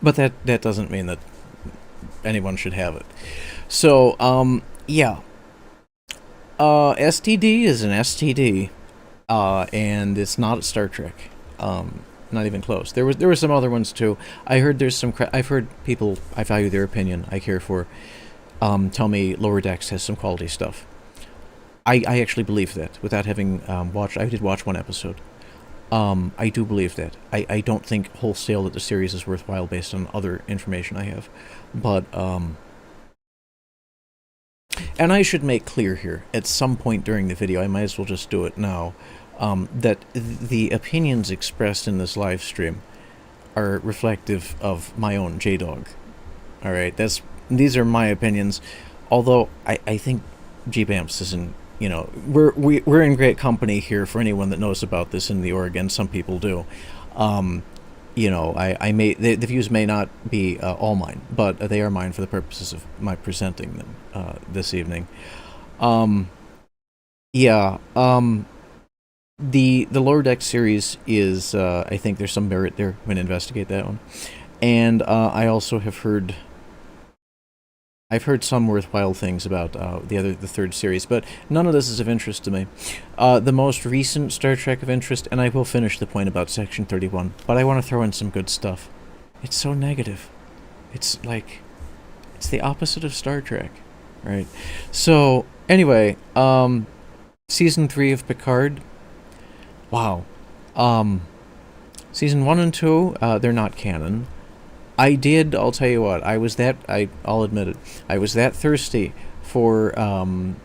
But that doesn't mean that anyone should have it. So, yeah. STD is an STD, and it's not a Star Trek. Not even close. There were some other ones too. I heard there's some. I've heard people. I value their opinion. I care for. Tell me Lower Decks has some quality stuff. I actually believe that without having watched. I did watch one episode. I do believe that. I don't think wholesale that the series is worthwhile based on other information I have. But, and I should make clear here, at some point during the video, I might as well just do it now, that the opinions expressed in this live stream are reflective of my own Jdawg. Alright, these are my opinions, although I think GBAMFS is in we're in great company here for anyone that knows about this in the Oregon. Some people do. Um, I may the views may not be all mine, but they are mine for the purposes of my presenting them this evening. Um, yeah. The Lower Deck series is I think there's some merit there. I'm going to investigate that one, and I also have heard. I've heard some worthwhile things about the third series, but none of this is of interest to me. The most recent Star Trek of interest, and I will finish the point about Section 31, but I want to throw in some good stuff. It's so negative. It's like, it's the opposite of Star Trek, right? So, anyway, Season 3 of Picard, wow. Season 1 and 2, they're not canon. I'll tell you what, I'll admit it, I was that thirsty for some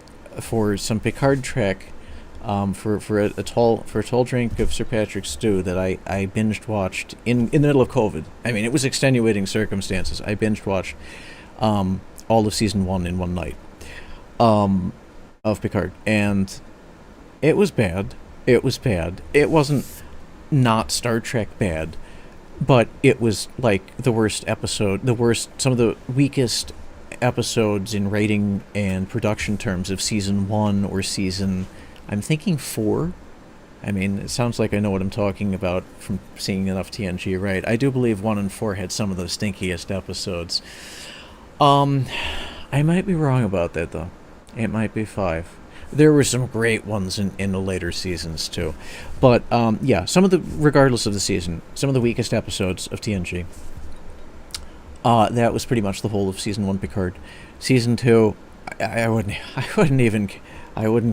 Picard Trek, for a tall drink of Sir Patrick's stew that I binged watched in the middle of COVID. I mean, it was extenuating circumstances. I binged watched, all of season 1 in one night, of Picard, and it was bad. It was bad. It wasn't not Star Trek bad, but it was like the worst episode, some of the weakest episodes in writing and production terms of season 1 or I'm thinking 4. I mean, it sounds like I know what I'm talking about from seeing enough TNG, right? I do believe 1 and 4 had some of the stinkiest episodes. I might be wrong about that, though. It might be 5. There were some great ones in the later seasons, too. But, regardless of the season, some of the weakest episodes of TNG. That was pretty much the whole of Season 1 Picard. Season 2, I wouldn't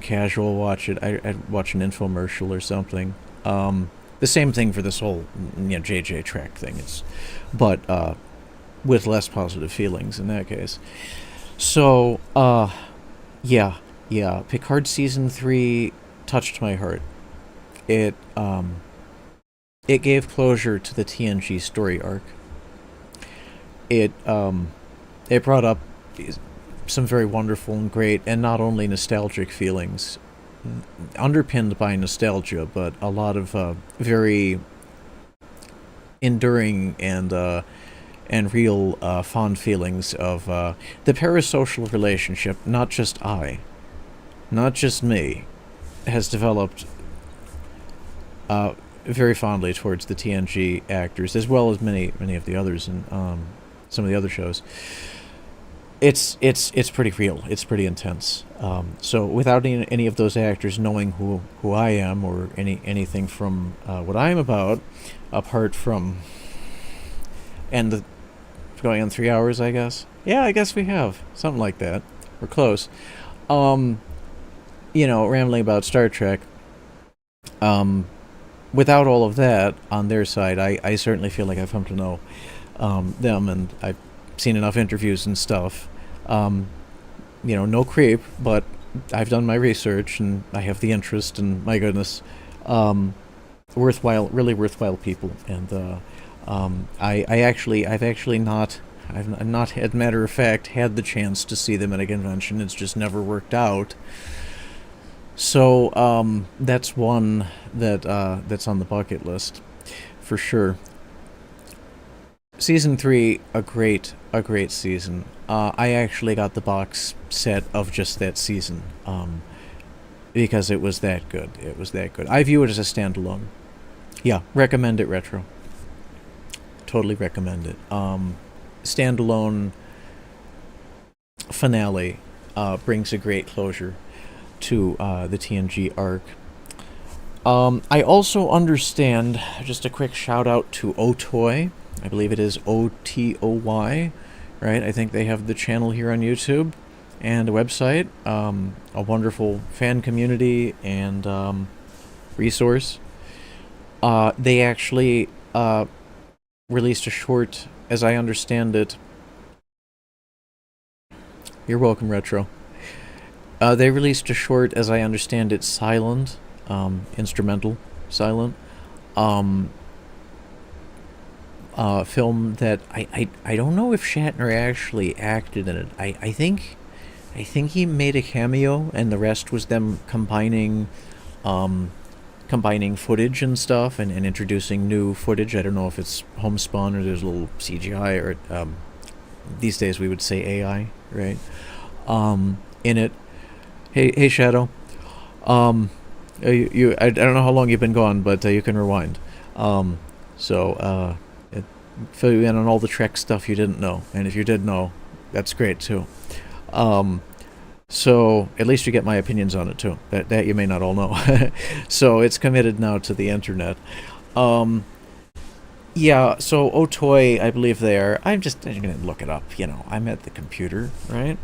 casual watch it. I'd watch an infomercial or something. The same thing for this whole, JJ Trek thing. But with less positive feelings in that case. So, yeah, Picard Season 3 touched my heart. It gave closure to the TNG story arc. It brought up some very wonderful and great, and not only nostalgic feelings, underpinned by nostalgia, but a lot of very enduring and real fond feelings of the parasocial relationship. Not just me, has developed very fondly towards the TNG actors, as well as many of the others in some of the other shows. It's pretty real. It's pretty intense. So without any of those actors knowing who I am or anything from what I am about, apart from going on 3 hours, I guess. Yeah, I guess we have something like that. We're close. Rambling about Star Trek. Without all of that on their side, I certainly feel like I've come to know them, and I've seen enough interviews and stuff. No creep, but I've done my research and I have the interest, and my goodness, really worthwhile people. And I've not had, matter of fact, had the chance to see them at a convention. It's just never worked out. So that's one that's on the bucket list for sure. Season 3, a great season. I actually got the box set of just that season, because it was that good. I view it as a standalone. Yeah, recommend it, Retro. Totally recommend it. Standalone finale brings a great closure to the TNG arc. I also understand, just a quick shout out to Otoy. I believe it is Otoy, right? I think they have the channel here on YouTube and a website, a wonderful fan community and resource. They actually released a short, as I understand it. You're welcome, Retro. They released a short, as I understand it, silent, instrumental, silent, film that I don't know if Shatner actually acted in it. I think I think he made a cameo, and the rest was them um, combining footage and stuff, and introducing new footage. I don't know if it's homespun or there's a little CGI, or these days we would say AI, right? In it. Hey, Shadow. I don't know how long you've been gone, but you can rewind. It fill you in on all the Trek stuff you didn't know, and if you did know, that's great too. Um, so at least you get my opinions on it too. That you may not all know. So it's committed now to the internet. Um, yeah. So Otoy, I believe they are. I'm gonna look it up. I'm at the computer, right?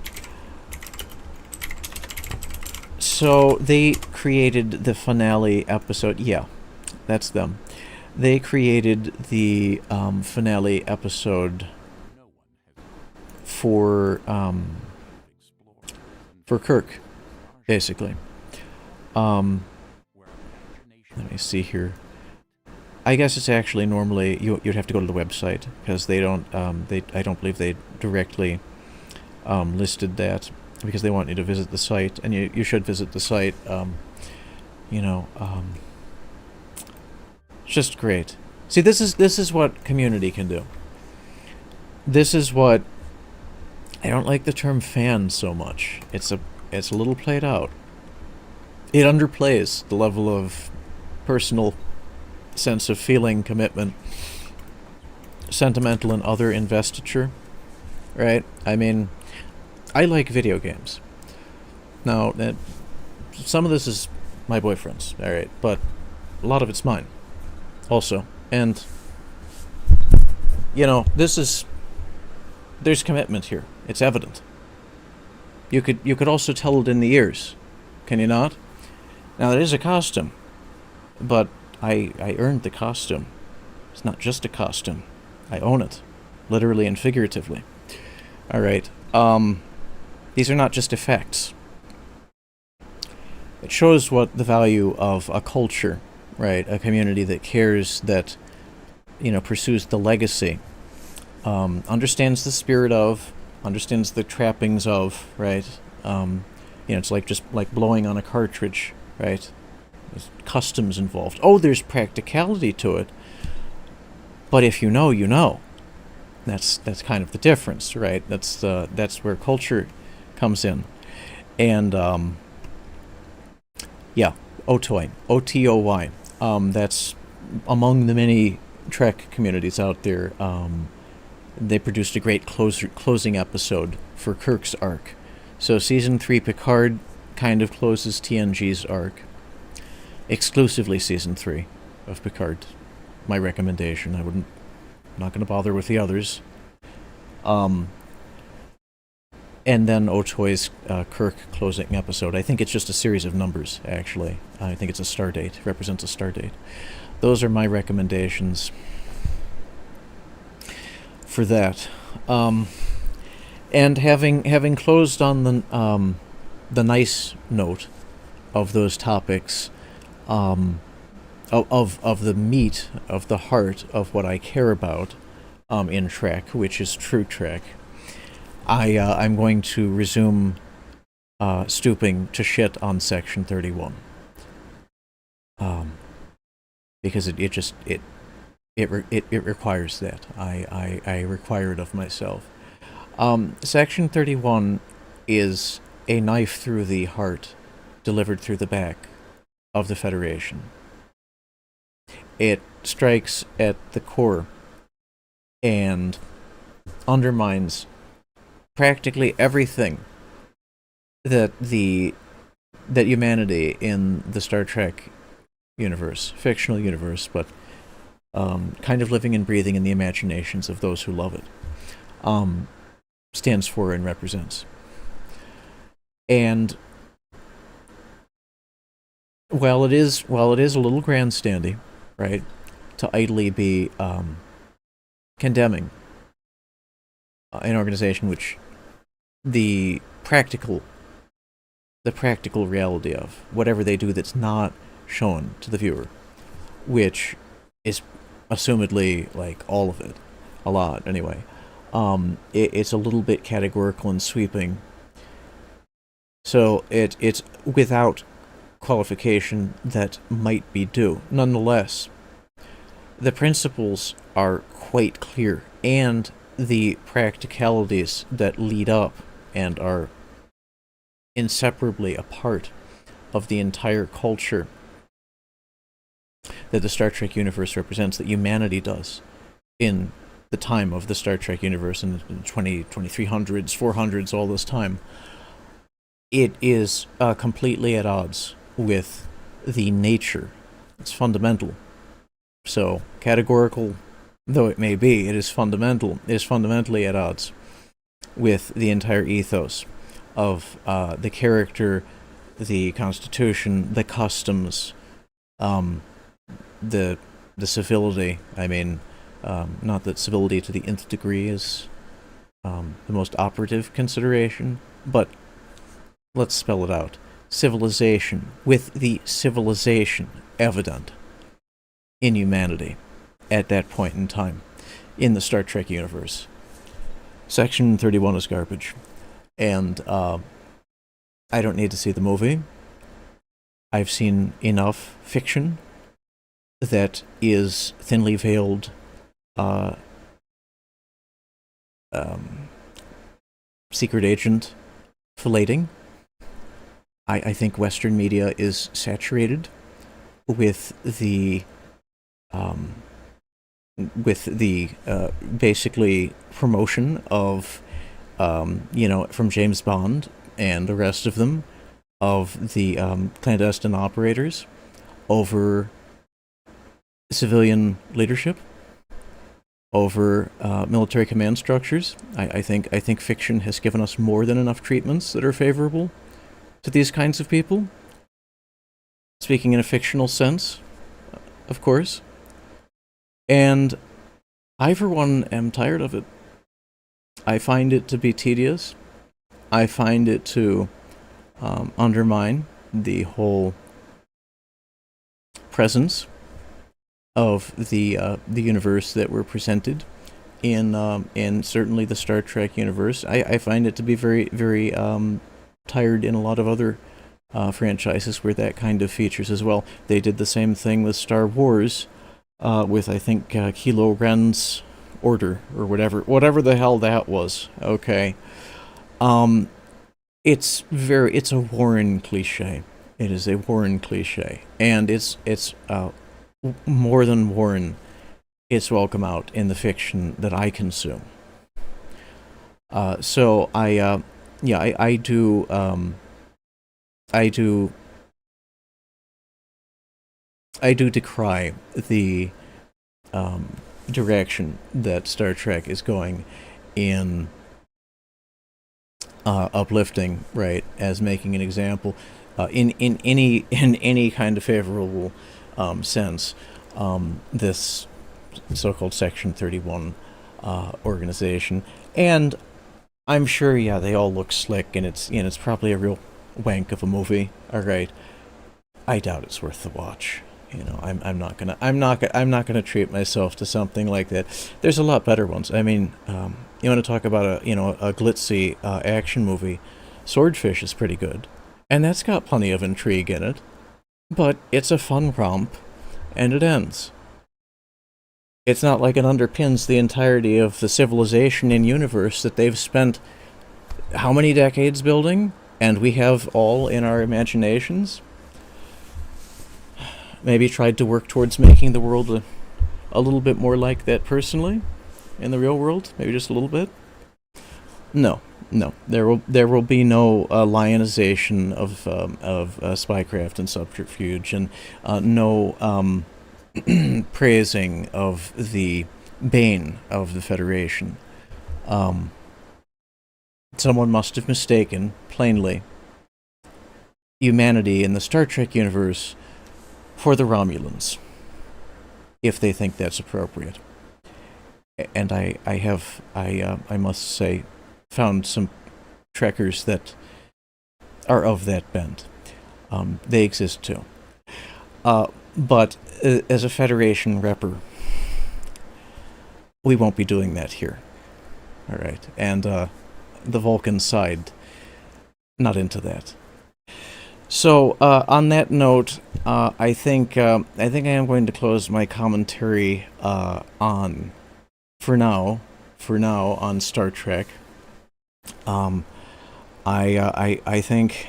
So they created the finale episode. Yeah, that's them. They created the finale episode for Kirk, basically. Um, Let me see here. I guess it's actually normally you'd have to go to the website because they don't I don't believe they directly listed that because they want you to visit the site, and you should visit the site. You know, it's just great. See, this is what community can do. This is what I don't like the term fan so much. It's a little played out. It underplays the level of personal sense of feeling, commitment, sentimental and other investiture, right? I mean, I like video games. Now, some of this is my boyfriend's, all right, but a lot of it's mine also. And, there's commitment here. It's evident. You could also tell it in the ears, can you not? Now, there is a costume, but I earned the costume. It's not just a costume. I own it, literally and figuratively. All right. These are not just effects. It shows what the value of a culture, right? A community that cares, that pursues the legacy, understands the spirit of, understands the trappings of, right? It's like just like blowing on a cartridge, right? There's customs involved. Oh, there's practicality to it. But if you know, you know. That's kind of the difference, right? That's where culture comes in. And yeah, Otoy, Otoy. That's among the many Trek communities out there. They produced a great closing episode for Kirk's arc. So season 3 Picard kind of closes TNG's arc. Exclusively season 3 of Picard. My recommendation. Not going to bother with the others. And then Otoy's Kirk closing episode. I think it's just a series of numbers, actually. I think it's a star date. Represents a star date. Those are my recommendations for that. And having closed on the nice note of those topics, of the meat, of the heart of what I care about in Trek, which is true Trek, I'm going to resume stooping to shit on Section 31. Because it requires that. I require it of myself. Section 31 is a knife through the heart, delivered through the back of the Federation. It strikes at the core and undermines practically everything that humanity in the Star Trek universe, fictional universe, but kind of living and breathing in the imaginations of those who love it, stands for and represents. And while it is a little grandstandy, right, to idly be condemning an organization which the practical reality of whatever they do that's not shown to the viewer, which is assumedly like all of it, a lot anyway. It's a little bit categorical and sweeping. So it's without qualification that might be due. Nonetheless, the principles are quite clear, and the practicalities that lead up and are inseparably a part of the entire culture that the Star Trek universe represents, that humanity does in the time of the Star Trek universe in the 2300s, 400s, all this time, it is completely at odds with the nature. It's fundamental. So, categorical though it may be, it is fundamental. It is fundamentally at odds with the entire ethos of the character, the constitution, the customs, the civility. I mean, not that civility to the nth degree is the most operative consideration, but let's spell it out. Civilization, with the civilization evident in humanity at that point in time in the Star Trek universe. Section 31 is garbage. And I don't need to see the movie. I've seen enough fiction that is thinly veiled secret agent filleting. I think Western media is saturated with the basically promotion of from James Bond and the rest of them, of the clandestine operators over civilian leadership, over military command structures. I think fiction has given us more than enough treatments that are favorable to these kinds of people. Speaking in a fictional sense, of course. And I, for one, am tired of it. I find it to be tedious. I find it to undermine the whole presence of the universe that we're presented in certainly the Star Trek universe. I find it to be very, very tired in a lot of other franchises where that kind of features as well. They did the same thing with Star Wars, with I think Kylo Ren's order or whatever the hell that was. Okay, it's a Warren cliche. It is a Warren cliche, and it's more than Warren. It's welcome out in the fiction that I consume. So I do decry the direction that Star Trek is going in uplifting, right, as making an example in any kind of favorable sense. This so-called Section 31 organization, and I'm sure, yeah, they all look slick, and it's probably a real wank of a movie. All right, I doubt it's worth the watch. I'm not gonna treat myself to something like that. There's a lot better ones. I mean, you want to talk about a glitzy action movie? Swordfish is pretty good, and that's got plenty of intrigue in it. But it's a fun romp, and it ends. It's not like it underpins the entirety of the civilization and universe that they've spent how many decades building, and we have all in our imaginations. Maybe tried to work towards making the world a little bit more like that personally, in the real world, maybe just a little bit. No, there will be no lionization of spycraft and subterfuge, and no praising of the bane of the Federation. Someone must have mistaken, plainly, humanity in the Star Trek universe for the Romulans, if they think that's appropriate. And I must say, found some Trekkers that are of that bent. They exist too. But as a Federation repper, we won't be doing that here. All right. And the Vulcan side not into that. So, on that note, I think I am going to close my commentary on for now on Star Trek. Um, I think.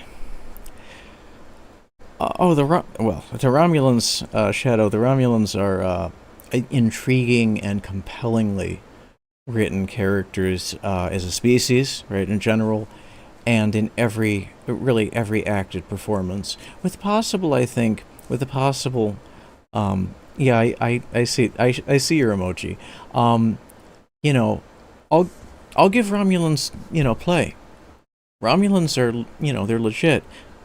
The Romulans, Shadow. The Romulans are intriguing and compellingly written characters as a species, right? In general, and in really every acted performance, with possible, I think, with the possible, yeah, I see, I see your emoji. Um, you know, I'll I'll give Romulans, play. Romulans are, they're legit,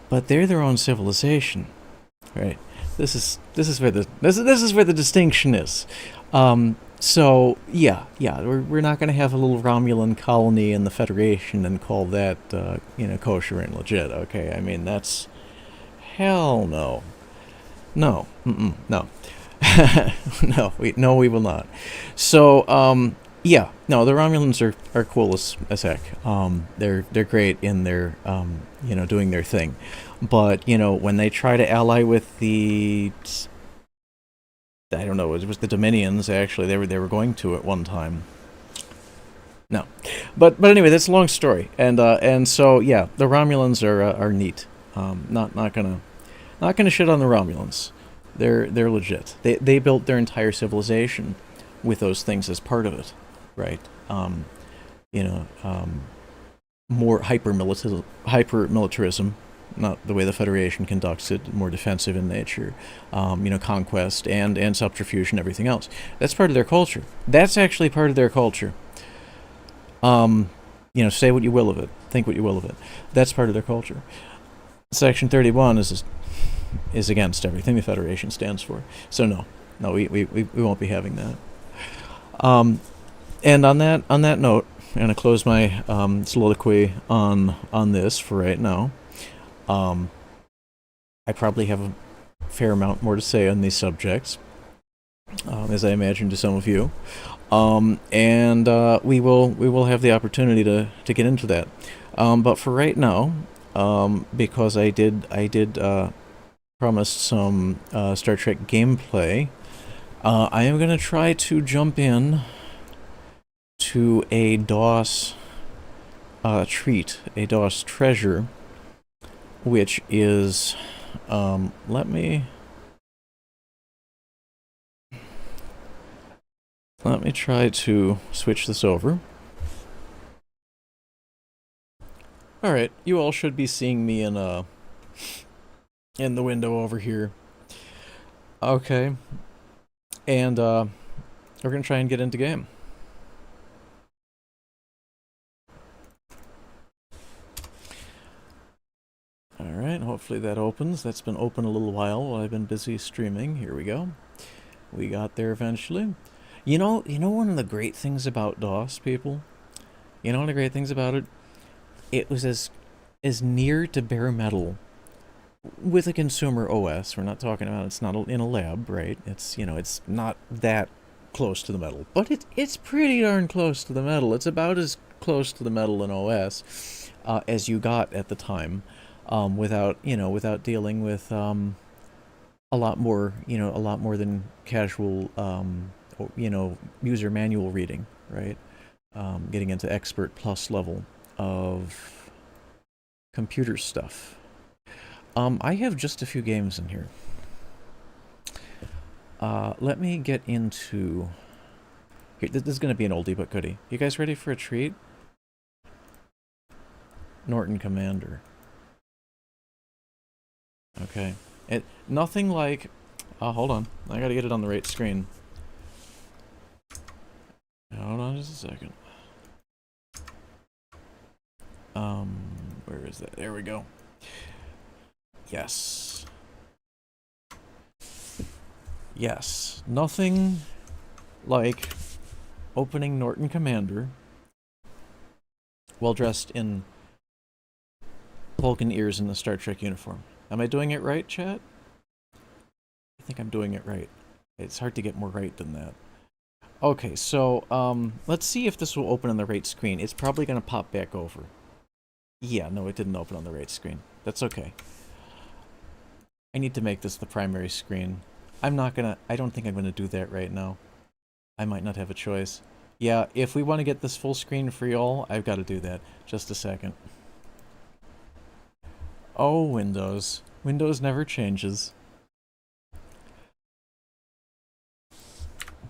but they're their own civilization, right? This is where this is where the distinction is. So yeah, we're not going to have a little Romulan colony in the Federation and call that kosher and legit. Okay, I mean that's hell no, no. No, we will not. So, yeah, no, the Romulans are cool as heck. They're great in their, doing their thing. But, when they try to ally with I don't know, it was the Dominions, actually, they were going to at one time. No. But anyway, that's a long story. And so, yeah, the Romulans are neat. Not gonna shit on the Romulans. They're legit. They built their entire civilization with those things as part of it, right? You know, more hyper militarism, not the way the Federation conducts it, more defensive in nature. Conquest and subterfuge and everything else. That's part of their culture. That's actually part of their culture. Say what you will of it, think what you will of it. That's part of their culture. Section 31 is against everything the Federation stands for. So no, we won't be having that. And on that note, I'm gonna close my soliloquy on this for right now. I probably have a fair amount more to say on these subjects, as I imagine to some of you, and we will have the opportunity to get into that. But for right now, because I did promised some Star Trek gameplay, I am going to try to jump in to a DOS treat, a DOS treasure, which is, let me try to switch this over. Alright, you all should be seeing me in the window over here. Okay. And we're gonna try and get into game. Alright, hopefully that opens. That's been open a little while I've been busy streaming. Here we go. We got there eventually. You know one of the great things about DOS, people? You know one of the great things about it? It was as near to bare metal with a consumer OS. We're not talking about, it's not in a lab, right? It's not that close to the metal, but it's pretty darn close to the metal. It's about as close to the metal in OS as you got at the time, without dealing with a lot more than casual user manual reading, right? Getting into expert plus level of computer stuff. I have just a few games in here. Let me get into... Here, this is going to be an oldie but goodie. You guys ready for a treat? Norton Commander. Okay. Nothing like... hold on. I gotta get it on the right screen. Hold on just a second. Where is that? There we go. Yes. Yes. Nothing like opening Norton Commander while dressed in Vulcan ears in the Star Trek uniform. Am I doing it right, chat? I think I'm doing it right. It's hard to get more right than that. Okay, so let's see if this will open on the right screen. It's probably going to pop back over. Yeah, no, it didn't open on the right screen. That's okay. I need to make this the primary screen. I don't think I'm gonna do that right now. I might not have a choice. Yeah, if we want to get this full screen for y'all, I've got to do that. Just a second. Oh, Windows. Windows never changes.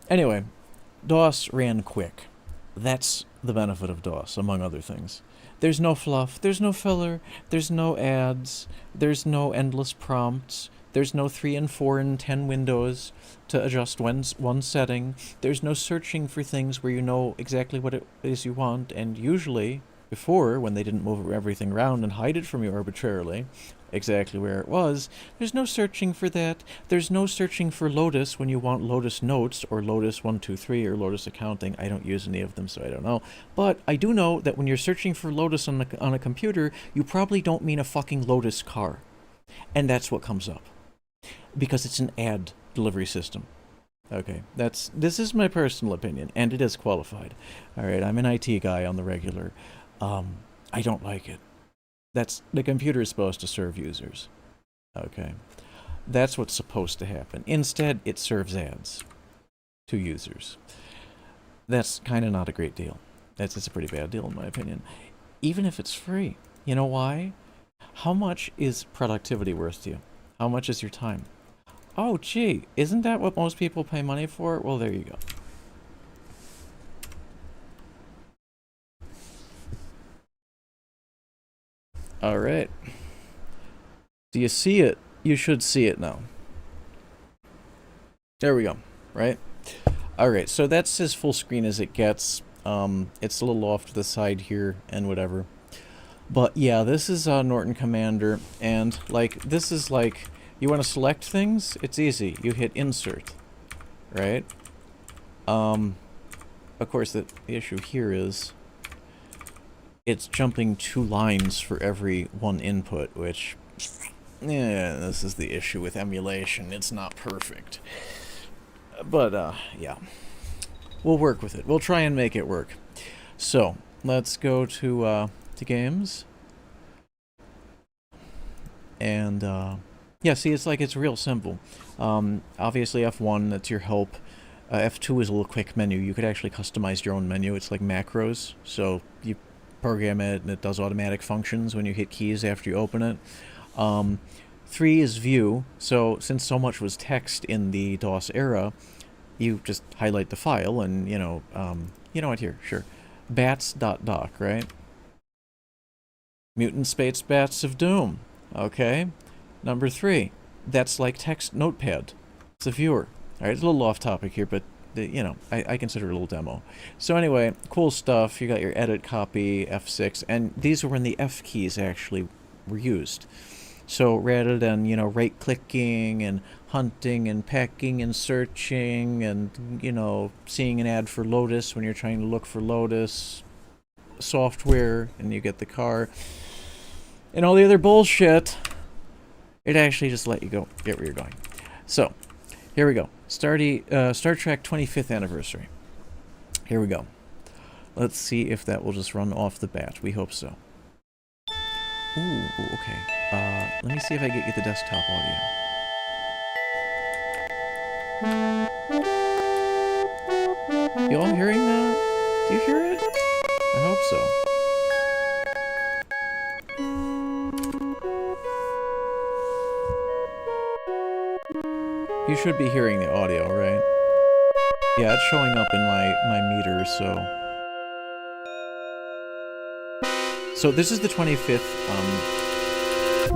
Anyway, DOS ran quick. That's the benefit of DOS, among other things. There's no fluff, there's no filler, there's no ads, there's no endless prompts, there's no 3 and 4 and 10 windows to adjust one setting, there's no searching for things where you know exactly what it is you want, and usually, before, when they didn't move everything around and hide it from you arbitrarily, exactly where it was, there's no searching for that. There's no searching for Lotus when you want Lotus Notes or Lotus 123 or Lotus Accounting. I don't use any of them, so I don't know. But I do know that when you're searching for Lotus on a computer, you probably don't mean a fucking Lotus car. And that's what comes up. Because it's an ad delivery system. Okay, this is my personal opinion, and it is qualified. Alright, I'm an IT guy on the regular. I don't like it. The computer is supposed to serve users. Okay. That's what's supposed to happen. Instead, it serves ads to users. That's kind of not a great deal. It's a pretty bad deal, in my opinion. Even if it's free. You know why? How much is productivity worth to you? How much is your time? Oh, gee, isn't that what most people pay money for? Well, there you go. Alright. Do you see it? You should see it now. There we go, right? Alright, so that's as full screen as it gets. It's a little off to the side here and whatever. But yeah, this is Norton Commander, and like, this is like, you want to select things? It's easy. You hit insert, right? Of course, the issue here is it's jumping 2 lines for every 1 input, which, yeah, this is the issue with emulation. It's not perfect. But, yeah. We'll work with it. We'll try and make it work. So, let's go to games. And, yeah, see, it's real simple. Obviously F1, that's your help. F2 is a little quick menu. You could actually customize your own menu. It's like macros, so you program it and it does automatic functions when you hit keys after you open it. 3 is view, so since so much was text in the DOS era, you just highlight the file and, you know what, here, sure. Bats.doc, right? Mutant Space Bats of Doom, okay? Number 3, that's like text notepad. It's a viewer. Alright, it's a little off topic here, but you know, I consider it a little demo. So anyway, cool stuff. You got your edit copy, F6, and these are when the F keys actually were used. So rather than, you know, right-clicking and hunting and pecking and searching and, you know, seeing an ad for Lotus when you're trying to look for Lotus software and you get the car and all the other bullshit, it actually just let you go, get where you're going. So, here we go. Star Trek 25th anniversary. Here we go. Let's see if that will just run off the bat. We hope so. Ooh, okay. Let me see if I get the desktop audio. You all hearing that? Do you hear it? I hope so. You should be hearing the audio, right? Yeah, it's showing up in my meter, so... So this is the 25th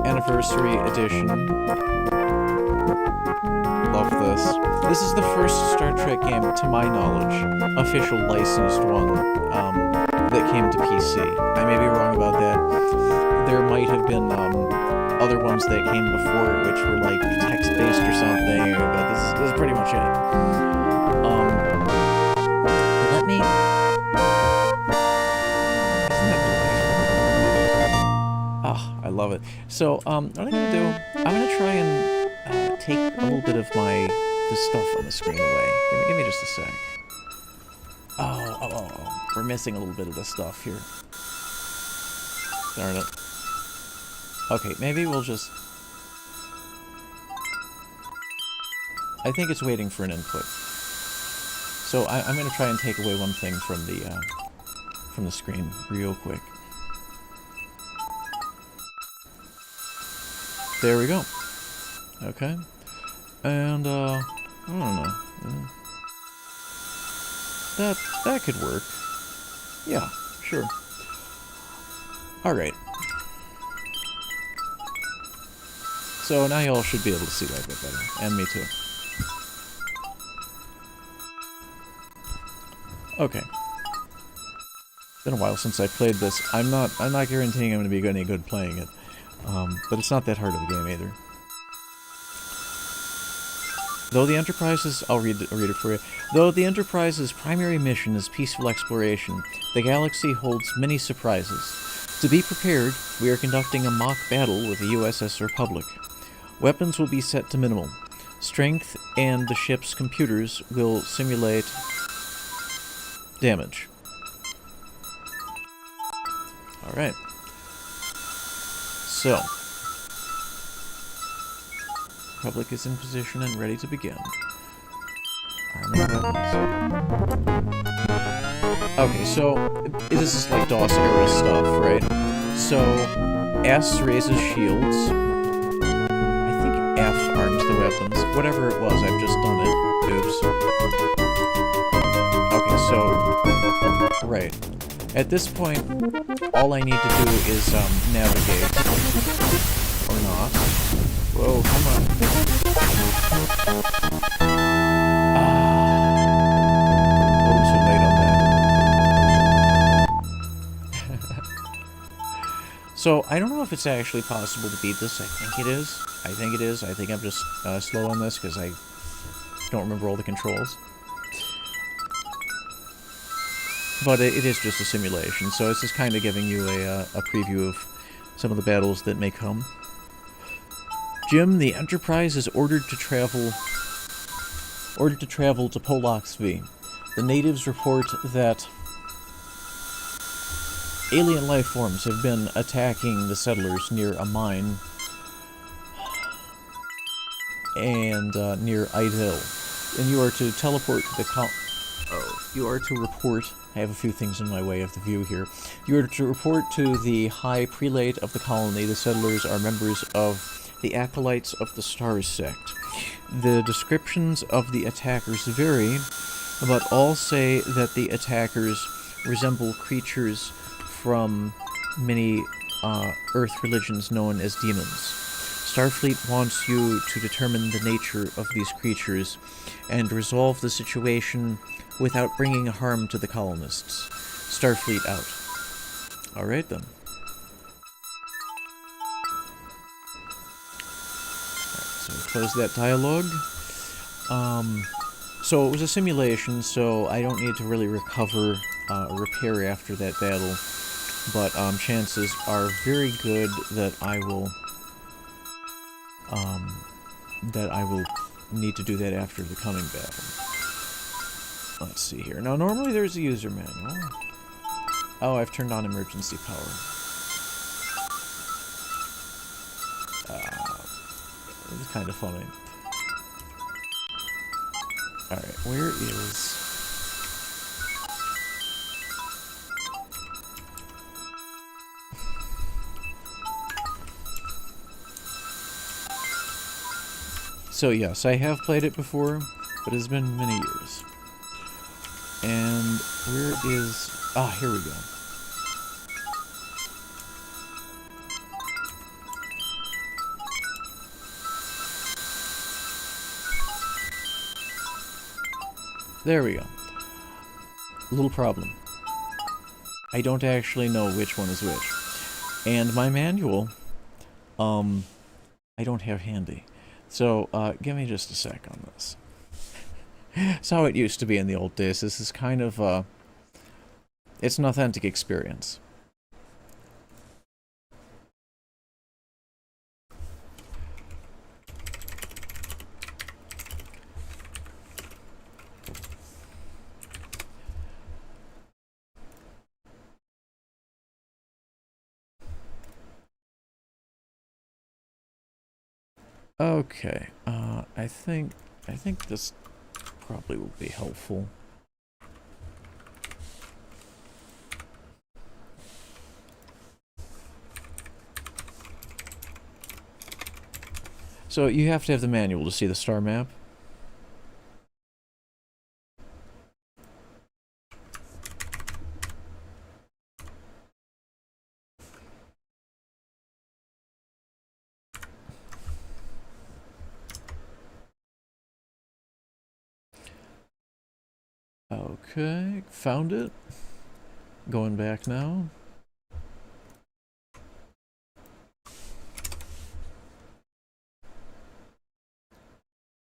anniversary edition. Love this. This is the first Star Trek game, to my knowledge, official licensed one, that came to PC. I may be wrong about that. There might have been other ones that came before, which were like text-based or something, but this is pretty much it. Let me... I love it. So, what I'm going to do, I'm going to try and take a little bit of the stuff on the screen away. Give me just a sec. Oh, we're missing a little bit of the stuff here. Darn it. Okay, maybe we'll just... I think it's waiting for an input. So I'm going to try and take away one thing from the screen real quick. There we go. Okay. And, I don't know. That could work. Yeah, sure. Alright. So now y'all should be able to see that a bit better. And me too. Okay. Been a while since I played this. I'm not guaranteeing I'm going to be any good playing it. But it's not that hard of a game either. Though the Enterprise's... I'll read it for you. Though the Enterprise's primary mission is peaceful exploration, the galaxy holds many surprises. To be prepared, we are conducting a mock battle with the USS Republic. Weapons will be set to minimal. Strength and the ship's computers will simulate damage. Alright. So, Republic is in position and ready to begin. Arming weapons. Okay, so this is like DOS era stuff, right? So, S raises shields. I think F arms the weapons. Whatever it was, I've just done it. Oops. Okay, so... Right. At this point, all I need to do is, navigate. Or not. Whoa, come on. A little too late on that. So, I don't know if it's actually possible to beat this. I think it is. I think I'm just slow on this because I don't remember all the controls. But it is just a simulation, so it's just kind of giving you a preview of some of the battles that may come. Jim, the Enterprise is ordered to travel to Polax V. The natives report that alien life forms have been attacking the settlers near a mine and near Idle. And you are to teleport to the you are to report... I have a few things in my way of the view here. You are to report to the High Prelate of the colony. The settlers are members of the Acolytes of the Stars sect. The descriptions of the attackers vary, but all say that the attackers resemble creatures from many Earth religions known as demons. Starfleet wants you to determine the nature of these creatures and resolve the situation without bringing harm to the colonists. Starfleet out. Alright then. Alright, so close that dialogue. So it was a simulation, so I don't need to really recover or repair after that battle. But chances are very good that I will need to do that after the coming battle. Let's see here. Now, normally there's a user manual. Oh, I've turned on emergency power. It's kind of funny. Alright, where is... So yes, I have played it before, but it's been many years. And where is... Ah, here we go. There we go. Little problem. I don't actually know which one is which. And my manual, I don't have handy. So, give me just a sec on this. It's how it used to be in the old days. This is kind of, it's an authentic experience. Okay, I think this probably will be helpful. So you have to have the manual to see the star map. Okay, found it. Going back now.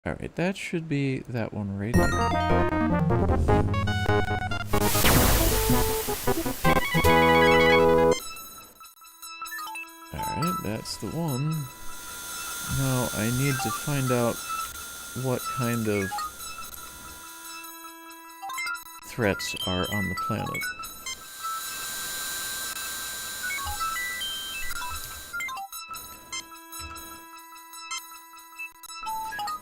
Alright, that should be that one right there. Alright, that's the one. Now, I need to find out what kind of threats are on the planet.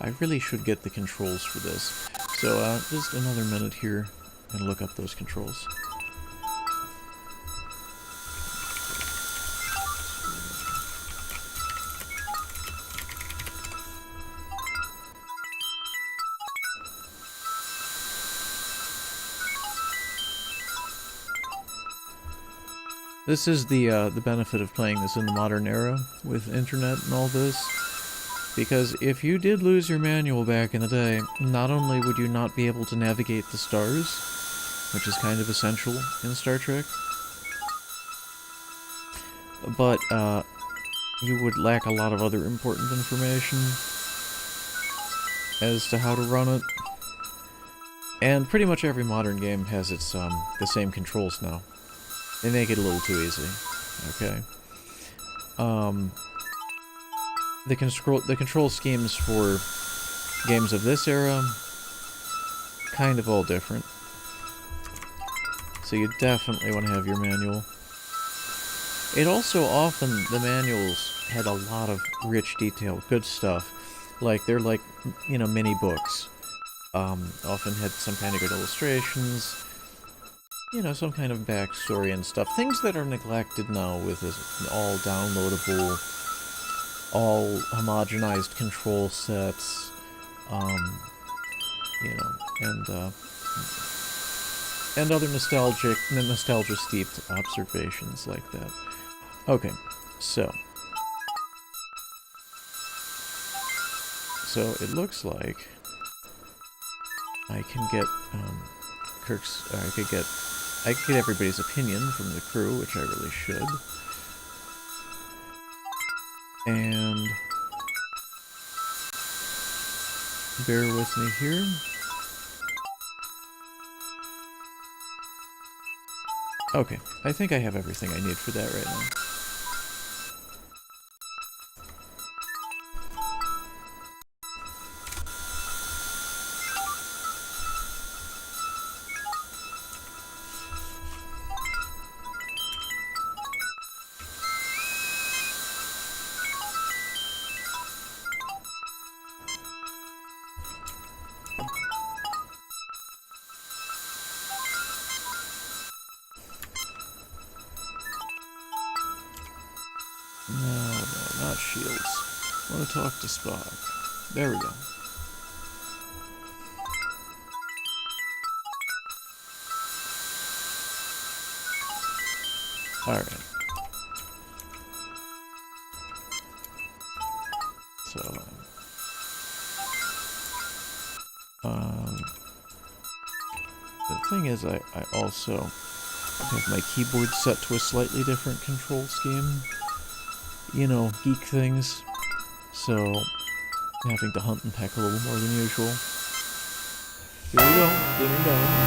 I really should get the controls for this. So, just another minute here and look up those controls. This is the benefit of playing this in the modern era with internet and all this. Because if you did lose your manual back in the day, not only would you not be able to navigate the stars, which is kind of essential in Star Trek, but you would lack a lot of other important information as to how to run it. And pretty much every modern game has its the same controls now. They make it a little too easy. Okay. The control schemes for games of this era, kind of all different. So you definitely want to have your manual. It also often, the manuals had a lot of rich detail, good stuff. Like, they're like, you know, mini books. Often had some kind of good illustrations, you know, some kind of backstory and stuff. Things that are neglected now with this all downloadable, all homogenized control sets, you know, and other nostalgia-steeped observations like that. Okay, so it looks like I can get I could get everybody's opinion from the crew, which I really should. And bear with me here. Okay, I think I have everything I need for that right now. No, not shields. I want to talk to Spock. There we go. Alright. So, the thing is, I also have my keyboard set to a slightly different control scheme. You know, geek things. So, having to hunt and peck a little more than usual. Here we go, dinner done.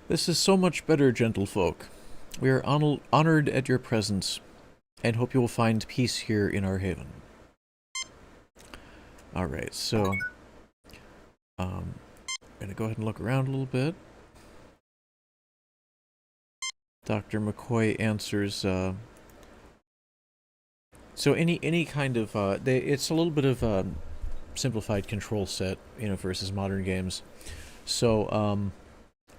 This is so much better, gentlefolk. We are honored at your presence, and hope you will find peace here in our haven. Alright, so I'm gonna go ahead and look around a little bit. Dr. McCoy answers, so any kind of, it's a little bit of simplified control set, you know, versus modern games. So,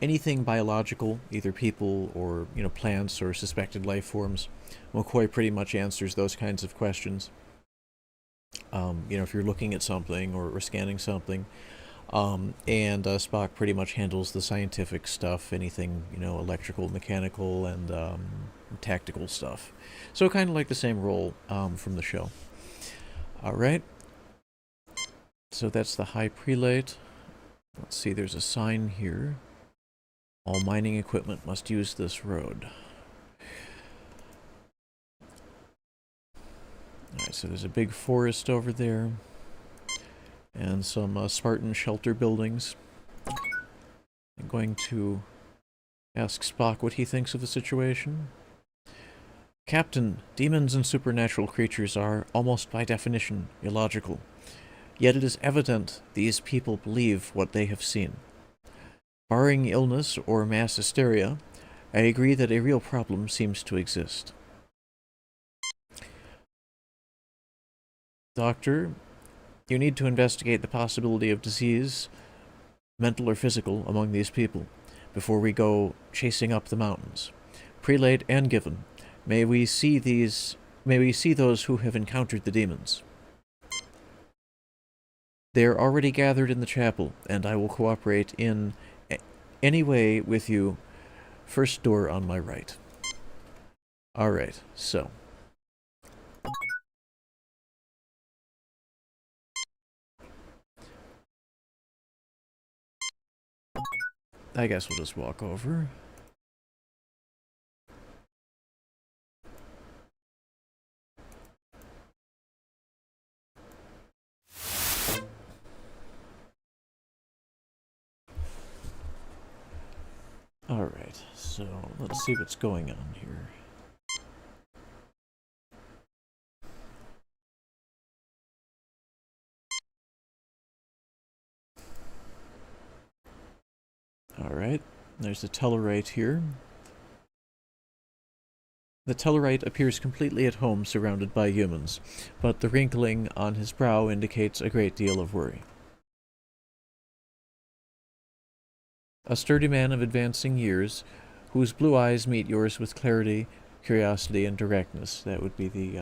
anything biological, either people or, you know, plants or suspected life forms, McCoy pretty much answers those kinds of questions. You know, if you're looking at something or scanning something, and Spock pretty much handles the scientific stuff, anything, you know, electrical, mechanical, and tactical stuff. So kind of like the same role from the show. Alright. So that's the high prelate. Let's see, there's a sign here. All mining equipment must use this road. Alright, so there's a big forest over there. And some Spartan shelter buildings. I'm going to ask Spock what he thinks of the situation. Captain, demons and supernatural creatures are, almost by definition, illogical. Yet it is evident these people believe what they have seen. Barring illness or mass hysteria, I agree that a real problem seems to exist. Doctor, you need to investigate the possibility of disease, mental or physical, among these people, before we go chasing up the mountains. Prelate and Given, may we see those who have encountered the demons. They are already gathered in the chapel, and I will cooperate in any way with you. First door on my right. Alright, so. I guess we'll just walk over. Alright, so let's see what's going on here. Alright, there's the Tellarite here. The Tellarite appears completely at home surrounded by humans, but the wrinkling on his brow indicates a great deal of worry. A sturdy man of advancing years, whose blue eyes meet yours with clarity, curiosity, and directness. That would be the,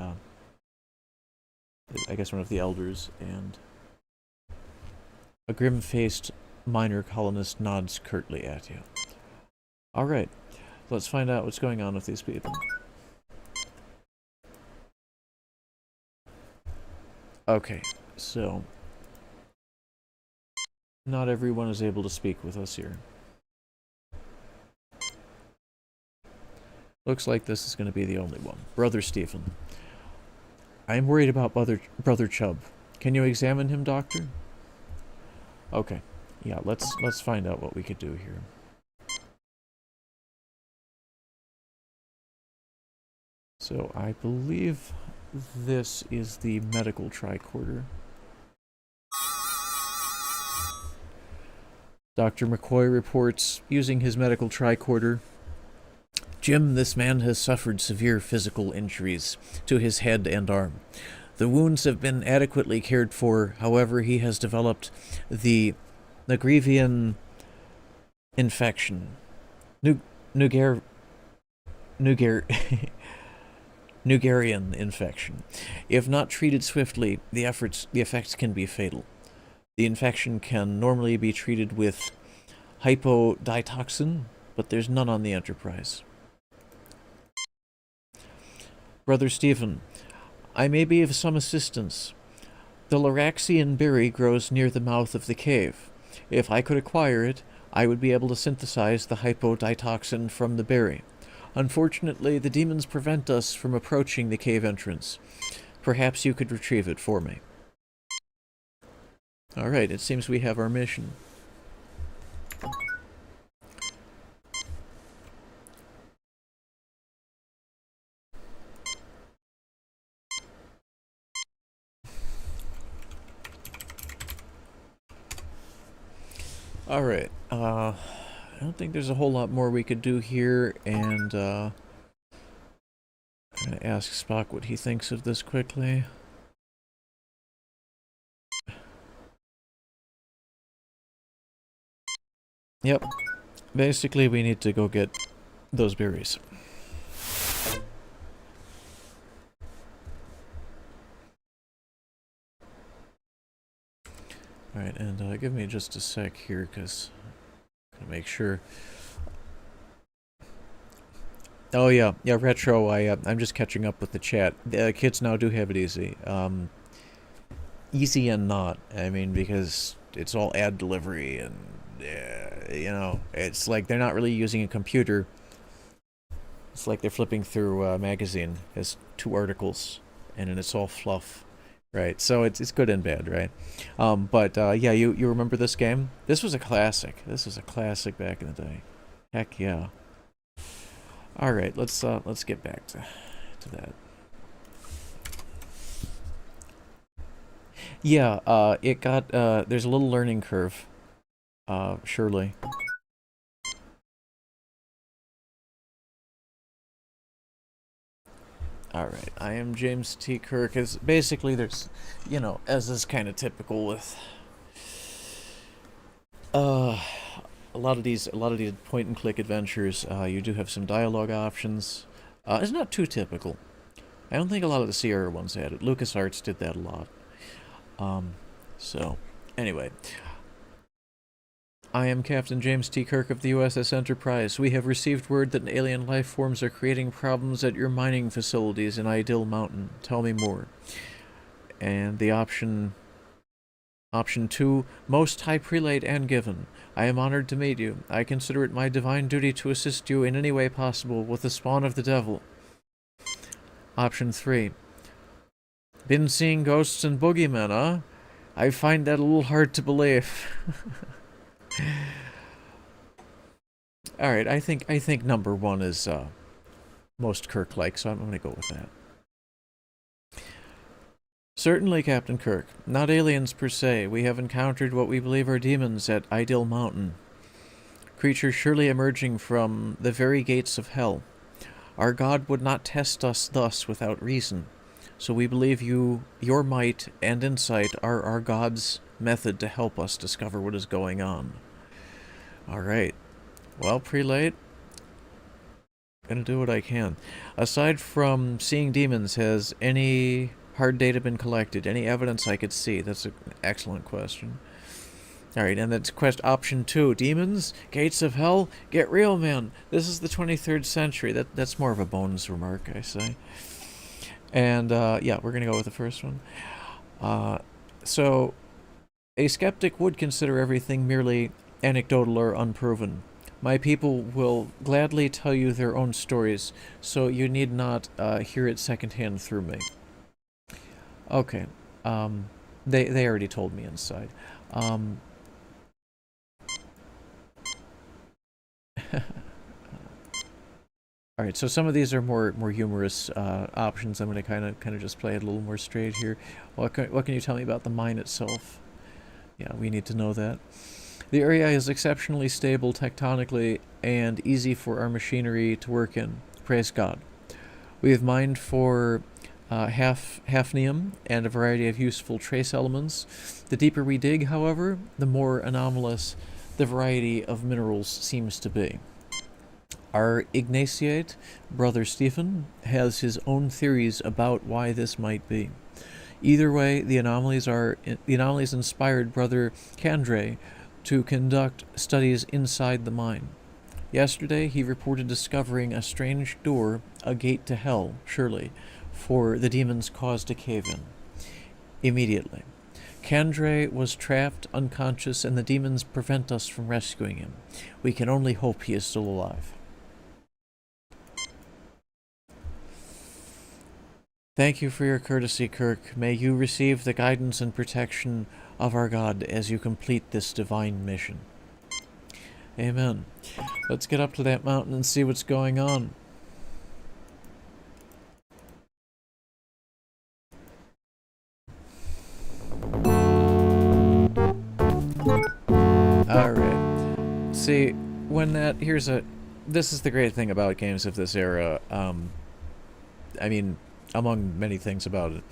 I guess one of the elders, and a grim-faced minor colonist nods curtly at you. Alright, let's find out what's going on with these people. Okay, so not everyone is able to speak with us here. Looks like this is going to be the only one. Brother Stephen. I am worried about Brother Chubb. Can you examine him, Doctor? Okay. Yeah, let's find out what we could do here. So I believe this is the medical tricorder. Dr. McCoy reports using his medical tricorder. Jim, this man has suffered severe physical injuries to his head and arm. The wounds have been adequately cared for, however, he has developed the Nagrivian infection. Nugarian infection. If not treated swiftly, the effects can be fatal. The infection can normally be treated with hypoditoxin, but there's none on the Enterprise. Brother Stephen, I may be of some assistance. The Loraxian berry grows near the mouth of the cave. If I could acquire it, I would be able to synthesize the hypoditoxin from the berry. Unfortunately, the demons prevent us from approaching the cave entrance. Perhaps you could retrieve it for me. Alright, it seems we have our mission. Alright, I don't think there's a whole lot more we could do here, and, I'm gonna ask Spock what he thinks of this quickly. Yep. Basically, we need to go get those berries. Alright, and give me just a sec here, because I'm gonna make sure. Oh yeah, Retro, I'm just catching up with the chat. The kids now do have it easy. Easy and not. I mean, because it's all ad delivery, and, you know, it's like they're not really using a computer. It's like they're flipping through a magazine. It has 2 articles, and then it's all fluff. Right, so it's good and bad, right? Yeah, you remember this game? This was a classic. This was a classic back in the day. Heck yeah. All right, let's get back to that. Yeah, it got there's a little learning curve. Surely. Alright, I am James T. Kirk. As basically there's, you know, as is kind of typical with a lot of these point and click adventures, you do have some dialogue options. It's not too typical. I don't think a lot of the Sierra ones had it. LucasArts did that a lot. So anyway, I am Captain James T. Kirk of the USS Enterprise. We have received word that alien life forms are creating problems at your mining facilities in Jdawg Mountain. Tell me more. And the option 2, Most High Prelate and Given. I am honored to meet you. I consider it my divine duty to assist you in any way possible with the spawn of the devil. Option 3, Been seeing ghosts and boogeymen, huh? I find that a little hard to believe. Alright, I think number 1 is most Kirk-like, so I'm gonna go with that. Certainly, Captain Kirk. Not aliens per se. We have encountered what we believe are demons at Jdawg Mountain. Creatures surely emerging from the very gates of hell. Our God would not test us thus without reason. So we believe your might and insight are our God's method to help us discover what is going on. Alright. Well, Prelate, gonna do what I can. Aside from seeing demons, has any hard data been collected? Any evidence I could see? That's an excellent question. Alright, and that's option 2. Demons? Gates of hell? Get real, man. This is the 23rd century. That's more of a Bones remark, I say. And, yeah, we're gonna go with the first one. So, a skeptic would consider everything merely anecdotal or unproven. My people will gladly tell you their own stories, so you need not hear it secondhand through me. Okay. They already told me inside. Alright, so some of these are more humorous options. I'm going to kind of just play it a little more straight here. What can you tell me about the mine itself? Yeah, we need to know that. The area is exceptionally stable tectonically and easy for our machinery to work in. Praise God. We have mined for hafnium and a variety of useful trace elements. The deeper we dig, however, the more anomalous the variety of minerals seems to be. Our Ignatiate, Brother Stephen, has his own theories about why this might be. Either way, the anomalies inspired Brother Kandre to conduct studies inside the mine. Yesterday, he reported discovering a strange door, a gate to hell, surely, for the demons caused to cave in. Immediately. Kandre was trapped, unconscious, and the demons prevent us from rescuing him. We can only hope he is still alive. Thank you for your courtesy, Kirk. May you receive the guidance and protection of our God as you complete this divine mission. Amen. Let's get up to that mountain and see what's going on. Alright. See, when that... Here's a... This is the great thing about games of this era. I mean, among many things about it.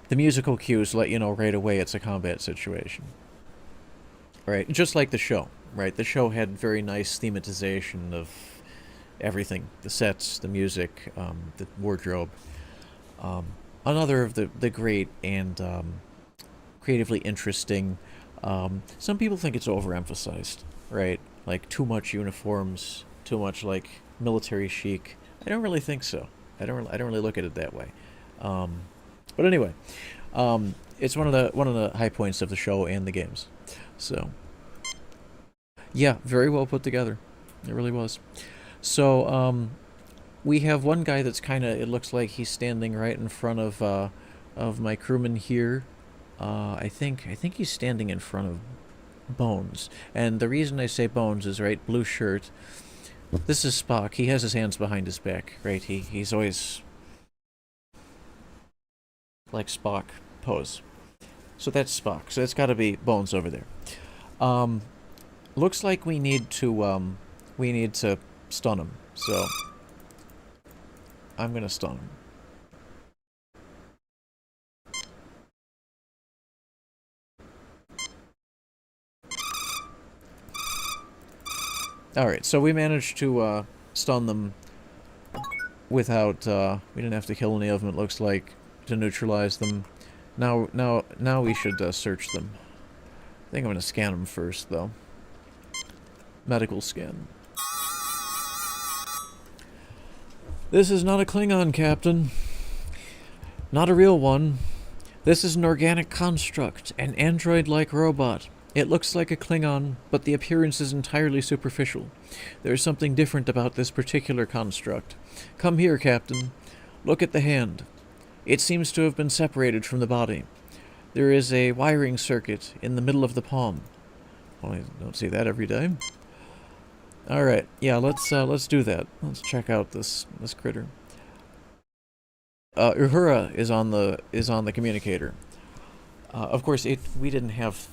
The musical cues let you know right away it's a combat situation. Right? Just like the show. Right? The show had very nice thematization of everything. The sets, the music, the wardrobe. Another of the great and creatively interesting... some people think it's overemphasized. Right? Like, too much uniforms, too much, like, military chic. I don't really think so. I don't really look at it that way. But anyway, it's one of the high points of the show and the games. So, yeah, very well put together. It really was. So, we have one guy that's kind of... It looks like he's standing right in front of my crewman here. I think he's standing in front of Bones. And the reason I say Bones is, right, blue shirt. This is Spock. He has his hands behind his back, right? He's always like Spock pose. So that's Spock. So it's got to be Bones over there. Looks like we need to stun him. So I'm gonna stun him. Alright, so we managed to stun them without, we didn't have to kill any of them, it looks like, to neutralize them. Now we should search them. I think I'm gonna scan them first, though. Medical scan. This is not a Klingon, Captain. Not a real one. This is an organic construct, an android-like robot. It looks like a Klingon, but the appearance is entirely superficial. There is something different about this particular construct. Come here, Captain. Look at the hand. It seems to have been separated from the body. There is a wiring circuit in the middle of the palm. Well, I don't see that every day. Alright, yeah, let's do that. Let's check out this critter. Uhura is on the communicator. Of course, we didn't have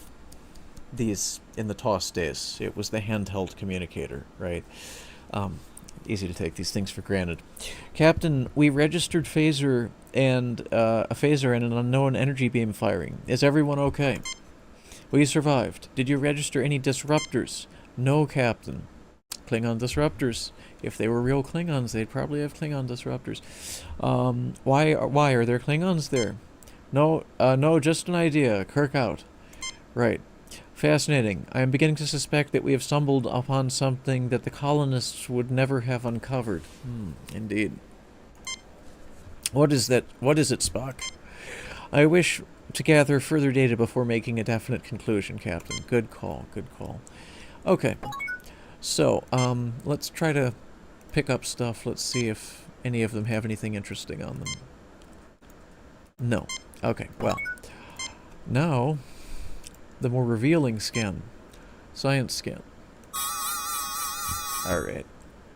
these in the TOS days. It was the handheld communicator, right? Easy to take these things for granted. Captain, we registered a phaser and an unknown energy beam firing. Is everyone okay? We survived. Did you register any disruptors? No, Captain. Klingon disruptors. If they were real Klingons, they'd probably have Klingon disruptors. Why are there Klingons there? No, just an idea. Kirk out. Right. Fascinating. I am beginning to suspect that we have stumbled upon something that the colonists would never have uncovered. Indeed. What is that? What is it, Spock? I wish to gather further data before making a definite conclusion, Captain. Good call, good call. Okay. So, let's try to pick up stuff. Let's see if any of them have anything interesting on them. No. Okay, well. Now, the more revealing scan. Science scan. Alright.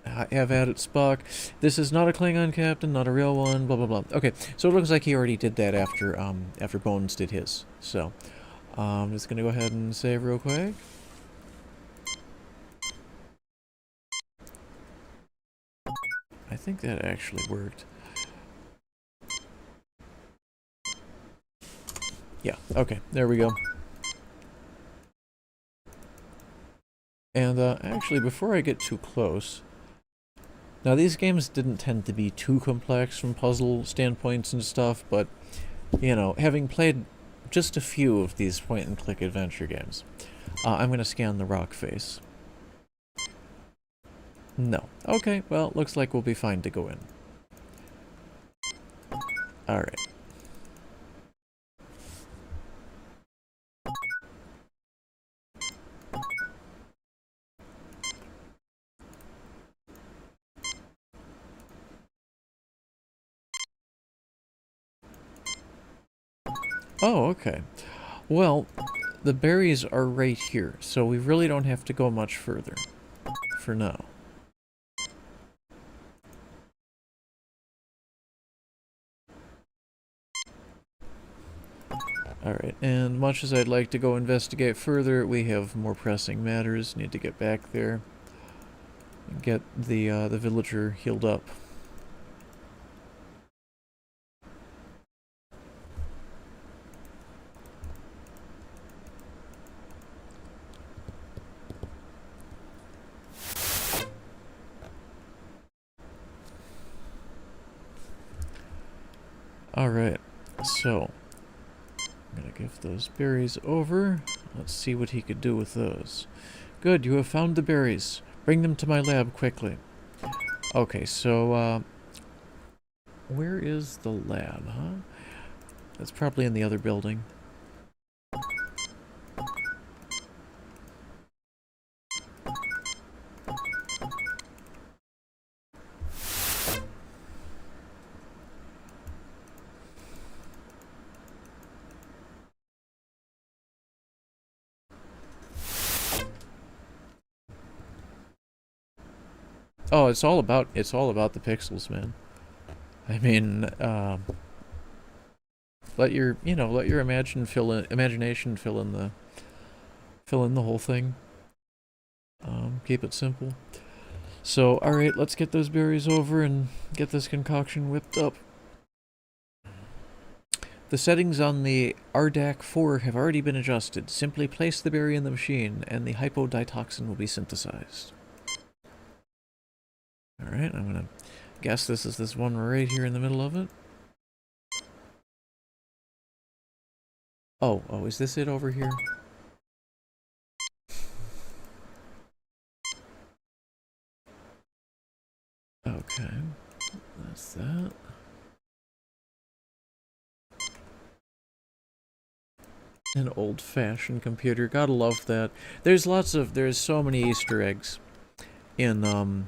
Have at it, Spock. This is not a Klingon, Captain, not a real one, blah, blah, blah. Okay, so it looks like he already did that after Bones did his. So, I'm just gonna go ahead and save real quick. I think that actually worked. Yeah, okay, there we go. And, actually, before I get too close... Now, these games didn't tend to be too complex from puzzle standpoints and stuff, but, you know, having played just a few of these point-and-click adventure games, I'm gonna scan the rock face. No. Okay, well, looks like we'll be fine to go in. Alright. Oh, okay. Well, the berries are right here, so we really don't have to go much further. For now. Alright, and much as I'd like to go investigate further, we have more pressing matters. Need to get back there and get the villager healed up. Alright, so I'm gonna give those berries over. Let's see what he could do with those. Good, you have found the berries. Bring them to my lab quickly. Okay, so, where is the lab, huh? That's probably in the other building. Oh, it's all about the pixels, man. I mean, let your imagination fill in the whole thing. Keep it simple. So, all right, let's get those berries over and get this concoction whipped up. The settings on the RDAC 4 have already been adjusted. Simply place the berry in the machine, and the hypoditoxin will be synthesized. Alright, I'm gonna guess this is this one right here in the middle of it. Oh, is this it over here? Okay, that's that. An old-fashioned computer, gotta love that. There's so many Easter eggs in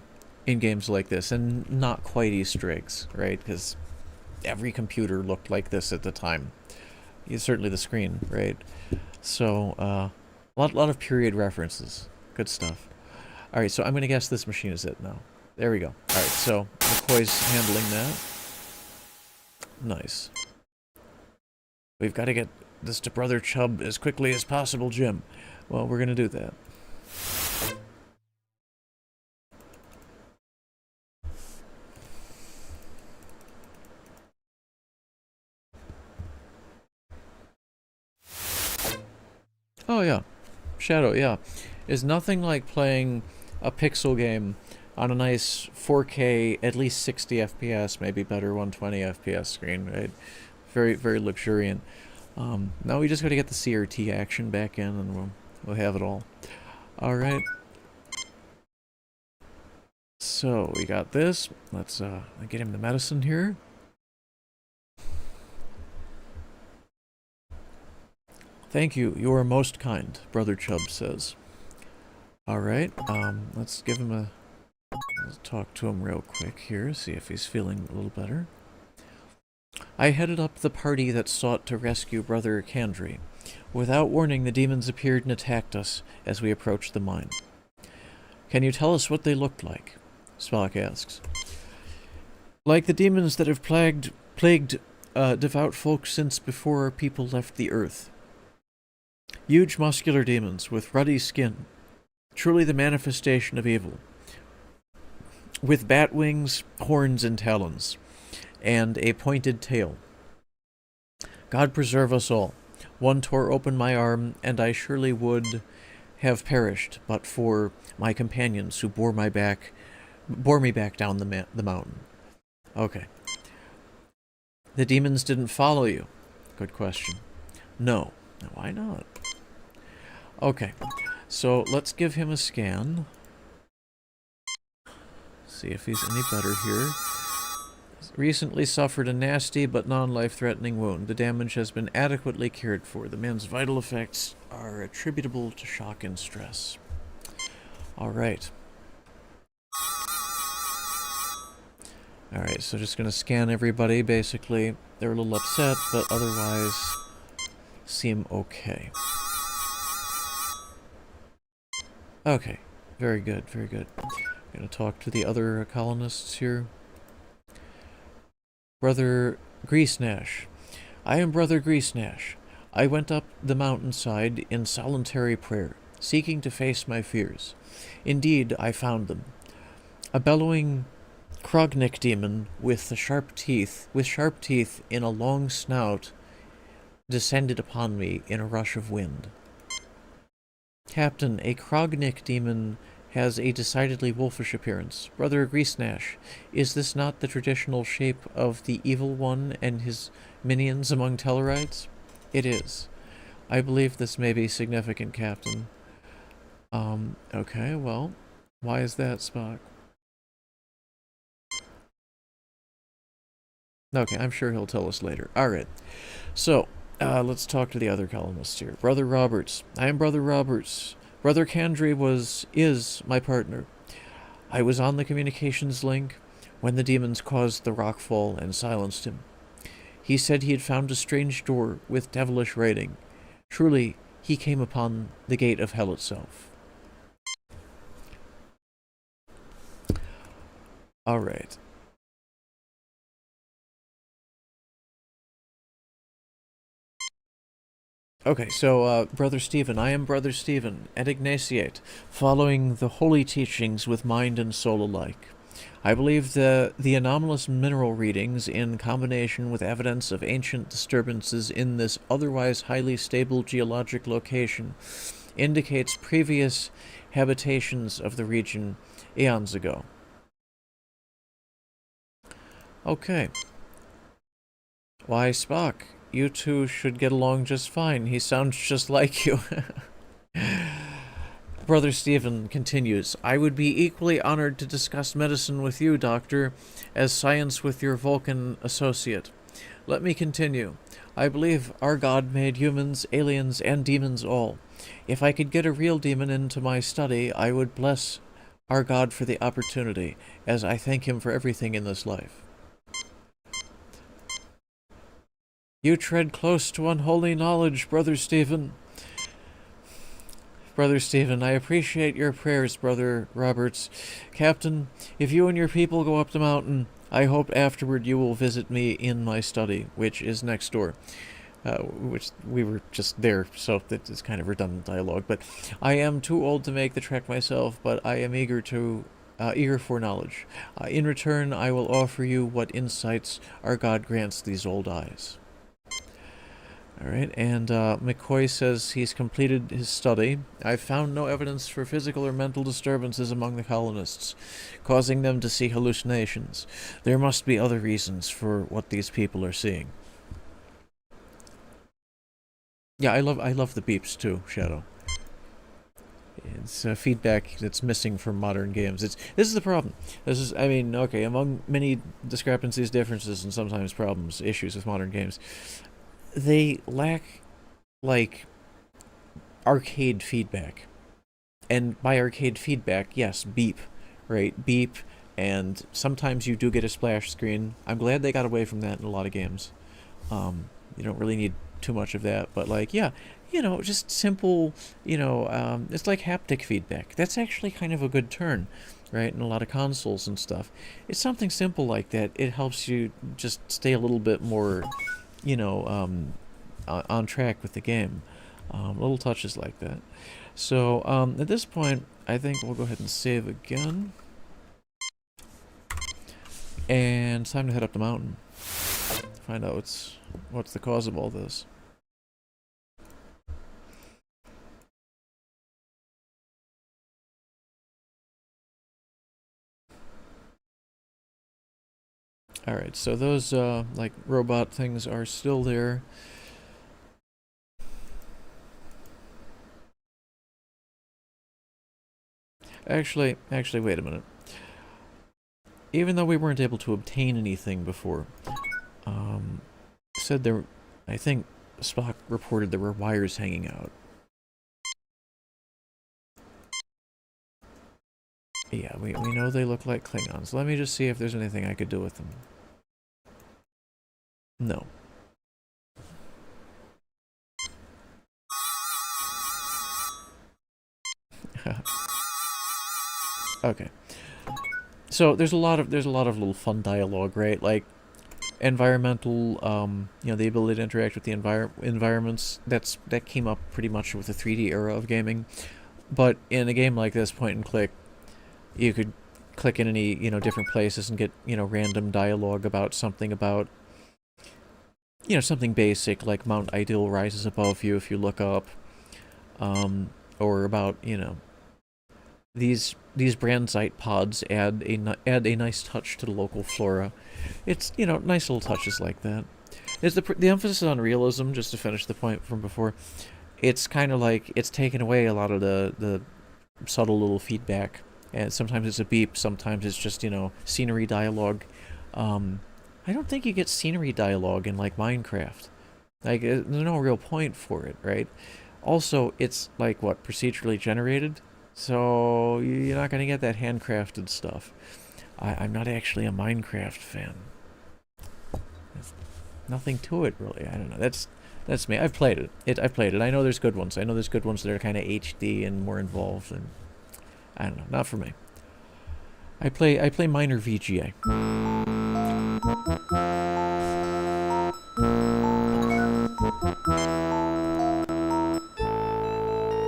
games like this, and not quite Easter eggs, right? Because every computer looked like this at the time. Certainly the screen, right? So, a lot of period references. Good stuff. Alright, so I'm gonna guess this machine is it now. There we go. Alright, so McCoy's handling that. Nice. We've got to get this to Brother Chubb as quickly as possible, Jim. Well, we're gonna do that. Oh yeah, Shadow, yeah. Is nothing like playing a pixel game on a nice 4K, at least 60 FPS, maybe better 120 FPS screen, right? Very, very luxuriant. Now we just gotta get the CRT action back in and we'll have it all. Alright. So, we got this. Let's get him the medicine here. Thank you. You are most kind, Brother Chubb says. Alright, let's give him let's talk to him real quick here, see if he's feeling a little better. I headed up the party that sought to rescue Brother Kandri. Without warning, the demons appeared and attacked us as we approached the mine. Can you tell us what they looked like? Spock asks. Like the demons that have plagued devout folk since before our people left the earth. Huge muscular demons with ruddy skin, truly the manifestation of evil, with bat wings, horns, and talons, and a pointed tail. God preserve us all. One tore open my arm, and I surely would have perished but for my companions who bore me back down the mountain. Okay. The demons didn't follow you? Good question. No. Why not? Okay, so let's give him a scan. See if he's any better here. Recently suffered a nasty but non-life-threatening wound. The damage has been adequately cared for. The man's vital effects are attributable to shock and stress. Alright. Alright, so just gonna scan everybody, basically. They're a little upset, but otherwise seem okay. Okay, very good, very good. I'm gonna talk to the other colonists here. Brother Greasenash. I am Brother Greasenash. I went up the mountainside in solitary prayer, seeking to face my fears. Indeed, I found them. A bellowing Krognik demon with sharp teeth in a long snout descended upon me in a rush of wind. Captain, a Krognik demon has a decidedly wolfish appearance. Brother Greasenash, is this not the traditional shape of the Evil One and his minions among Tellarites? It is. I believe this may be significant, Captain. Okay, well, why is that, Spock? Okay, I'm sure he'll tell us later. Alright, so, let's talk to the other columnists here. Brother Roberts. I am Brother Roberts. Brother Kandri is my partner. I was on the communications link when the demons caused the rockfall and silenced him. He said he had found a strange door with devilish writing. Truly, he came upon the gate of hell itself. Alright. Okay, so, Brother Stephen, I am Brother Stephen, et Ignatiate, following the holy teachings with mind and soul alike. I believe the anomalous mineral readings, in combination with evidence of ancient disturbances in this otherwise highly stable geologic location, indicates previous habitations of the region eons ago. Okay. Why, Spock, you two should get along just fine. He sounds just like you. Brother Stephen continues, I would be equally honored to discuss medicine with you, Doctor, as science with your Vulcan associate. Let me continue. I believe our God made humans, aliens, and demons all. If I could get a real demon into my study, I would bless our God for the opportunity, as I thank him for everything in this life. You tread close to unholy knowledge, Brother Stephen. Brother Stephen, I appreciate your prayers, Brother Roberts. Captain, if you and your people go up the mountain, I hope afterward you will visit me in my study, which is next door. Which we were just there, so that is kind of redundant dialogue. But I am too old to make the trek myself, but I am eager for knowledge. In return, I will offer you what insights our God grants these old eyes. Alright, and McCoy says he's completed his study. I've found no evidence for physical or mental disturbances among the colonists, causing them to see hallucinations. There must be other reasons for what these people are seeing. Yeah, I love the beeps too, Shadow. It's feedback that's missing from modern games. This is the problem. I mean, okay, among many discrepancies, differences, and sometimes problems, issues with modern games, they lack, like, arcade feedback. And by arcade feedback, yes, beep, right? Beep, and sometimes you do get a splash screen. I'm glad they got away from that in a lot of games. You don't really need too much of that, but, like, yeah, you know, just simple, you know, it's like haptic feedback. That's actually kind of a good turn, right, in a lot of consoles and stuff. It's something simple like that. It helps you just stay a little bit more, you know, on track with the game. Little touches like that. So, at this point, I think we'll go ahead and save again. And it's time to head up the mountain. Find out what's the cause of all this. Alright, so those, like, robot things are still there. Actually, wait a minute. Even though we weren't able to obtain anything before, said there, I think Spock reported there were wires hanging out. Yeah, we know they look like Klingons. Let me just see if there's anything I could do with them. No. Okay. So there's a lot of little fun dialogue, right? Like, environmental, the ability to interact with the environments, that came up pretty much with the 3D era of gaming. But in a game like this, point and click, you could click in any, different places and get, random dialogue about something something basic, like Mount Ideal rises above you if you look up, or about, these Brandzite pods add a nice touch to the local flora. It's, nice little touches like that. It's the emphasis on realism, just to finish the point from before. It's kind of like it's taken away a lot of the subtle little feedback. And sometimes it's a beep, sometimes it's just, scenery dialogue. I don't think you get scenery dialogue in, like, Minecraft. Like, there's no real point for it, right? Also, it's, like, procedurally generated? So, you're not going to get that handcrafted stuff. I'm not actually a Minecraft fan. There's nothing to it, really. I don't know. That's me. I've played it. I've played it. I know there's good ones. I know there's good ones that are kind of HD and more involved, and I don't know. Not for me. I play minor VGA.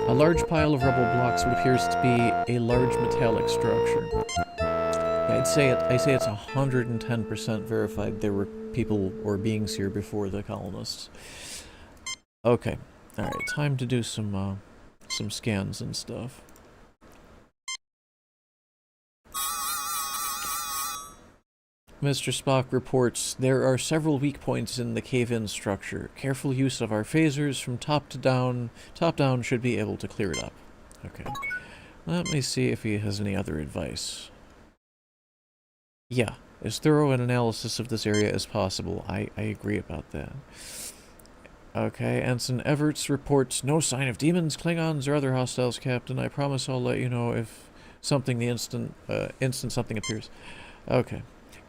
A large pile of rubble blocks what appears to be a large metallic structure. I say it's 110% verified there were people or beings here before the colonists. Okay. Alright, time to do some scans and stuff. Mr. Spock reports, there are several weak points in the cave-in structure. Careful use of our phasers from top down should be able to clear it up. Okay. Let me see if he has any other advice. Yeah, as thorough an analysis of this area as possible. I agree about that. Okay, Ensign Everts reports, no sign of demons, Klingons, or other hostiles, Captain. I promise I'll let you know if something the instant something appears. Okay.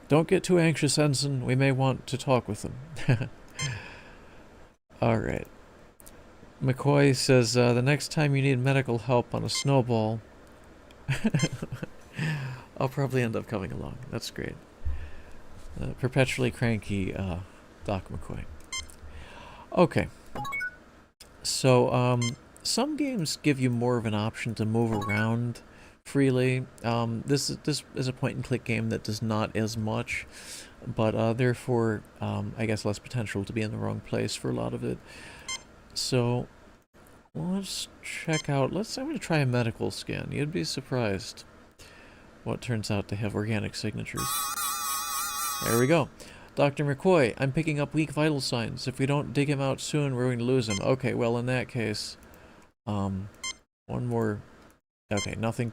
Don't get too anxious, Ensign. We may want to talk with them. Alright. McCoy says, the next time you need medical help on a snowball, I'll probably end up coming along. That's great. Perpetually cranky, Doc McCoy. Okay. So, some games give you more of an option to move around freely. This is a point-and-click game that does not as much, but therefore, I guess less potential to be in the wrong place for a lot of it. So, let's check out. I'm going to try a medical scan. You'd be surprised what turns out to have organic signatures. There we go. Dr. McCoy, I'm picking up weak vital signs. If we don't dig him out soon, we're going to lose him. Okay, well, in that case, one more. Okay, nothing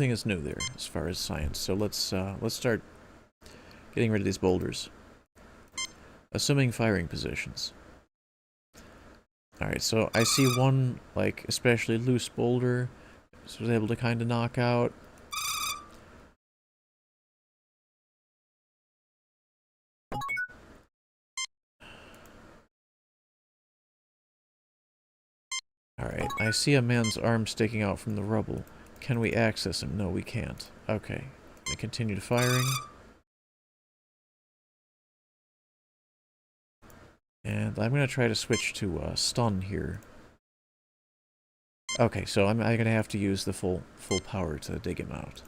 is new there as far as science. So let's start getting rid of these boulders. Assuming firing positions. Alright, so I see one, like, especially loose boulder. So I was able to kind of knock out. Alright, I see a man's arm sticking out from the rubble. Can we access him? No, we can't. Okay. I continue to firing. And I'm going to try to switch to stun here. Okay, so I'm going to have to use the full power to dig him out.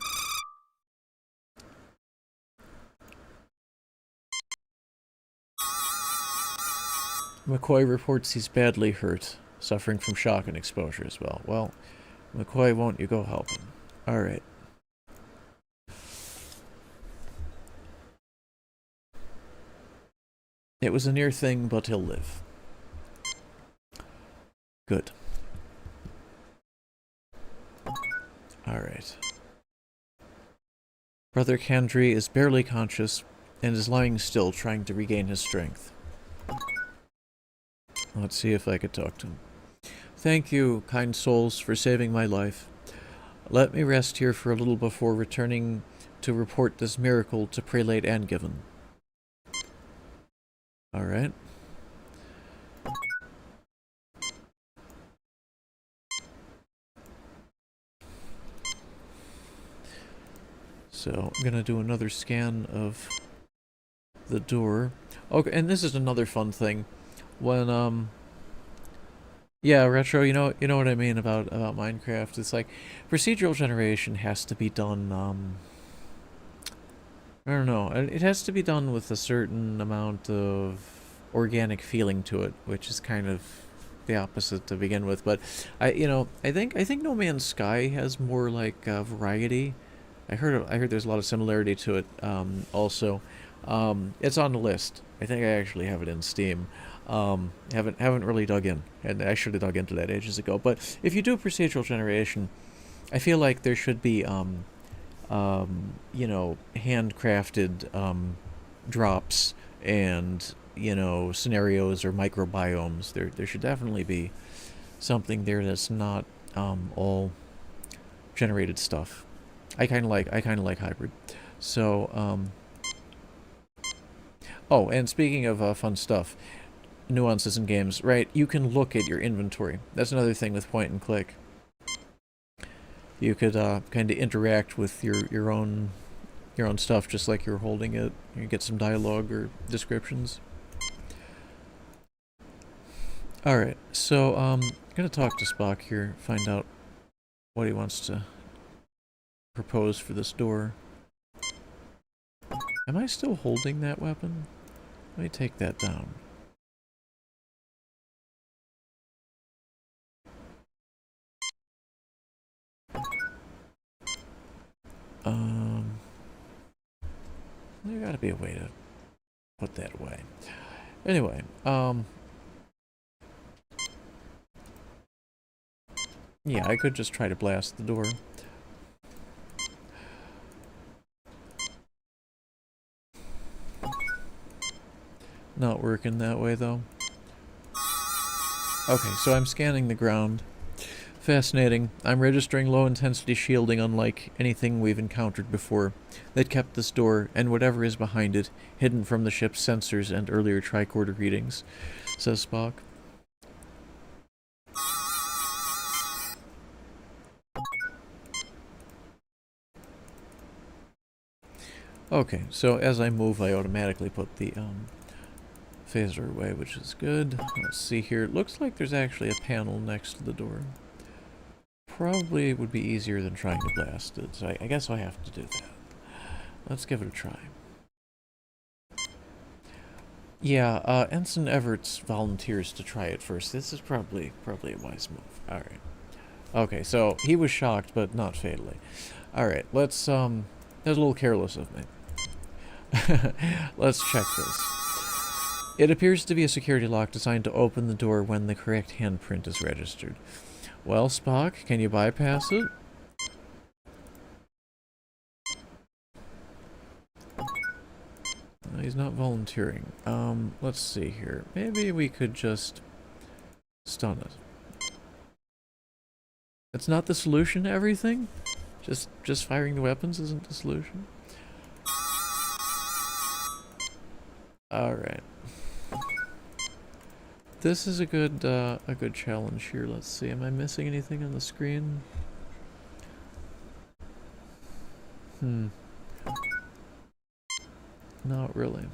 McCoy reports he's badly hurt, suffering from shock and exposure as well. Well, McCoy, won't you go help him? Alright. It was a near thing, but he'll live. Good. Alright. Brother Kandri is barely conscious and is lying still, trying to regain his strength. Let's see if I could talk to him. Thank you, kind souls, for saving my life. Let me rest here for a little before returning to report this miracle to Prelate Angiven. Alright. So, I'm gonna do another scan of the door. Okay, and this is another fun thing. When yeah, retro, you know what I mean about Minecraft. It's like procedural generation has to be done I don't know. It has to be done with a certain amount of organic feeling to it, which is kind of the opposite to begin with. But I think No Man's Sky has more like variety. I heard there's a lot of similarity to it. Also, it's on the list. I think I actually have it in Steam. Haven't really dug in, and I should have dug into that ages ago. But if you do procedural generation, I feel like there should be handcrafted drops and scenarios or microbiomes. There should definitely be something there that's not all generated stuff. I kind of like hybrid. So oh, and speaking of fun stuff, nuances in games, right? You can look at your inventory. That's another thing with point and click. You could kind of interact with your own stuff just like you're holding it. You get some dialogue or descriptions. All right, so I'm gonna talk to Spock here, find out what he wants to propose for this door. Am I still holding that weapon? Let me take that down. There gotta be a way to put that away. Anyway, yeah, I could just try to blast the door. Not working that way, though. Okay, so I'm scanning the ground. Fascinating. I'm registering low-intensity shielding unlike anything we've encountered before. That kept this door, and whatever is behind it, hidden from the ship's sensors and earlier tricorder readings, says Spock. Okay, so as I move, I automatically put the phaser away, which is good. Let's see here. It looks like there's actually a panel next to the door. Probably would be easier than trying to blast it, so I guess I have to do that. Let's give it a try. Yeah, Ensign Everts volunteers to try it first. This is probably a wise move. Alright. Okay, so he was shocked, but not fatally. Alright, let's, that was a little careless of me. Let's check this. It appears to be a security lock designed to open the door when the correct handprint is registered. Well, Spock, can you bypass it? No, he's not volunteering. Let's see here. Maybe we could just stun it. It's not the solution to everything? Just firing the weapons isn't the solution? Alright. This is a good challenge here. Let's see. Am I missing anything on the screen? Not really.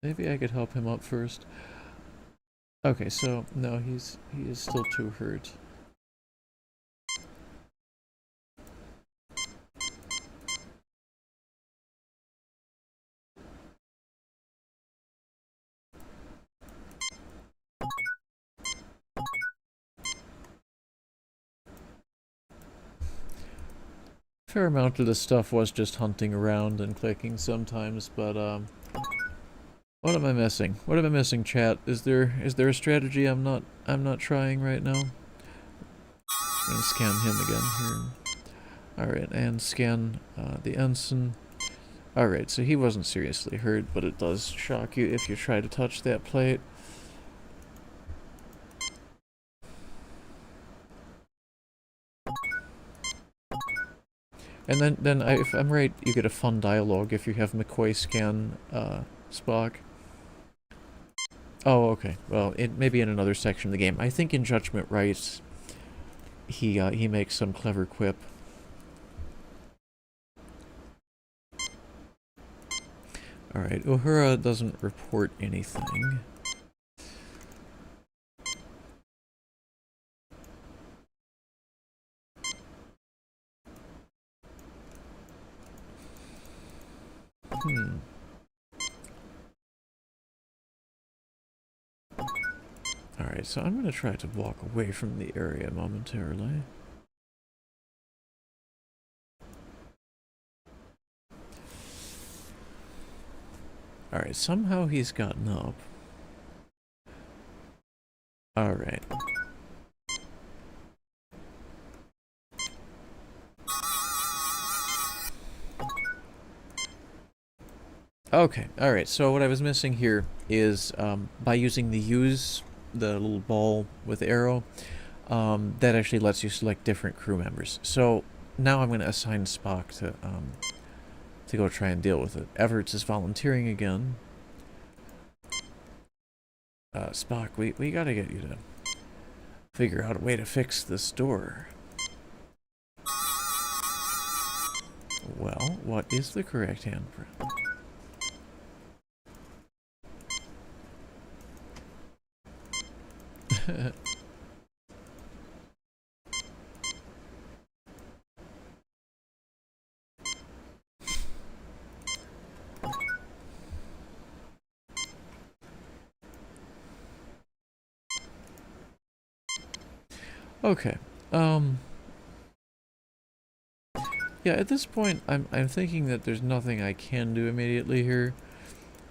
Maybe I could help him up first. Okay, so no, he is still too hurt. Fair amount of this stuff was just hunting around and clicking sometimes, but what am I missing? What am I missing, chat? Is there a strategy I'm not trying right now? I'm gonna scan him again here. Alright, and scan the ensign. Alright, so he wasn't seriously hurt, but it does shock you if you try to touch that plate. And then if I'm right, you get a fun dialogue if you have McCoy scan Spock. Oh, okay. Well, it may be in another section of the game. I think in Judgment Right, he makes some clever quip. Alright, Uhura doesn't report anything. Alright, so I'm gonna try to walk away from the area momentarily. Alright, somehow he's gotten up. Alright. Okay, alright, so what I was missing here is, by using the little ball with arrow, that actually lets you select different crew members. So, now I'm going to assign Spock to go try and deal with it. Everts is volunteering again. Spock, we gotta get you to figure out a way to fix this door. Well, what is the correct handprint? Okay. Yeah, at this point, I'm thinking that there's nothing I can do immediately here.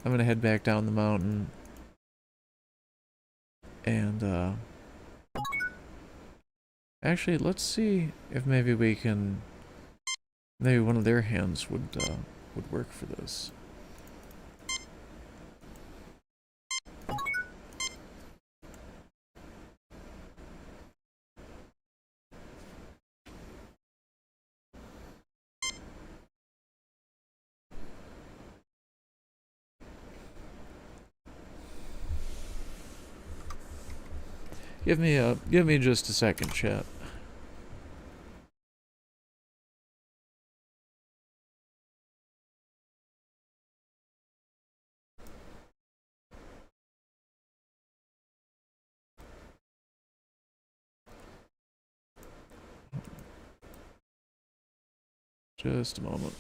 I'm gonna head back down the mountain. And, actually, let's see if maybe we can... Maybe one of their hands would work for this. Give me just a second, chat. Just a moment.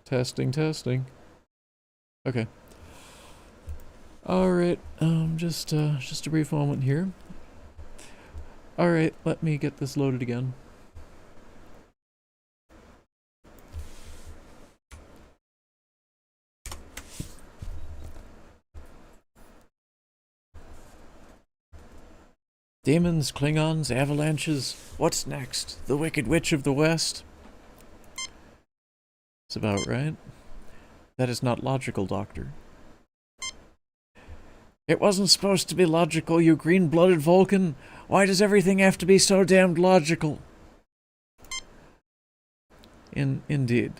Testing, testing. Okay. Alright, just a brief moment here. Alright, let me get this loaded again. Demons, Klingons, avalanches. What's next? The Wicked Witch of the West? That's about right. That is not logical, Doctor. It wasn't supposed to be logical, you green-blooded Vulcan. Why does everything have to be so damned logical? Indeed.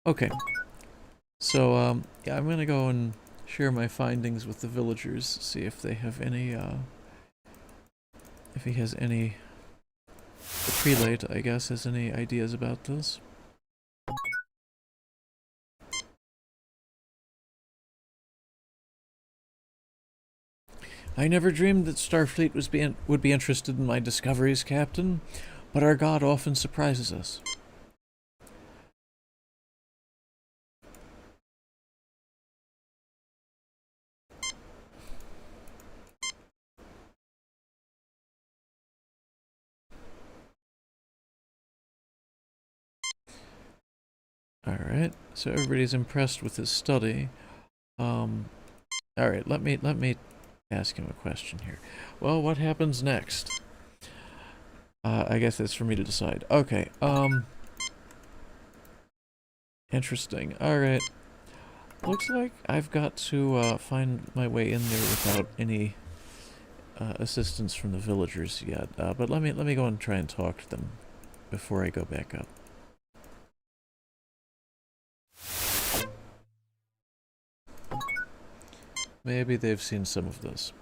Okay. So, yeah, I'm gonna go and share my findings with the villagers, see if they have any, if he has any... The prelate, I guess, has any ideas about this. I never dreamed that Starfleet would be interested in my discoveries, Captain, but our God often surprises us. Alright, so everybody's impressed with his study. Alright, let me ask him a question here. Well, what happens next? I guess that's for me to decide. Okay, interesting. Alright. Looks like I've got to find my way in there without any assistance from the villagers yet. But let me go and try and talk to them before I go back up. Maybe they've seen some of this.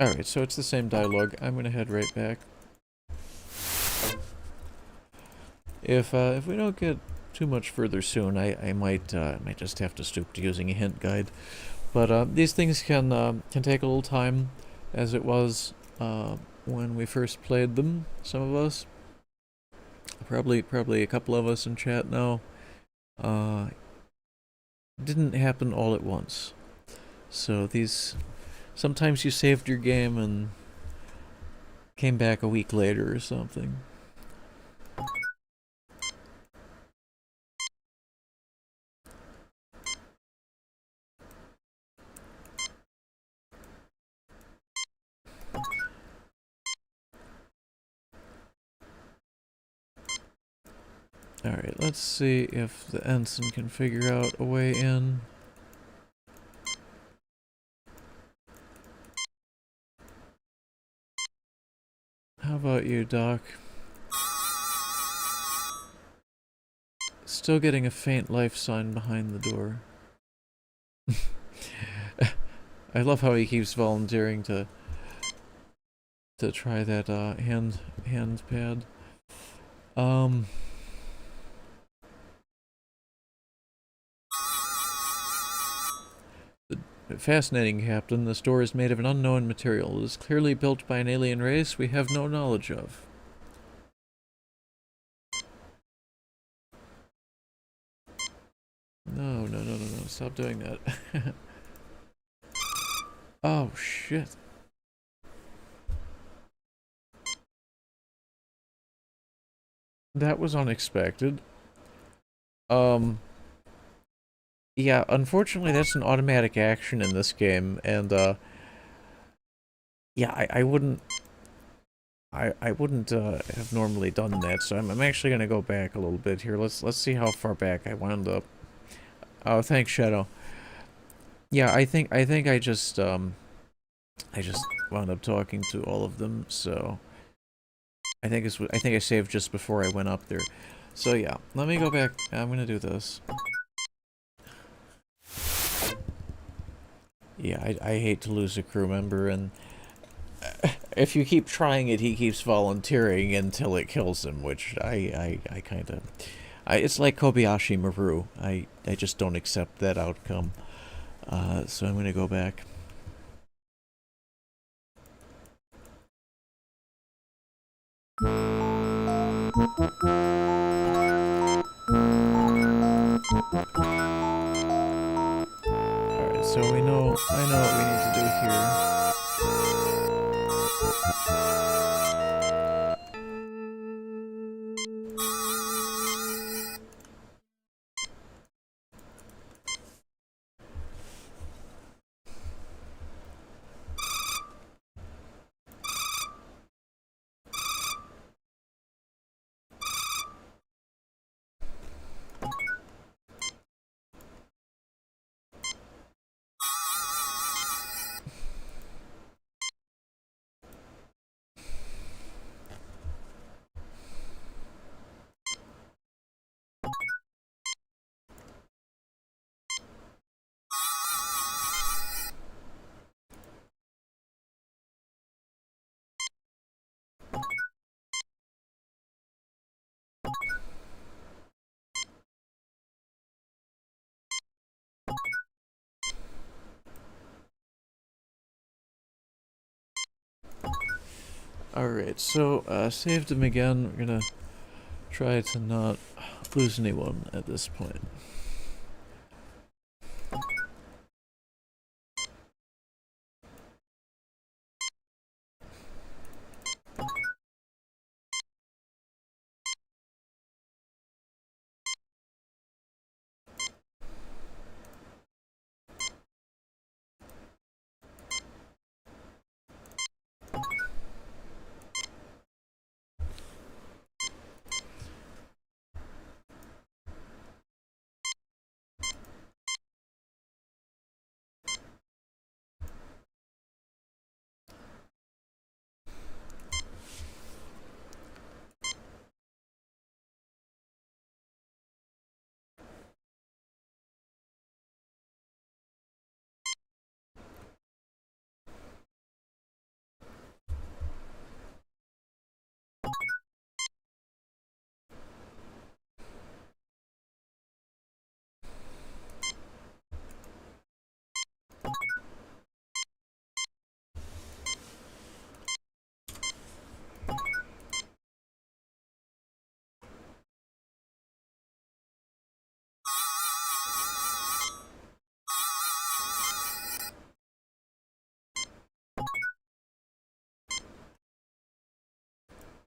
Alright, so it's the same dialogue. I'm gonna head right back. If we don't get too much further soon, I might just have to stoop to using a hint guide. But these things can take a little time, as it was when we first played them. Some of us, probably a couple of us in chat now, didn't happen all at once. So these, sometimes you saved your game and came back a week later or something. Alright, let's see if the ensign can figure out a way in. How about you, Doc? Still getting a faint life sign behind the door. I love how he keeps volunteering to try that hand pad. Fascinating, Captain. This door is made of an unknown material. It is clearly built by an alien race we have no knowledge of. No. Stop doing that. Oh, shit. That was unexpected. Yeah, unfortunately that's an automatic action in this game, and yeah, I wouldn't have normally done that, so I'm actually gonna go back a little bit here. Let's see how far back I wound up. Oh, thanks, Shadow. Yeah, I think I just wound up talking to all of them, so I think I saved just before I went up there. So yeah, let me go back. I'm gonna do this. Yeah, I hate to lose a crew member, and if you keep trying it, he keeps volunteering until it kills him, which I kind of... it's like Kobayashi Maru. I just don't accept that outcome. So I'm going to go back. Alright, so I know what we need to do here. Alright, so saved him again. We're gonna try to not lose anyone at this point.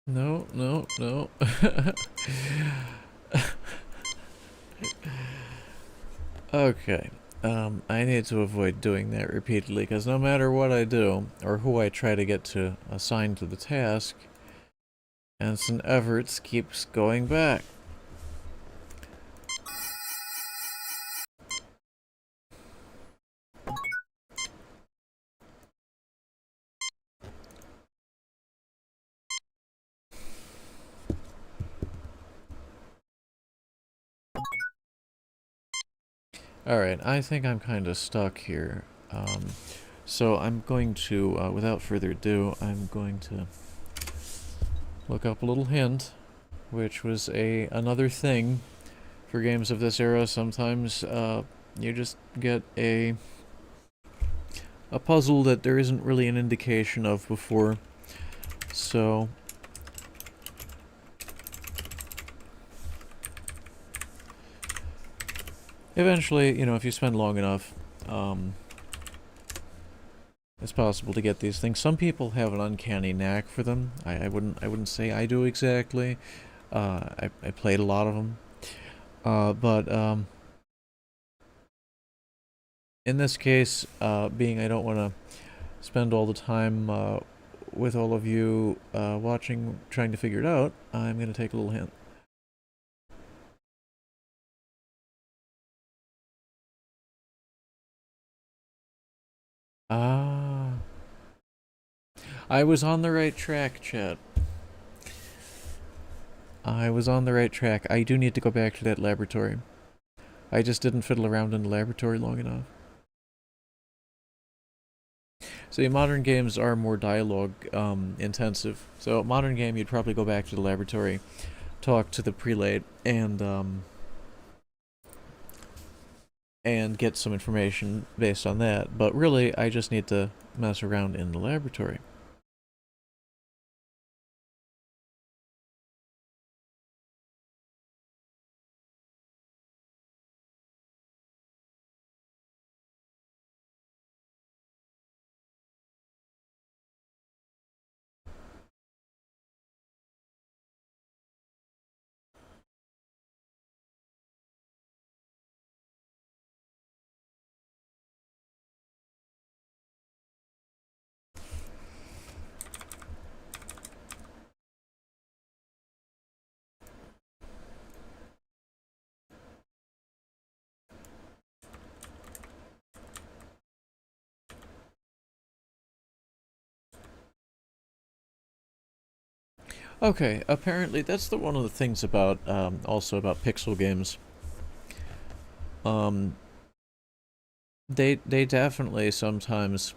No, no, no. Okay. I need to avoid doing that repeatedly, because no matter what I do, or who I try to get to assign to the task, Ensign Everts keeps going back. Alright, I think I'm kind of stuck here. So I'm going to, without further ado, I'm going to look up a little hint, which was another thing for games of this era. Sometimes you just get a puzzle that there isn't really an indication of before. So eventually, you know, if you spend long enough, it's possible to get these things. Some people have an uncanny knack for them. I wouldn't say I do exactly. I played a lot of them. But in this case, being I don't want to spend all the time with all of you watching, trying to figure it out, I'm going to take a little hint. Ah. I was on the right track, chat. I was on the right track. I do need to go back to that laboratory. I just didn't fiddle around in the laboratory long enough. See, modern games are more dialogue intensive. So, modern game, you'd probably go back to the laboratory, talk to the prelate, and get some information based on that. But really, I just need to mess around in the laboratory. Okay, apparently that's one of the things about, also about pixel games. They definitely sometimes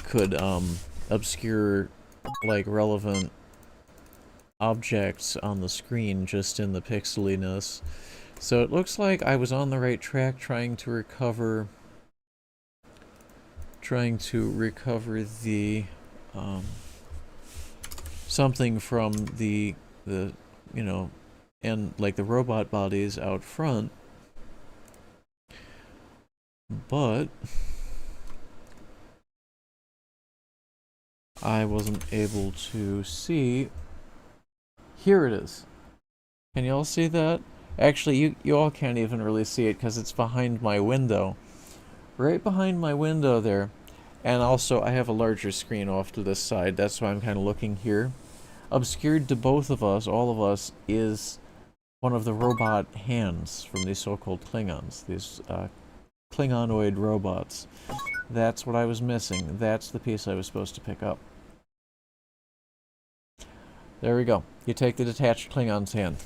could, obscure, like, relevant objects on the screen just in the pixeliness. So it looks like I was on the right track trying to recover the, something from the you know, and like the robot bodies out front, but I wasn't able to see. Here it is. Can you all see that? Actually, you all can't even really see it because it's behind my window. Right behind my window there. And also, I have a larger screen off to this side. That's why I'm kind of looking here. Obscured to both of us, all of us, is one of the robot hands from these so-called Klingons. These Klingonoid robots. That's what I was missing. That's the piece I was supposed to pick up. There we go. You take the detached Klingon's hand.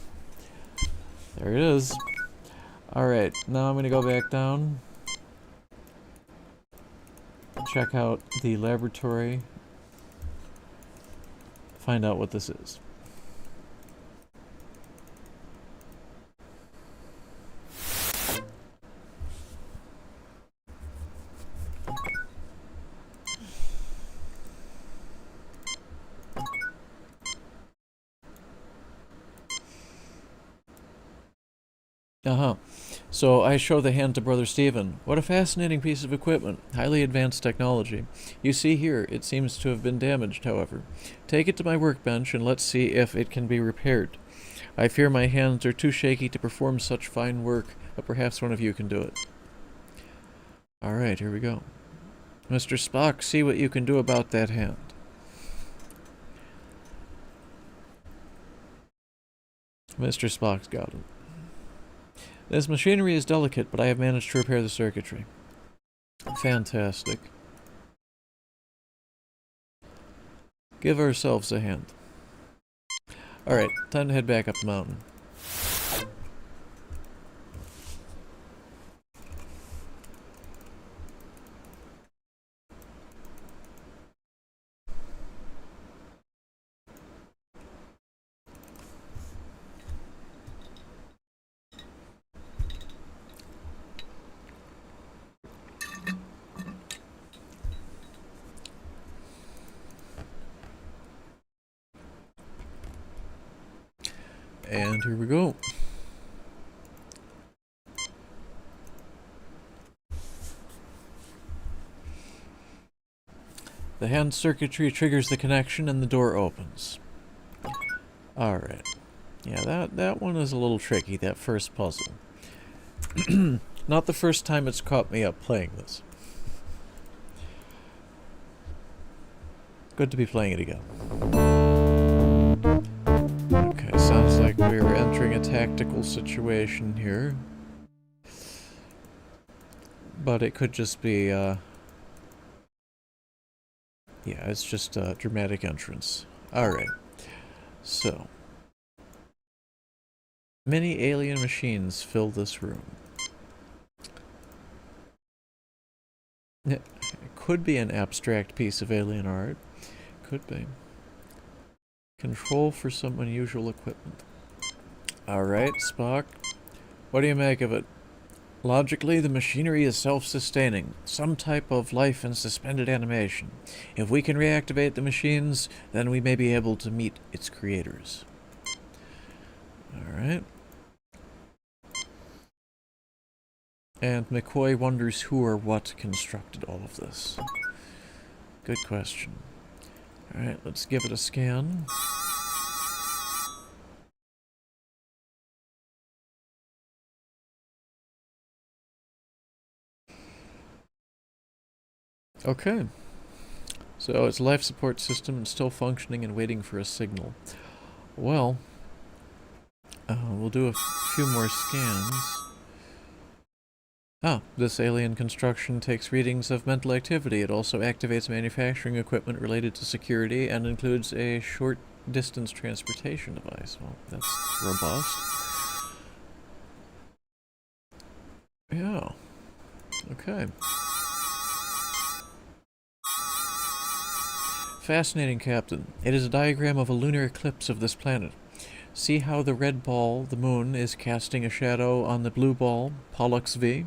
There it is. Alright, now I'm going to go back down. Check out the laboratory. Find out what this is. So I show the hand to Brother Stephen. What a fascinating piece of equipment. Highly advanced technology. You see here, it seems to have been damaged, however. Take it to my workbench and let's see if it can be repaired. I fear my hands are too shaky to perform such fine work, but perhaps one of you can do it. Alright, here we go. Mr. Spock, see what you can do about that hand. Mr. Spock's got it. This machinery is delicate, but I have managed to repair the circuitry. Fantastic. Give ourselves a hand. Alright, time to head back up the mountain. And here we go. The hand circuitry triggers the connection and the door opens. Alright. Yeah, that one is a little tricky, that first puzzle. Not the first time it's caught me up playing this. Good to be playing it again. Okay, sounds like we're entering a tactical situation here. But it could just be, yeah, it's just a dramatic entrance. Alright. So. Many alien machines fill this room. It could be an abstract piece of alien art. Could be. Control for some unusual equipment. Alright, Spock. What do you make of it? Logically, the machinery is self-sustaining. Some type of life in suspended animation. If we can reactivate the machines, then we may be able to meet its creators. Alright. And McCoy wonders who or what constructed all of this. Good question. Alright, let's give it a scan. Okay. So its life support system is still functioning and waiting for a signal. Well, we'll do a few more scans. Ah, this alien construction takes readings of mental activity. It also activates manufacturing equipment related to security and includes a short-distance transportation device. Well, that's robust. Yeah. Okay. Fascinating, Captain. It is a diagram of a lunar eclipse of this planet. See how the red ball, the moon, is casting a shadow on the blue ball, Pollux V?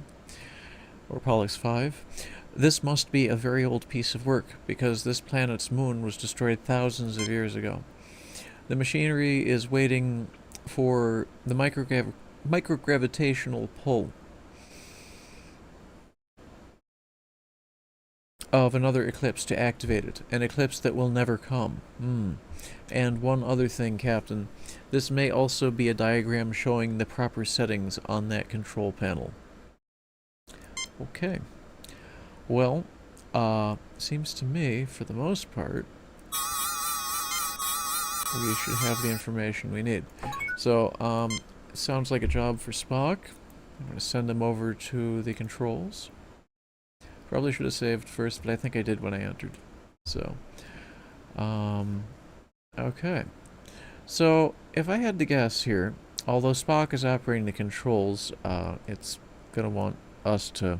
Or Pollux 5. This must be a very old piece of work, because this planet's moon was destroyed thousands of years ago. The machinery is waiting for the microgravitational pull of another eclipse to activate it. An eclipse that will never come. And one other thing, Captain. This may also be a diagram showing the proper settings on that control panel. Okay. Well, seems to me, for the most part, we should have the information we need. So, sounds like a job for Spock. I'm going to send him over to the controls. Probably should have saved first, but I think I did when I entered. So, okay. So, if I had to guess here, although Spock is operating the controls, it's going to want us to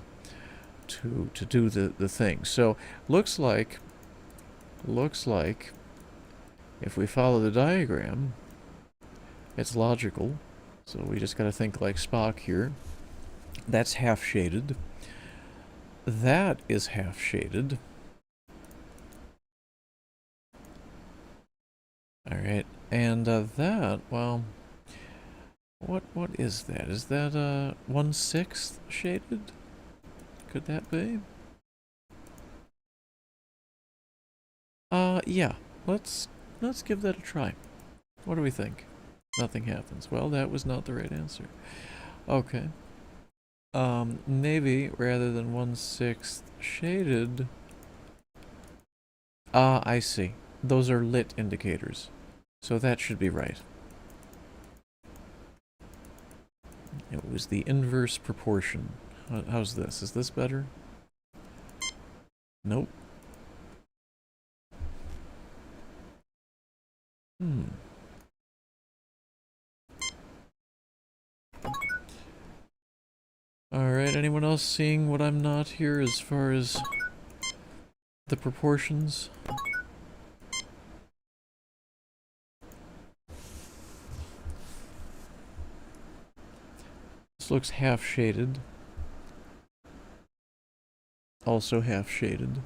do the thing. So, looks like if we follow the diagram, it's logical. So we just got to think like Spock here. That's half shaded. That is half shaded. Alright, and that, well, what is that? Is that 1/6 shaded? Could that be? Yeah. Let's give that a try. What do we think? Nothing happens. Well, that was not the right answer. Okay. Maybe rather than 1/6 shaded. I see. Those are lit indicators. So that should be right. It was the inverse proportion. How's this? Is this better? Nope. Alright, anyone else seeing what I'm not here as far as the proportions? This looks half shaded. Also half shaded.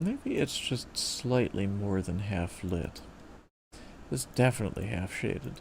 Maybe it's just slightly more than half lit. It's definitely half shaded.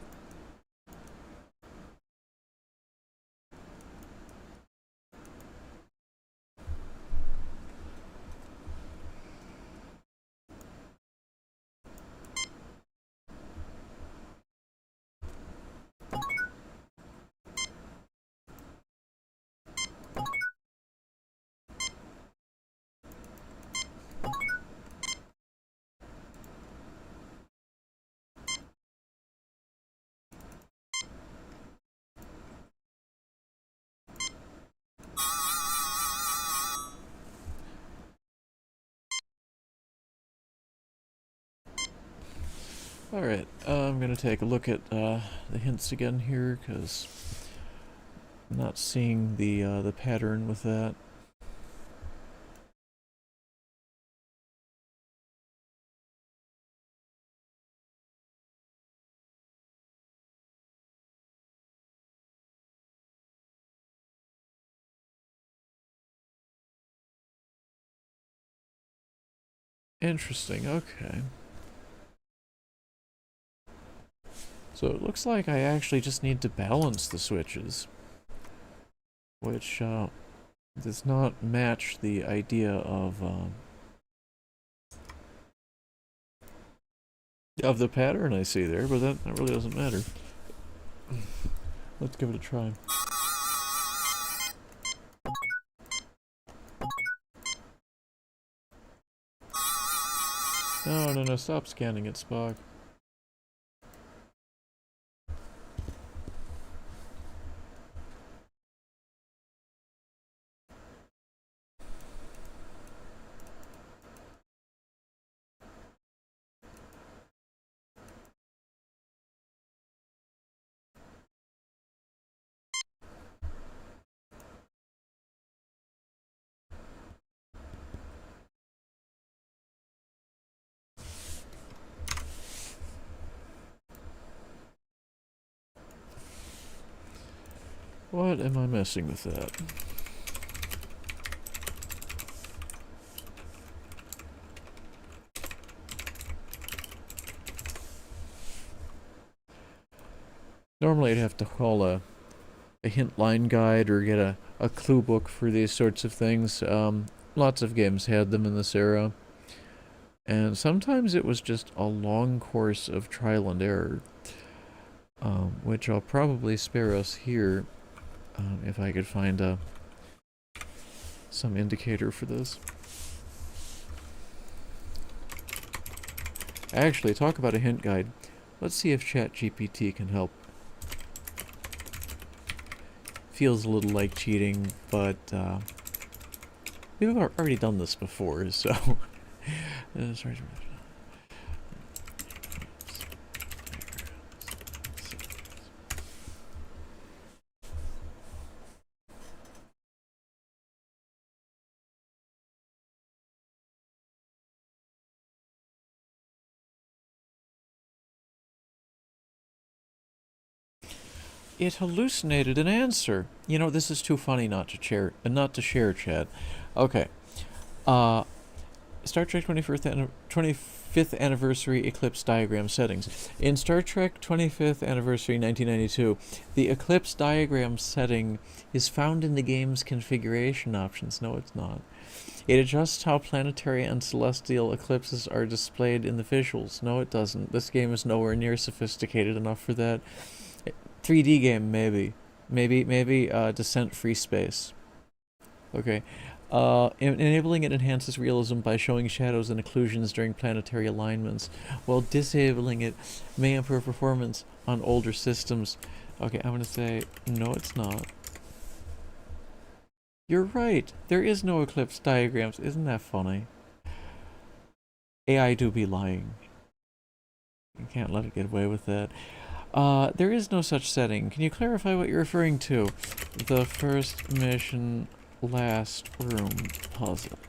Alright, I'm gonna take a look at the hints again here, because I'm not seeing the pattern with that. Interesting, okay. So it looks like I actually just need to balance the switches, which does not match the idea of the pattern I see there, but that really doesn't matter. Let's give it a try. No, stop scanning it, Spock. What am I messing with that? Normally I'd have to call a hint line guide or get a clue book for these sorts of things. Lots of games had them in this era. And sometimes it was just a long course of trial and error, which I'll probably spare us here if I could find some indicator for this. Actually, talk about a hint guide. Let's see if ChatGPT can help. Feels a little like cheating, but we've already done this before, so... sorry. It hallucinated an answer. You know, this is too funny not to share, Chad. Okay. Star Trek 25th Anniversary Eclipse Diagram Settings. In Star Trek 25th Anniversary 1992, the Eclipse Diagram setting is found in the game's configuration options. No, it's not. It adjusts how planetary and celestial eclipses are displayed in the visuals. No, it doesn't. This game is nowhere near sophisticated enough for that. 3D game, maybe. Maybe Descent Free Space. Okay. Enabling it enhances realism by showing shadows and occlusions during planetary alignments, while disabling it may improve performance on older systems. Okay, I'm gonna say, no it's not. You're right, there is no eclipse diagrams. Isn't that funny? AI do be lying. You can't let it get away with that. There is no such setting. Can you clarify what you're referring to? The first mission, last room puzzle.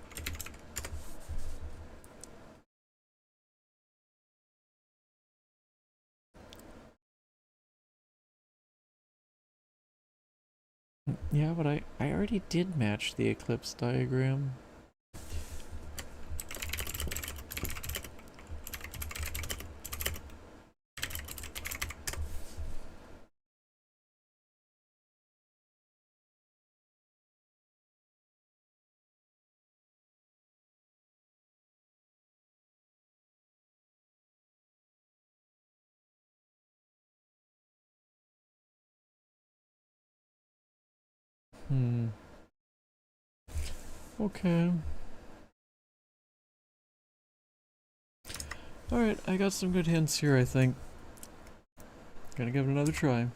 Yeah, but I already did match the eclipse diagram. Okay. Alright, I got some good hints here, I think. Gonna give it another try.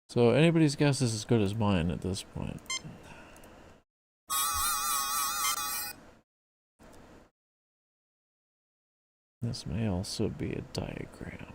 So anybody's guess is as good as mine at this point. This may also be a diagram.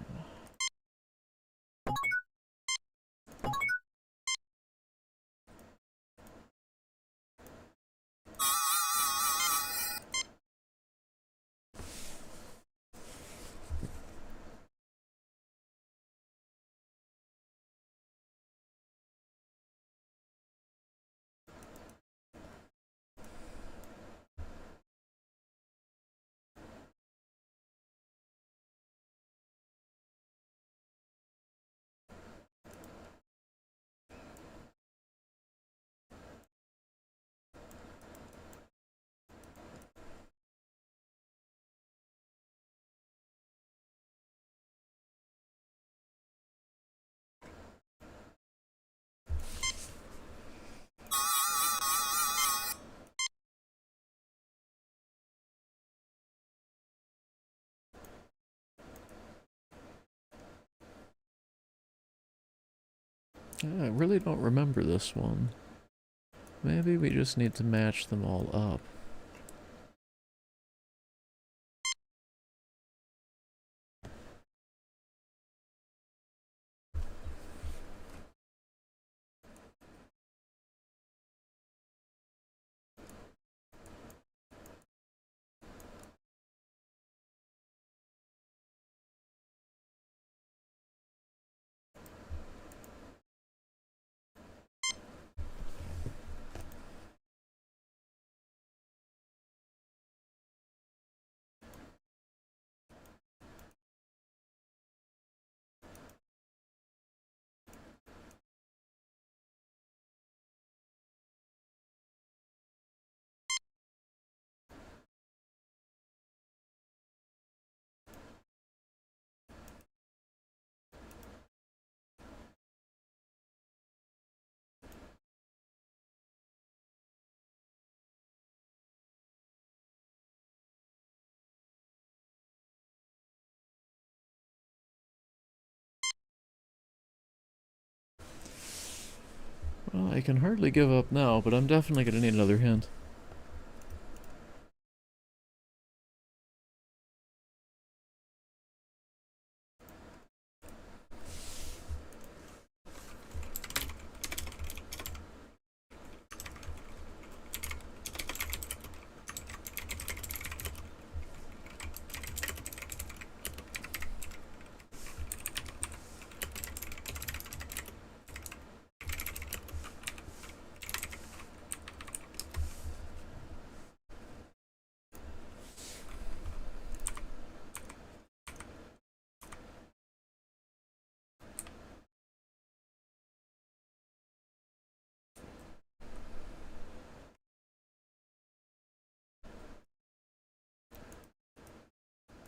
I really don't remember this one. Maybe we just need to match them all up. Well, I can hardly give up now, but I'm definitely going to need another hint.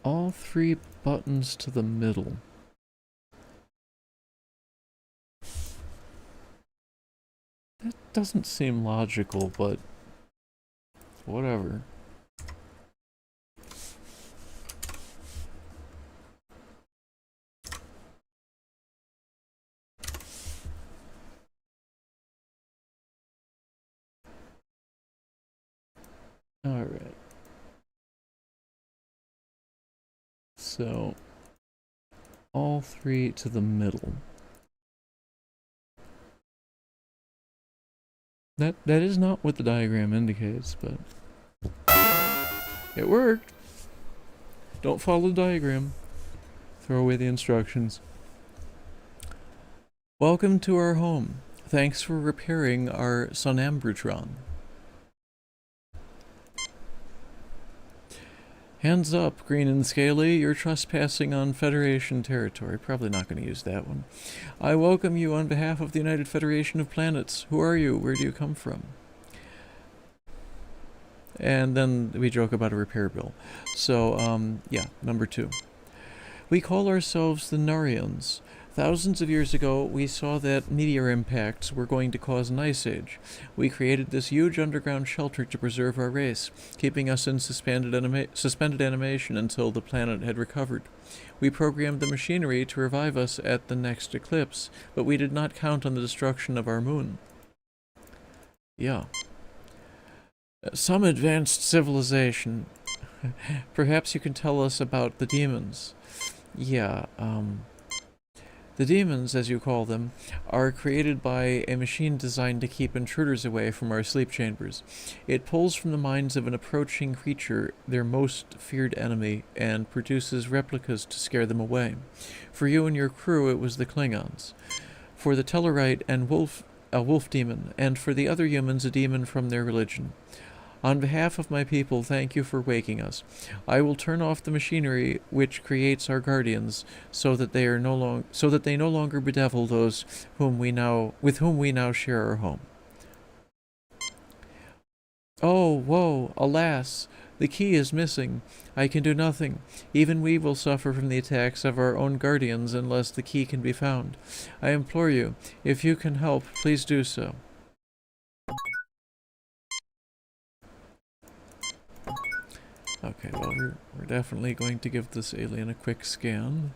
All three buttons to the middle. That doesn't seem logical, but whatever. Alright. So, all three to the middle. That is not what the diagram indicates, but it worked. Don't follow the diagram. Throw away the instructions. Welcome to our home. Thanks for repairing our Sonambrutron. Hands up, Green and Scaly. You're trespassing on Federation territory. Probably not going to use that one. I welcome you on behalf of the United Federation of Planets. Who are you? Where do you come from? And then we joke about a repair bill. So, yeah, number 2. We call ourselves the Narians. Thousands of years ago, we saw that meteor impacts were going to cause an ice age. We created this huge underground shelter to preserve our race, keeping us in suspended animation until the planet had recovered. We programmed the machinery to revive us at the next eclipse, but we did not count on the destruction of our moon. Yeah. Some advanced civilization. Perhaps you can tell us about the demons. Yeah, the demons, as you call them, are created by a machine designed to keep intruders away from our sleep chambers. It pulls from the minds of an approaching creature their most feared enemy and produces replicas to scare them away. For you and your crew, it was the Klingons. For the Tellarite and a wolf demon, and for the other humans, a demon from their religion. On behalf of my people, thank you for waking us. I will turn off the machinery which creates our guardians, so that they no longer bedevil those with whom we now share our home. Oh, woe, alas! The key is missing. I can do nothing. Even we will suffer from the attacks of our own guardians unless the key can be found. I implore you, if you can help, please do so. Okay, well, we're definitely going to give this alien a quick scan.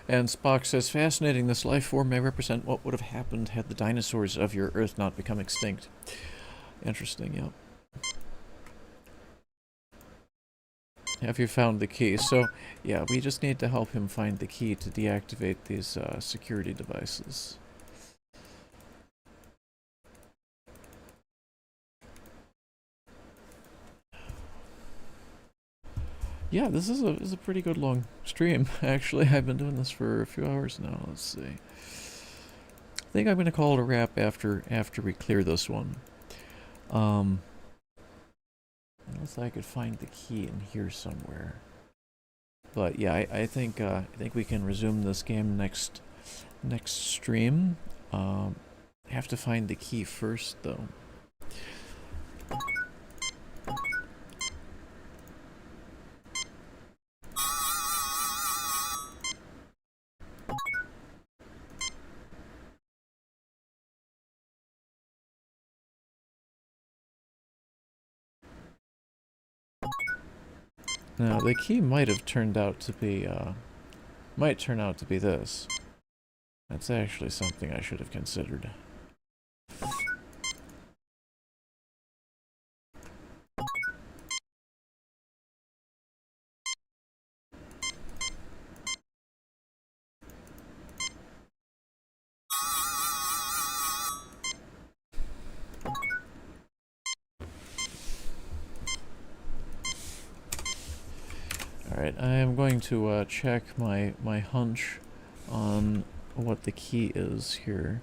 And Spock says, fascinating, this life form may represent what would have happened had the dinosaurs of your Earth not become extinct. Interesting, yeah. Have you found the key? So, yeah, we just need to help him find the key to deactivate these security devices. Yeah, this is a pretty good long stream, actually. I've been doing this for a few hours now. Let's see. I think I'm going to call it a wrap after we clear this one. Unless I could find the key in here somewhere. But yeah, I think we can resume this game next stream. Have to find the key first, though. Now, the key might have turned out to be, might turn out to be this. That's actually something I should have considered. Alright, I am going to check my hunch on what the key is here.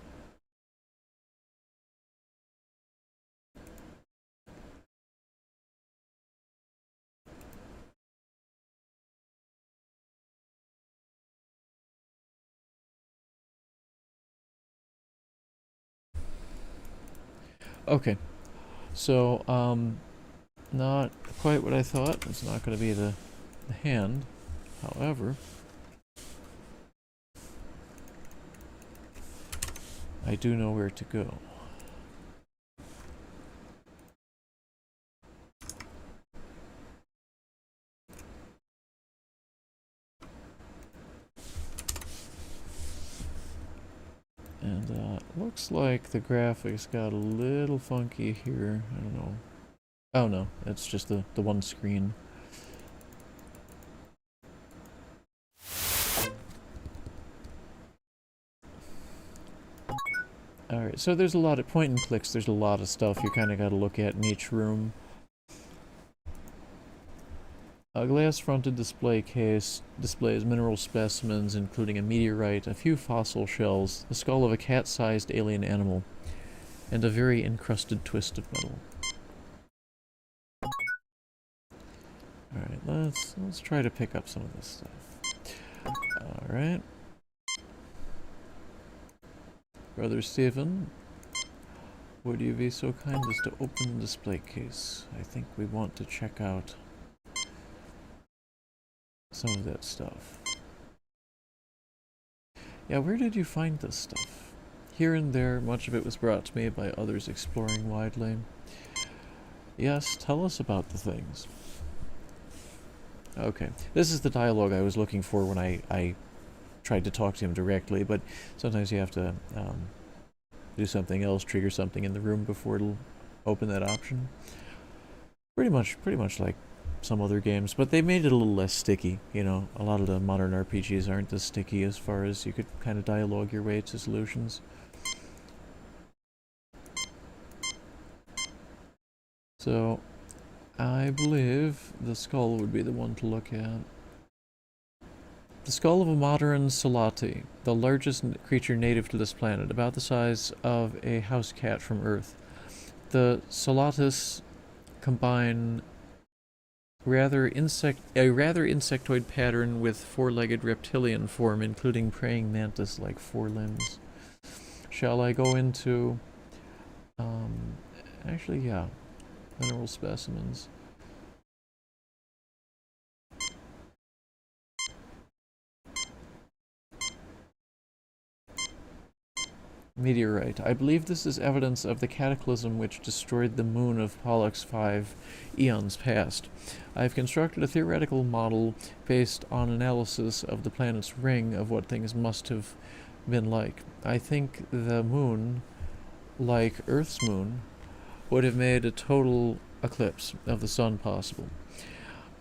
Okay, so, not quite what I thought. It's not going to be the hand. However, I do know where to go. And looks like the graphics got a little funky here. I don't know. Oh no, it's just the one screen. Alright, so there's a lot of point and clicks, there's a lot of stuff you kind of got to look at in each room. A glass-fronted display case displays mineral specimens, including a meteorite, a few fossil shells, the skull of a cat-sized alien animal, and a very encrusted twist of metal. Alright, let's try to pick up some of this stuff. Alright. Brother Stephen, would you be so kind as to open the display case? I think we want to check out some of that stuff. Yeah, where did you find this stuff? Here and there, much of it was brought to me by others exploring widely. Yes, tell us about the things. Okay, this is the dialogue I was looking for when I tried to talk to him directly, but sometimes you have to do something else, trigger something in the room before it'll open that option. Pretty much like some other games, but they made it a little less sticky, you know. A lot of the modern RPGs aren't as sticky as far as you could kind of dialogue your way to solutions. So, I believe the skull would be the one to look at. The skull of a modern Solati, the largest creature native to this planet, about the size of a house cat from Earth. The Solatis combine a rather insectoid pattern with four-legged reptilian form, including praying mantis-like forelimbs. Shall I go into... actually, yeah. Mineral specimens. meteorite. I believe this is evidence of the cataclysm which destroyed the moon of Pollux 5 eons past. I've constructed a theoretical model based on analysis of the planet's ring of what things must have been like. I think the moon, like Earth's moon, would have made a total eclipse of the sun possible.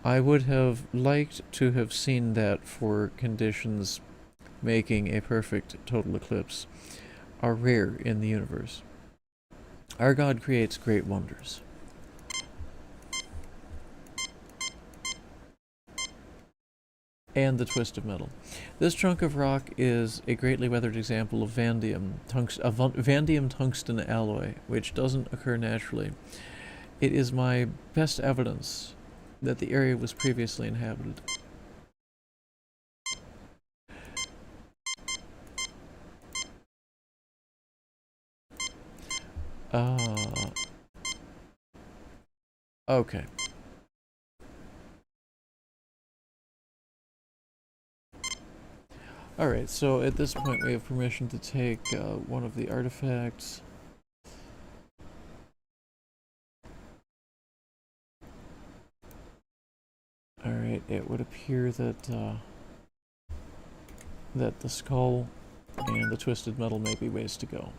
I would have liked to have seen that, for conditions making a perfect total eclipse are rare in the universe. Our God creates great wonders. And the twist of metal. This chunk of rock is a greatly weathered example of vanadium tungsten alloy, which doesn't occur naturally. It is my best evidence that the area was previously inhabited. Okay. Alright, so at this point we have permission to take one of the artifacts. Alright, it would appear that that the skull and the twisted metal may be ways to go.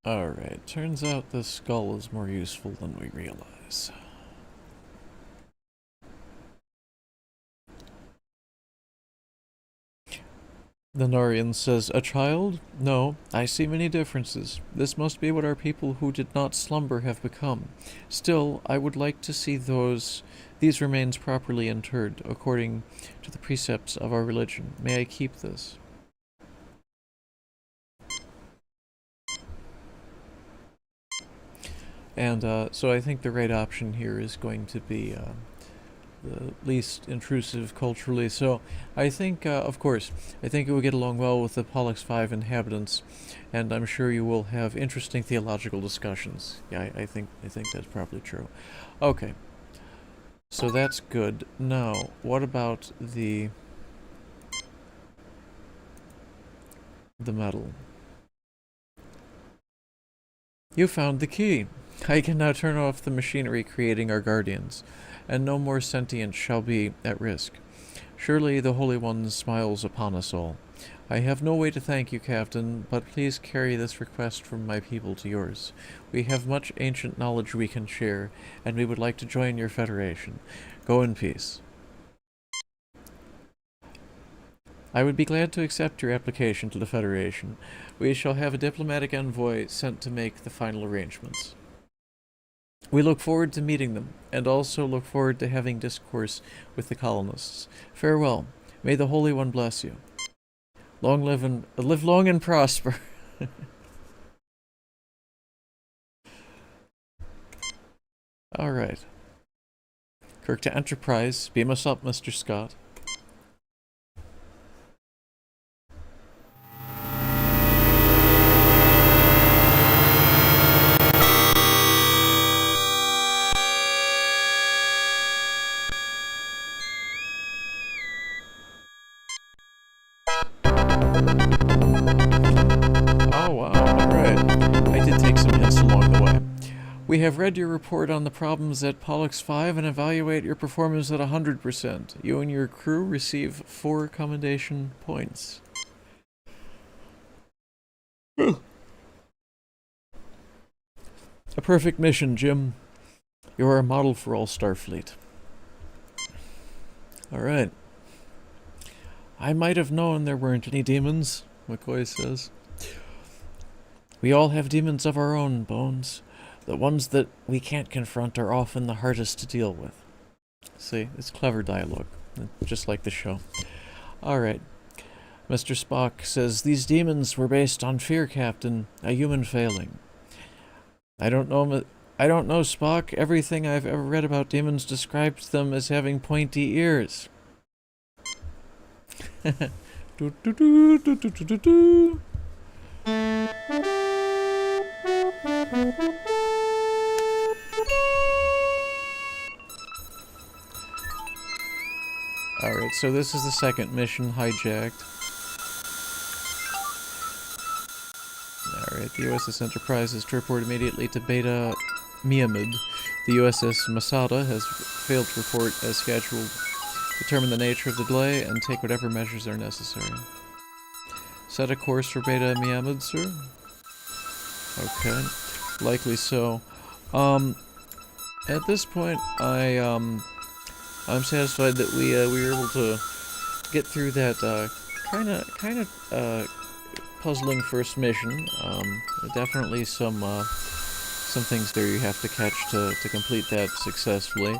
Alright, turns out this skull is more useful than we realize. The Narian says, "A child? No, I see many differences. This must be what our people who did not slumber have become. Still, I would like to see these remains properly interred, according to the precepts of our religion. May I keep this?" And so I think the right option here is going to be the least intrusive culturally. So I think, of course, I think it will get along well with the Pollux 5 inhabitants, and I'm sure you will have interesting theological discussions. Yeah, I think that's probably true. Okay, so that's good. Now, what about the metal? You found the key. I can now turn off the machinery creating our guardians, and no more sentience shall be at risk. Surely the Holy One smiles upon us all. I have no way to thank you, Captain, but please carry this request from my people to yours. We have much ancient knowledge we can share, and we would like to join your federation. Go in peace. I would be glad to accept your application to the Federation. We shall have a diplomatic envoy sent to make the final arrangements. We look forward to meeting them, and also look forward to having discourse with the colonists. Farewell. May the Holy One bless you. Live long and prosper. Alright. Kirk to Enterprise. Beam us up, Mr. Scott. We have read your report on the problems at Pollux 5 and evaluate your performance at 100%. You and your crew receive 4 commendation points. A perfect mission, Jim. You're a model for all Starfleet. Alright. I might have known there weren't any demons, McCoy says. We all have demons of our own, Bones. The ones that we can't confront are often the hardest to deal with. See, it's clever dialogue, just like the show. Alright. Mr. Spock says, these demons were based on fear, Captain, a human failing. I don't know, Spock. Everything I've ever read about demons describes them as having pointy ears. Do, do, do, do, do, do, do. Alright, so this is the second mission, Hijacked. Alright, the USS Enterprise is to report immediately to Beta Miamid. The USS Masada has failed to report as scheduled. Determine the nature of the delay and take whatever measures are necessary. Set a course for Beta Miamid, sir? Okay, likely so. At this point, I'm satisfied that we were able to get through that kind of puzzling first mission. Definitely some things there you have to catch to complete that successfully.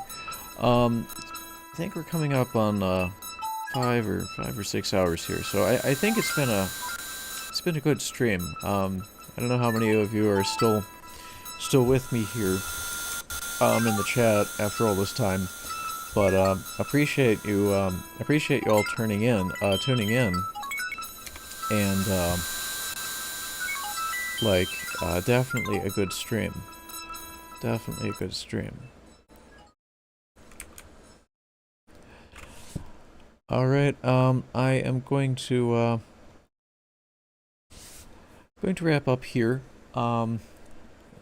I think we're coming up on 5 or 6 hours here, so I think it's been a good stream. I don't know how many of you are still with me here in the chat after all this time, but appreciate you all tuning in, and definitely a good stream. Definitely a good stream. Alright, I am going to wrap up here. I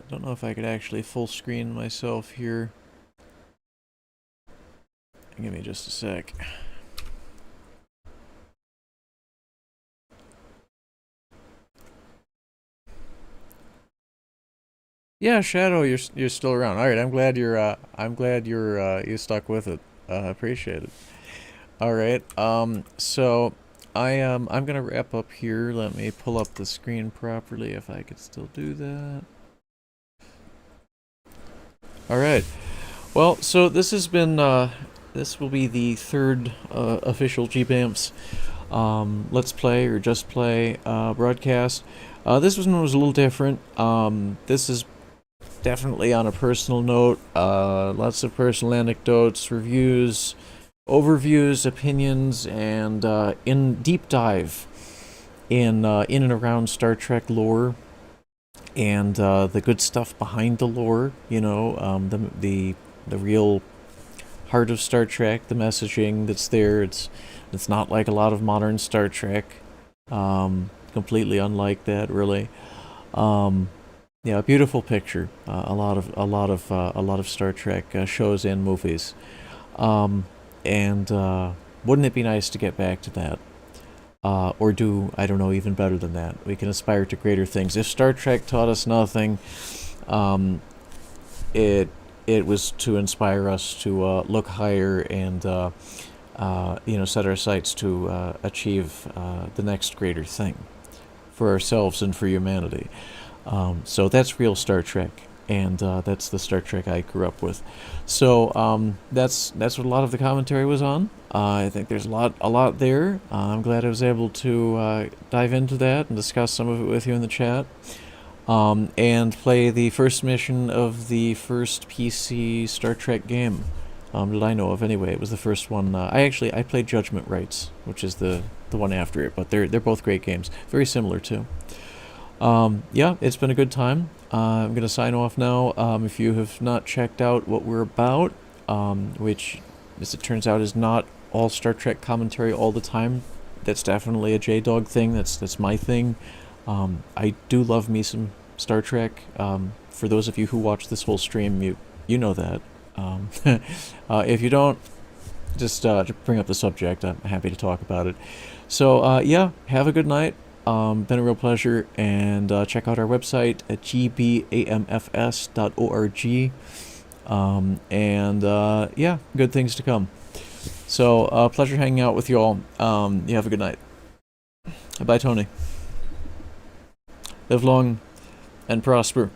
don't know if I could actually full screen myself here. Give me just a sec. Yeah, Shadow, you're still around. All right, I'm glad you stuck with it. Appreciate it. All right. So I'm gonna wrap up here. Let me pull up the screen properly if I could still do that. All right. Well, so this has been this will be the third official GBAMFS Let's Play or Just Play broadcast. This one was a little different. This is definitely on a personal note. Lots of personal anecdotes, reviews, overviews, opinions, and in deep dive in and around Star Trek lore and the good stuff behind the lore. You know, the real heart of Star Trek, the messaging that's there. It's not like a lot of modern Star Trek. Completely unlike that, really. Yeah, a beautiful picture. A lot of Star Trek shows and movies. And wouldn't it be nice to get back to that? Or do, I don't know, even better than that. We can aspire to greater things. If Star Trek taught us nothing, it was to inspire us to look higher and set our sights to achieve the next greater thing for ourselves and for humanity. So that's real Star Trek, and that's the Star Trek I grew up with. So that's what a lot of the commentary was on. I think there's a lot there. I'm glad I was able to dive into that and discuss some of it with you in the chat. And play the first mission of the first PC Star Trek game that I know of. Anyway, it was the first one. I played Judgment Rights, which is the one after it, but they're both great games, very similar too. Yeah, it's been a good time. I'm gonna sign off now. If you have not checked out what we're about, which, as it turns out, is not all Star Trek commentary all the time. That's definitely a Jdawg thing. That's my thing. I do love me some Star Trek. For those of you who watch this whole stream, you know that. If you don't, just bring up the subject. I'm happy to talk about it. So yeah, have a good night. Been a real pleasure, and check out our website at gbamfs.org. Yeah, good things to come. So, pleasure hanging out with you all. You have a good night. Bye, Tony. Live long and prosper.